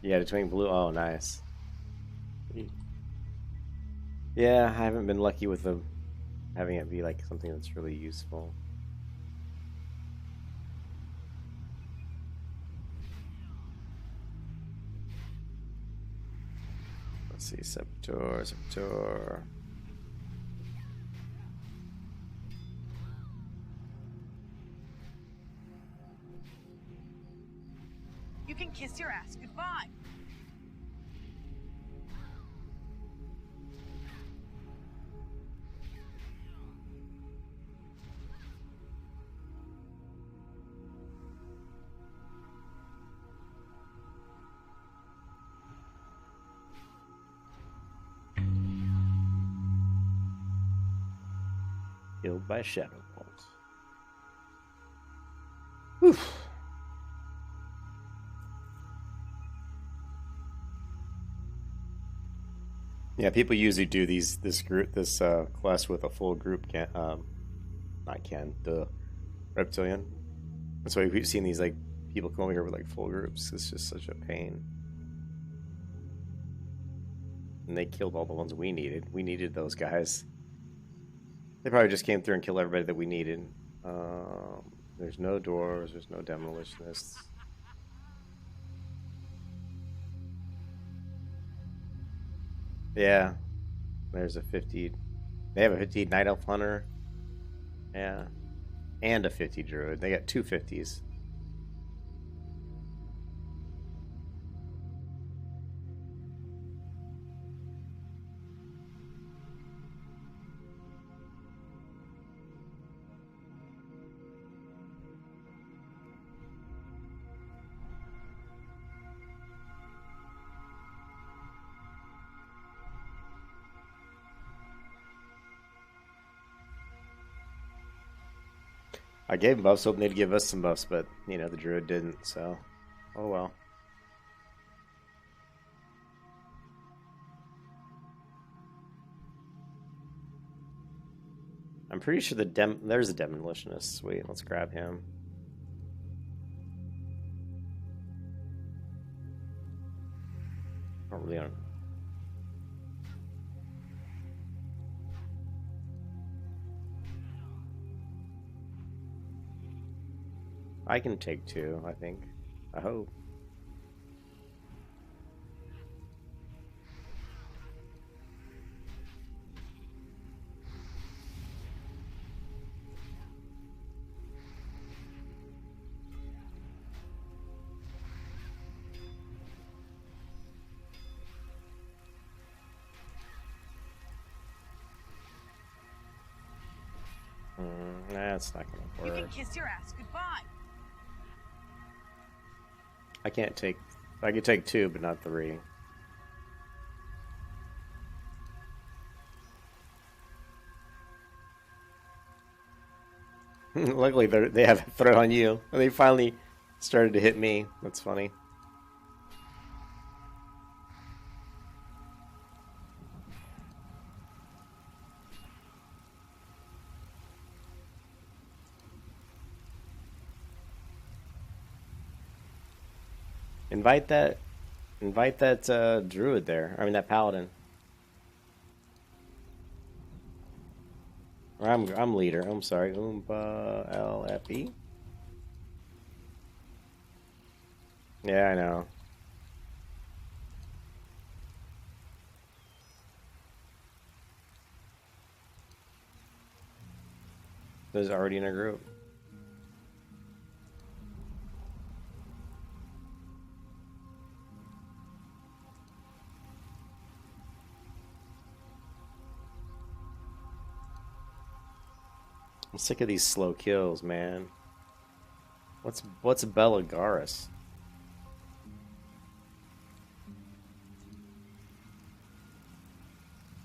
Yeah, the Twin Blue. Oh, nice. Yeah, I haven't been lucky with them having it be like something that's really useful. Let's see, Scepter. You can kiss your ass goodbye. Killed by Shadow Bolt. Whew. Yeah, people usually do this quest with a full group. The reptilian. That's why we've seen these like people come over here with like full groups. It's just such a pain. And they killed all the ones we needed. We needed those guys. They probably just came through and killed everybody that we needed. There's no dwarves, there's no demolitionists. Yeah. There's a 50. They have a 50 Night Elf Hunter. Yeah. And a 50 Druid. They got two 50s. I gave them buffs, hoping they'd give us some buffs, but, you know, the druid didn't, so... Oh well. I'm pretty sure there's a demolitionist. Sweet, let's grab him. I don't really know. I can take two, I think. I hope. That's not gonna You work. can kiss your ass goodbye. I can't take... I could take two, but not three. Luckily, they have a threat on you. And they finally started to hit me. That's funny. Invite that druid there. I mean, that paladin. Or I'm leader. I'm sorry. LFE. Yeah, I know. There's already in a group. I'm sick of these slow kills, man. What's Belagaris?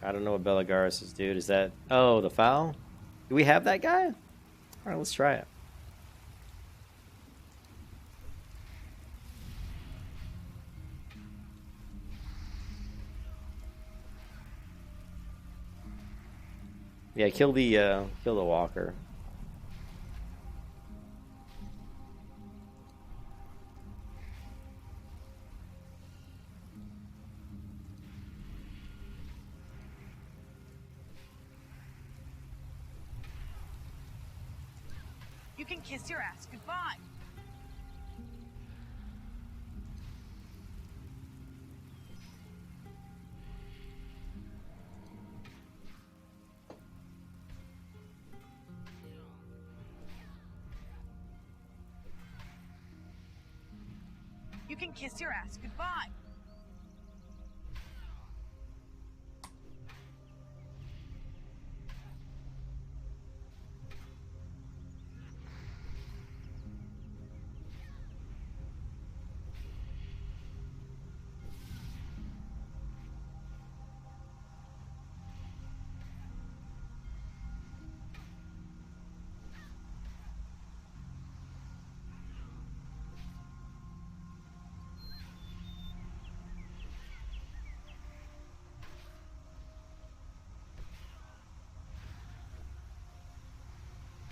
I don't know what Belagaris is, dude. Is that... Oh, the foul? Do we have that guy? Alright, let's try it. Yeah, kill the walker. You can kiss your ass goodbye. You can kiss your ass goodbye.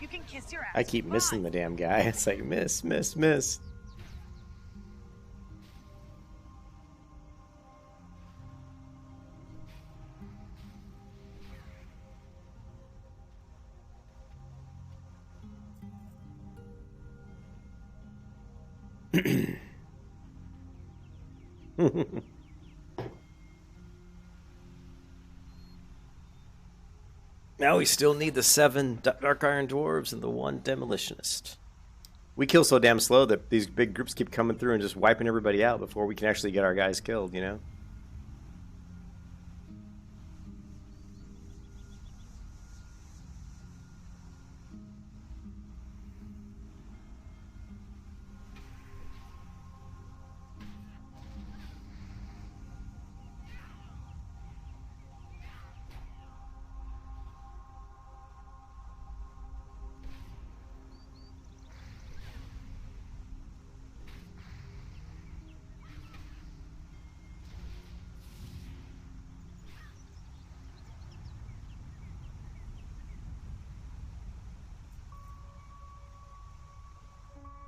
You can kiss your ass I keep goodbye. missing the damn guy. It's like, miss, miss, miss. Now we still need the 7 Dark Iron Dwarves and the 1 Demolitionist. We kill so damn slow that these big groups keep coming through and just wiping everybody out before we can actually get our guys killed, you know?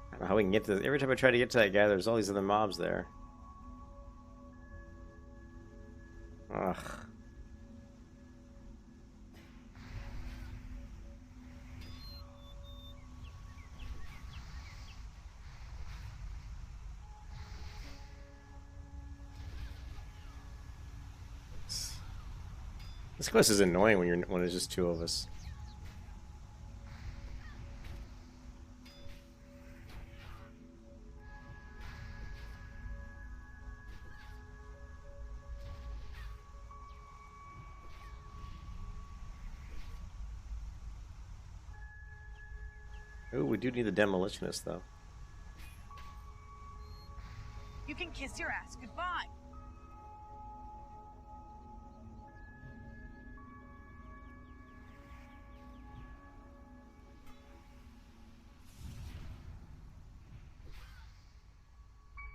I don't know how we can get to this. Every time I try to get to that guy, there's all these other mobs there. Ugh. This quest is annoying when it's just 2 of us. Ooh, we do need the Demolitionist, though. You can kiss your ass goodbye.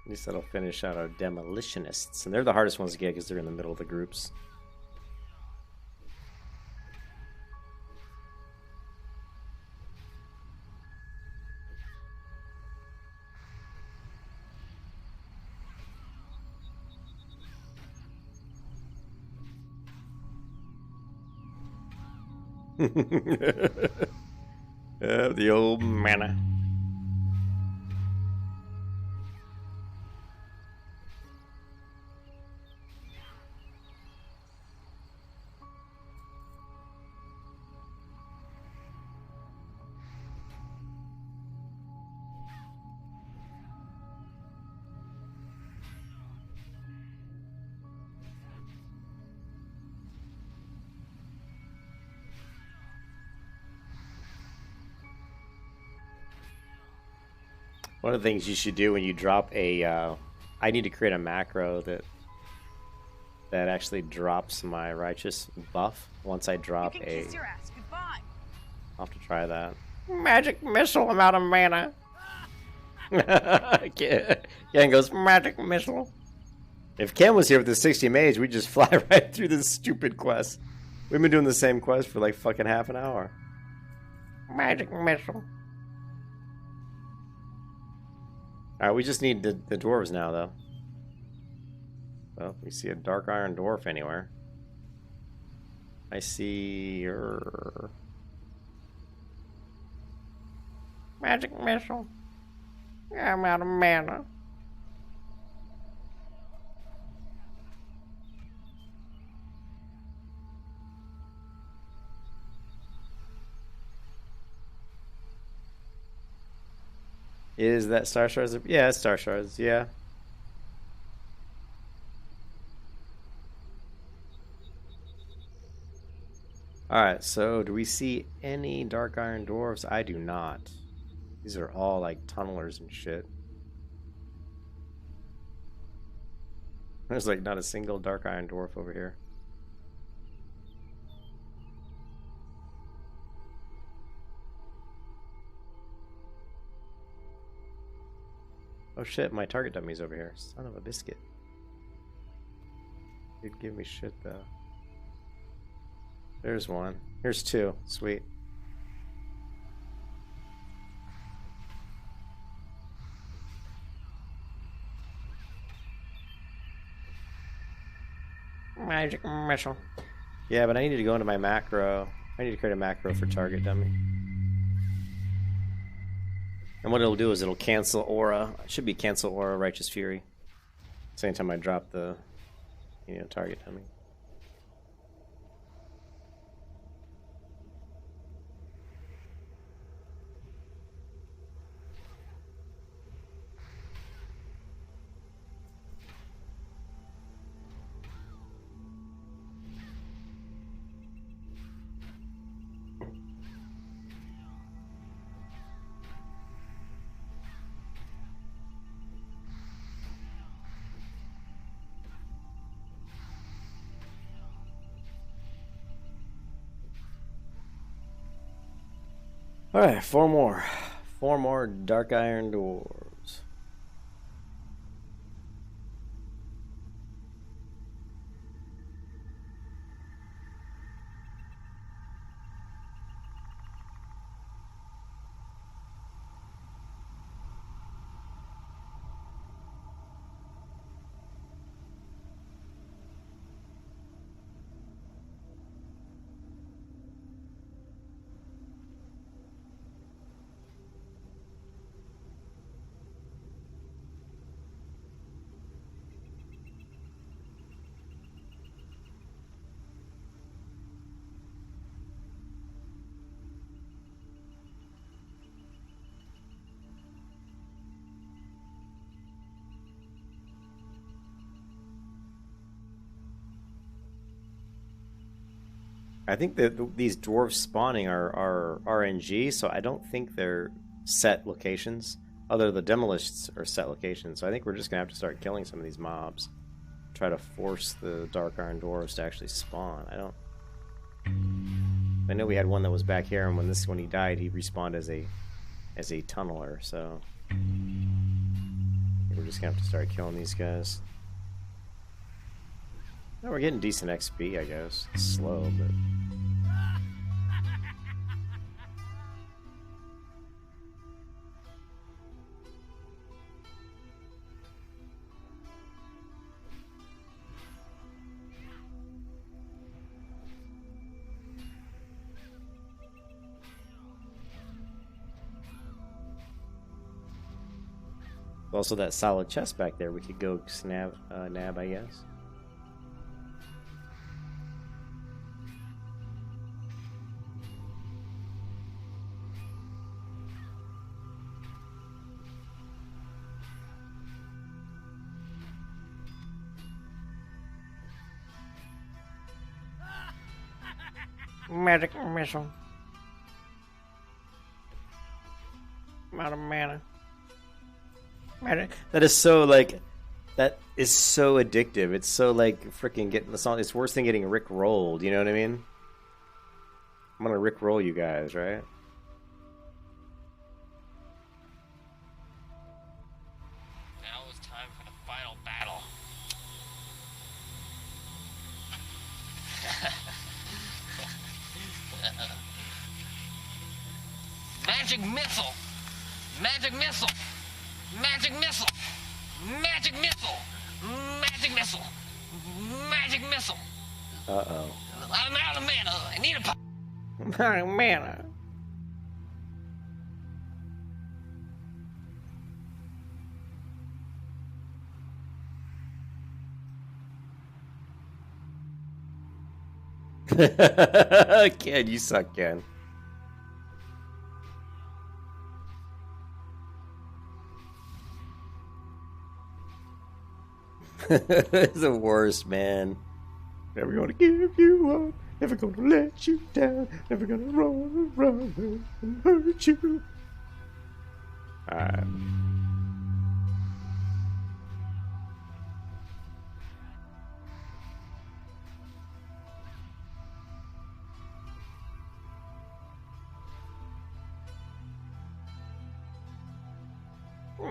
At least that'll finish out our Demolitionists. And they're the hardest ones to get because they're in the middle of the groups. The old mana. One of the things you should do when you drop a, I need to create a macro that actually drops my righteous buff once I drop You can kiss your ass goodbye. I'll have to try that. Magic missile, I'm out of mana. Ken goes, magic missile. If Ken was here with the 60 mage, we'd just fly right through this stupid quest. We've been doing the same quest for like fucking half an hour. Magic missile. Alright, we just need the dwarves now, though. Well, we see a dark iron dwarf anywhere. I see your magic missile. I'm out of mana. Is that Star Shards? Yeah, it's Star Shards, yeah. Alright, so do we see any Dark Iron Dwarves? I do not. These are all like tunnelers and shit. There's like not a single Dark Iron Dwarf over here. Oh shit, my target dummy's over here. Son of a biscuit. You'd give me shit though. There's one. Here's 2. Sweet. Magic missile. Yeah, but I need to go into my macro. I need to create a macro for target dummy. And what it'll do is it'll cancel aura. It should be cancel aura, righteous fury. Same time I drop the, target timing. Alright, 4 more. 4 more dark iron doors. I think that these dwarves spawning are RNG, so I don't think they're set locations. Other the demolished are set locations, so I think we're just gonna have to start killing some of these mobs. Try to force the dark iron dwarves to actually spawn. I know we had one that was back here, and when he died, he respawned as a tunneler. So I think we're just gonna have to start killing these guys. No, we're getting decent XP, I guess. It's slow, but. Also, that solid chest back there, we could go nab, I guess. Magic missile. I'm out of mana. That is so that is so addictive. It's so freaking getting the song. It's worse than getting Rick rolled. You know what I mean? I'm gonna Rick roll you guys, right? Now it's time for the final battle. Magic missile! Magic missile! Magic missile! Magic missile! Magic missile! Magic missile! Uh-oh. I'm out of mana! I need a I'm out of mana. Ken, you suck, Ken. It's the worst, man. Never gonna give you up. Never gonna let you down. Never gonna run and hurt you. Alright.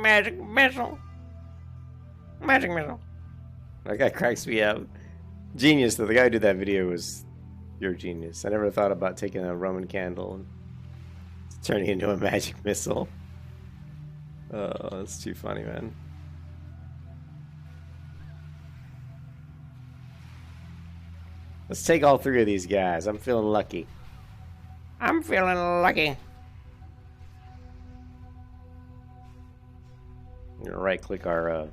Magic missile. Magic missile. That guy cracks me up. Genius, though. The guy who did that video was your genius. I never thought about taking a Roman candle and turning it into a magic missile. Oh, that's too funny, man. Let's take all 3 of these guys. I'm feeling lucky. I'm feeling lucky. We're gonna right click our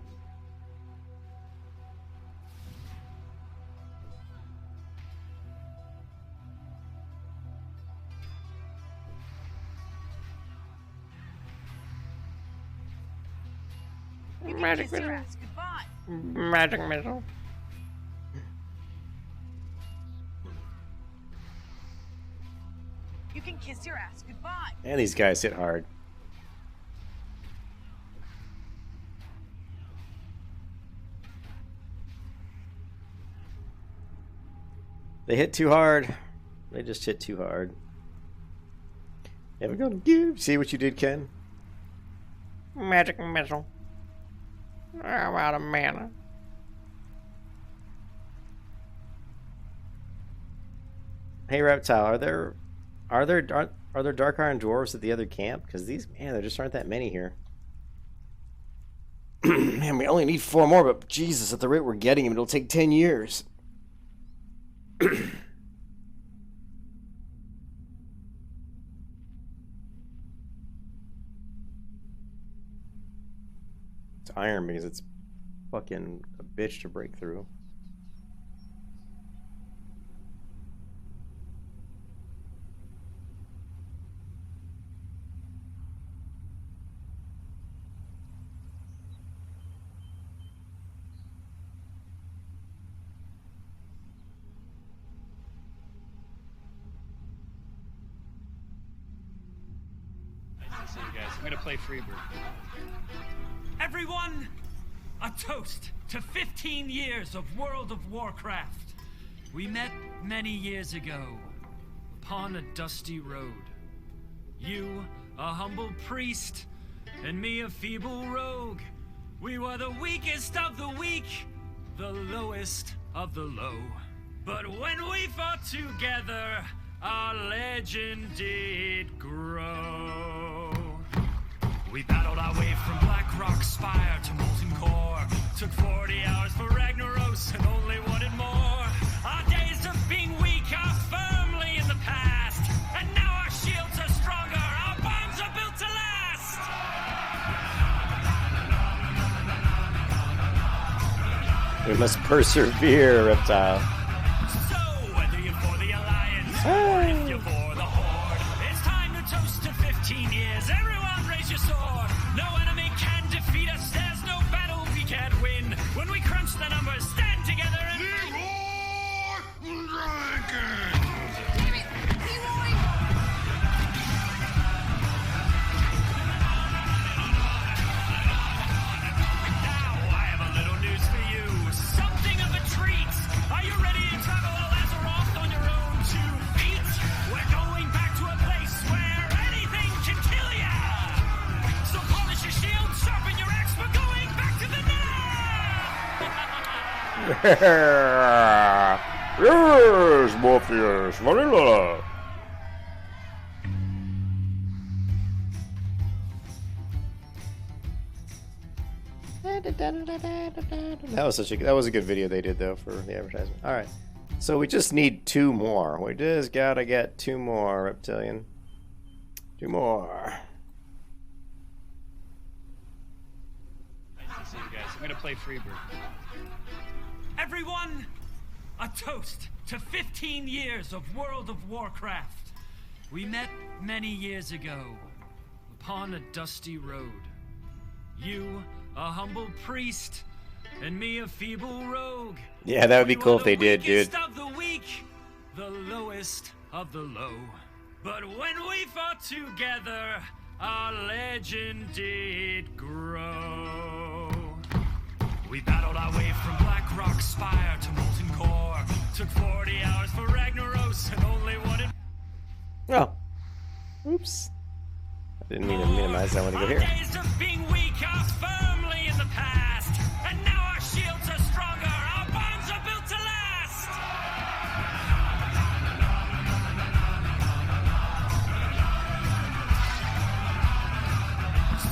You can Magic kiss your missile. ass goodbye. magic missile. You can kiss your ass goodbye. And these guys hit hard. They hit too hard. They just hit too hard. And we're gonna give. See what you did, Ken? Magic missile. I'm out of mana. Hey, Reptile, are there Dark Iron Dwarves at the other camp? Because these, man, there just aren't that many here. Man, we only need 4 more, but Jesus, at the rate we're getting them, it'll take 10 years. It's iron because it's fucking a bitch to break through. Nice to see you guys. I'm gonna play Freebird. Everyone, a toast to 15 years of World of Warcraft. We met many years ago upon a dusty road. You, a humble priest, and me, a feeble rogue. We were the weakest of the weak, the lowest of the low. But when we fought together, our legend did grow. We battled our way from Blackrock Spire to Molten Core. Took 40 hours for Ragnaros and only wanted more. Our days of being weak are firmly in the past. And now our shields are stronger, our bonds are built to last. We must persevere, Reptile. So, whether you're for the Alliance or if you're for the Horde, it's time to toast to 15 years. Everyone raise your sword. No enemy can defeat us. There's no battle we can't win. When we crunch the numbers, stand together and... Now I have a little news for you. Something of a treat. Are you ready to travel to Lazaroth on your own 2 feet? We're going back to a place where anything can kill ya. So polish your shield, sharpen your axe. We're going back to the Yes, Morpheus, vanilla. That was a good video they did though for the advertisement. All right, so we just need 2 more. We just gotta get 2 more, Reptilian. 2 more. Nice to see you guys. I'm gonna play Freebird. Everyone, a toast to 15 years of World of Warcraft. We met many years ago upon a dusty road. You, a humble priest, and me, a feeble rogue. Yeah, that would be We cool were if they the did, dude. weakest of the weak, the lowest of the low. But when we fought together, our legend did grow. We battled our way from Blackrock Spire to Molten Core. Took 40 hours for Ragnaros and only wanted... Oh. Oops. I didn't mean to minimize that. I want to go Our here. days of being weak are firmly in the past. And now our shields are stronger, our bonds are built to last.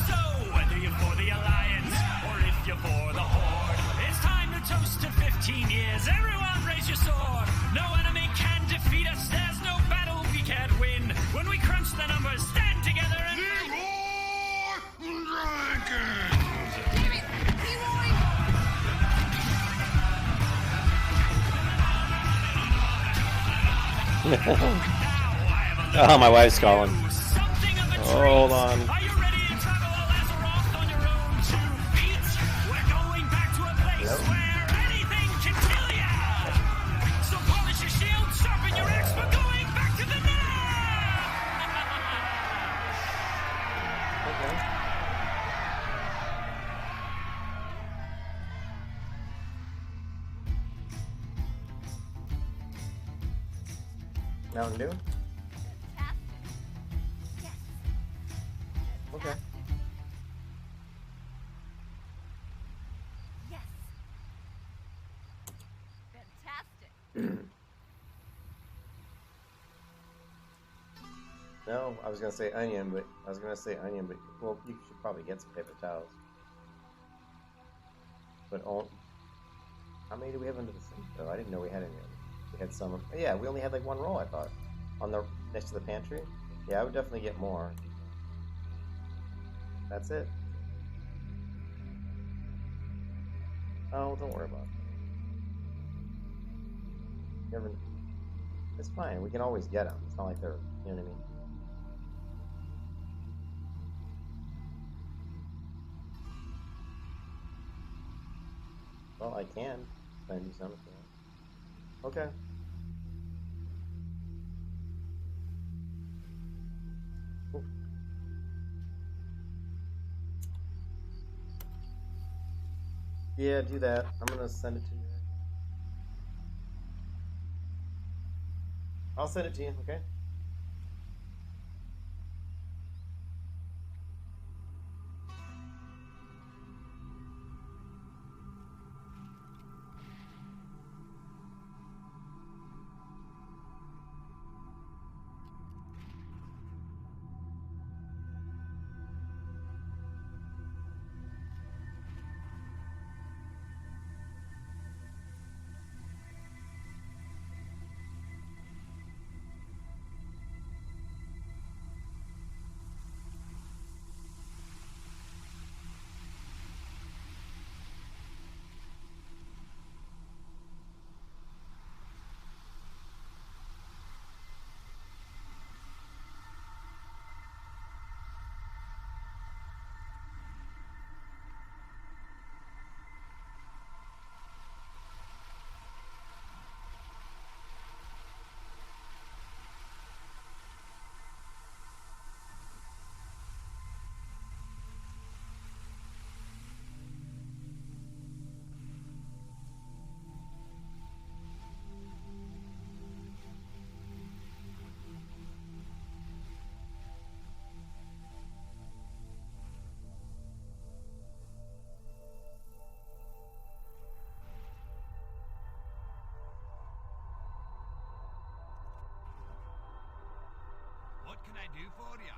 So, whether you're for the Alliance or if you're for the Horde, it's time to toast to 15 years. Everyone raise your sword. No enemy can defeat us. There's no battle we can't win. When we crunch the numbers, stand together and... Leroy Jenkins! Oh, my wife's calling. Oh, hold on. Are you ready to travel a Lazaroth on your own 2 feet? We're going back to a place where anything can kill ya! So polish your shield, sharpen your axe, we're going back to the Mountain Dew? Fantastic. Yes. Okay. Yes. Fantastic. No, I was gonna say onion, but well, you should probably get some paper towels. But how many do we have under the sink? Oh, I didn't know we had any. We had some. Oh, yeah, we only had like 1 roll, I thought, on the next to the pantry. Yeah, I would definitely get more. That's it. Oh, don't worry about it. It's fine. We can always get them. It's not like they're, you know what I mean. Well, I can. If I do something. Okay. Cool. Yeah, do that. I'm gonna send it to you. I'll send it to you, okay? What can I do for you?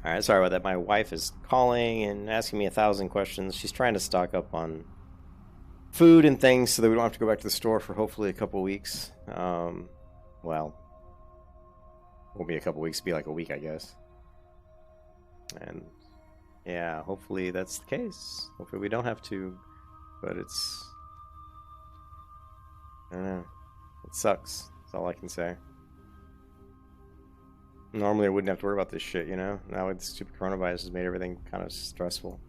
Alright, sorry about that. My wife is calling and asking me 1,000 questions. She's trying to stock up on food and things so that we don't have to go back to the store for hopefully a couple weeks. Well, won't be a couple weeks, it'll be like a week, I guess. And yeah, hopefully that's the case. Hopefully we don't have to, but it's... I don't know. It sucks. That's all I can say. Normally I wouldn't have to worry about this shit, you know? Now with stupid coronavirus has made everything kind of stressful.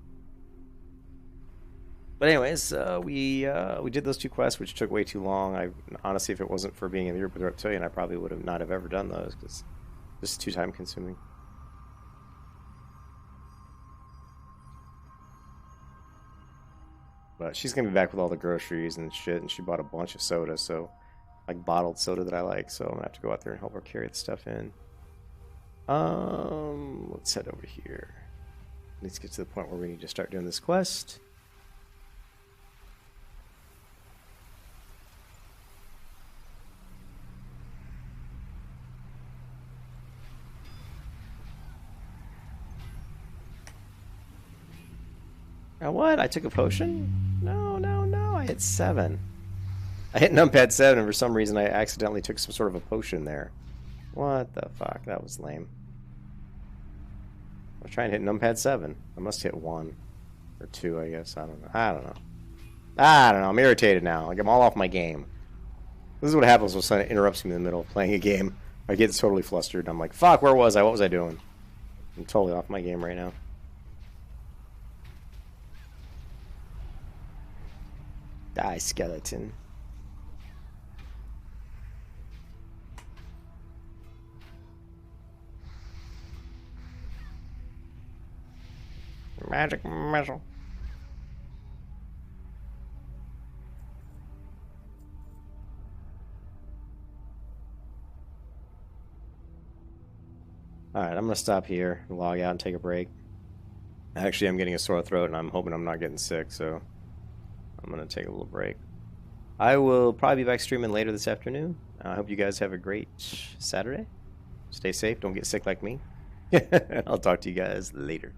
But anyways, we did those 2 quests, which took way too long. Honestly, if it wasn't for being in the Europe Reptilian, I probably would have not have ever done those, because it's just too time consuming. But she's gonna be back with all the groceries and shit, and she bought a bunch of soda, so like bottled soda that I like, so I'm gonna have to go out there and help her carry the stuff in. Let's head over here. Let's get to the point where we need to start doing this quest. Now what? I took a potion? No, no, no. I hit 7. I hit numpad 7 and for some reason I accidentally took some sort of a potion there. What the fuck? That was lame. I was trying to hit numpad 7. I must hit 1. Or 2, I guess. I don't know. I don't know. I'm irritated now. Like, I'm all off my game. This is what happens when someone interrupts me in the middle of playing a game. I get totally flustered. I'm like, fuck, where was I? What was I doing? I'm totally off my game right now. Die, skeleton. Magic missile. Alright, I'm gonna stop here, log out, and take a break. Actually, I'm getting a sore throat, and I'm hoping I'm not getting sick, so I'm gonna take a little break. I will probably be back streaming later this afternoon. I hope you guys have a great Saturday. Stay safe, don't get sick like me. I'll talk to you guys later.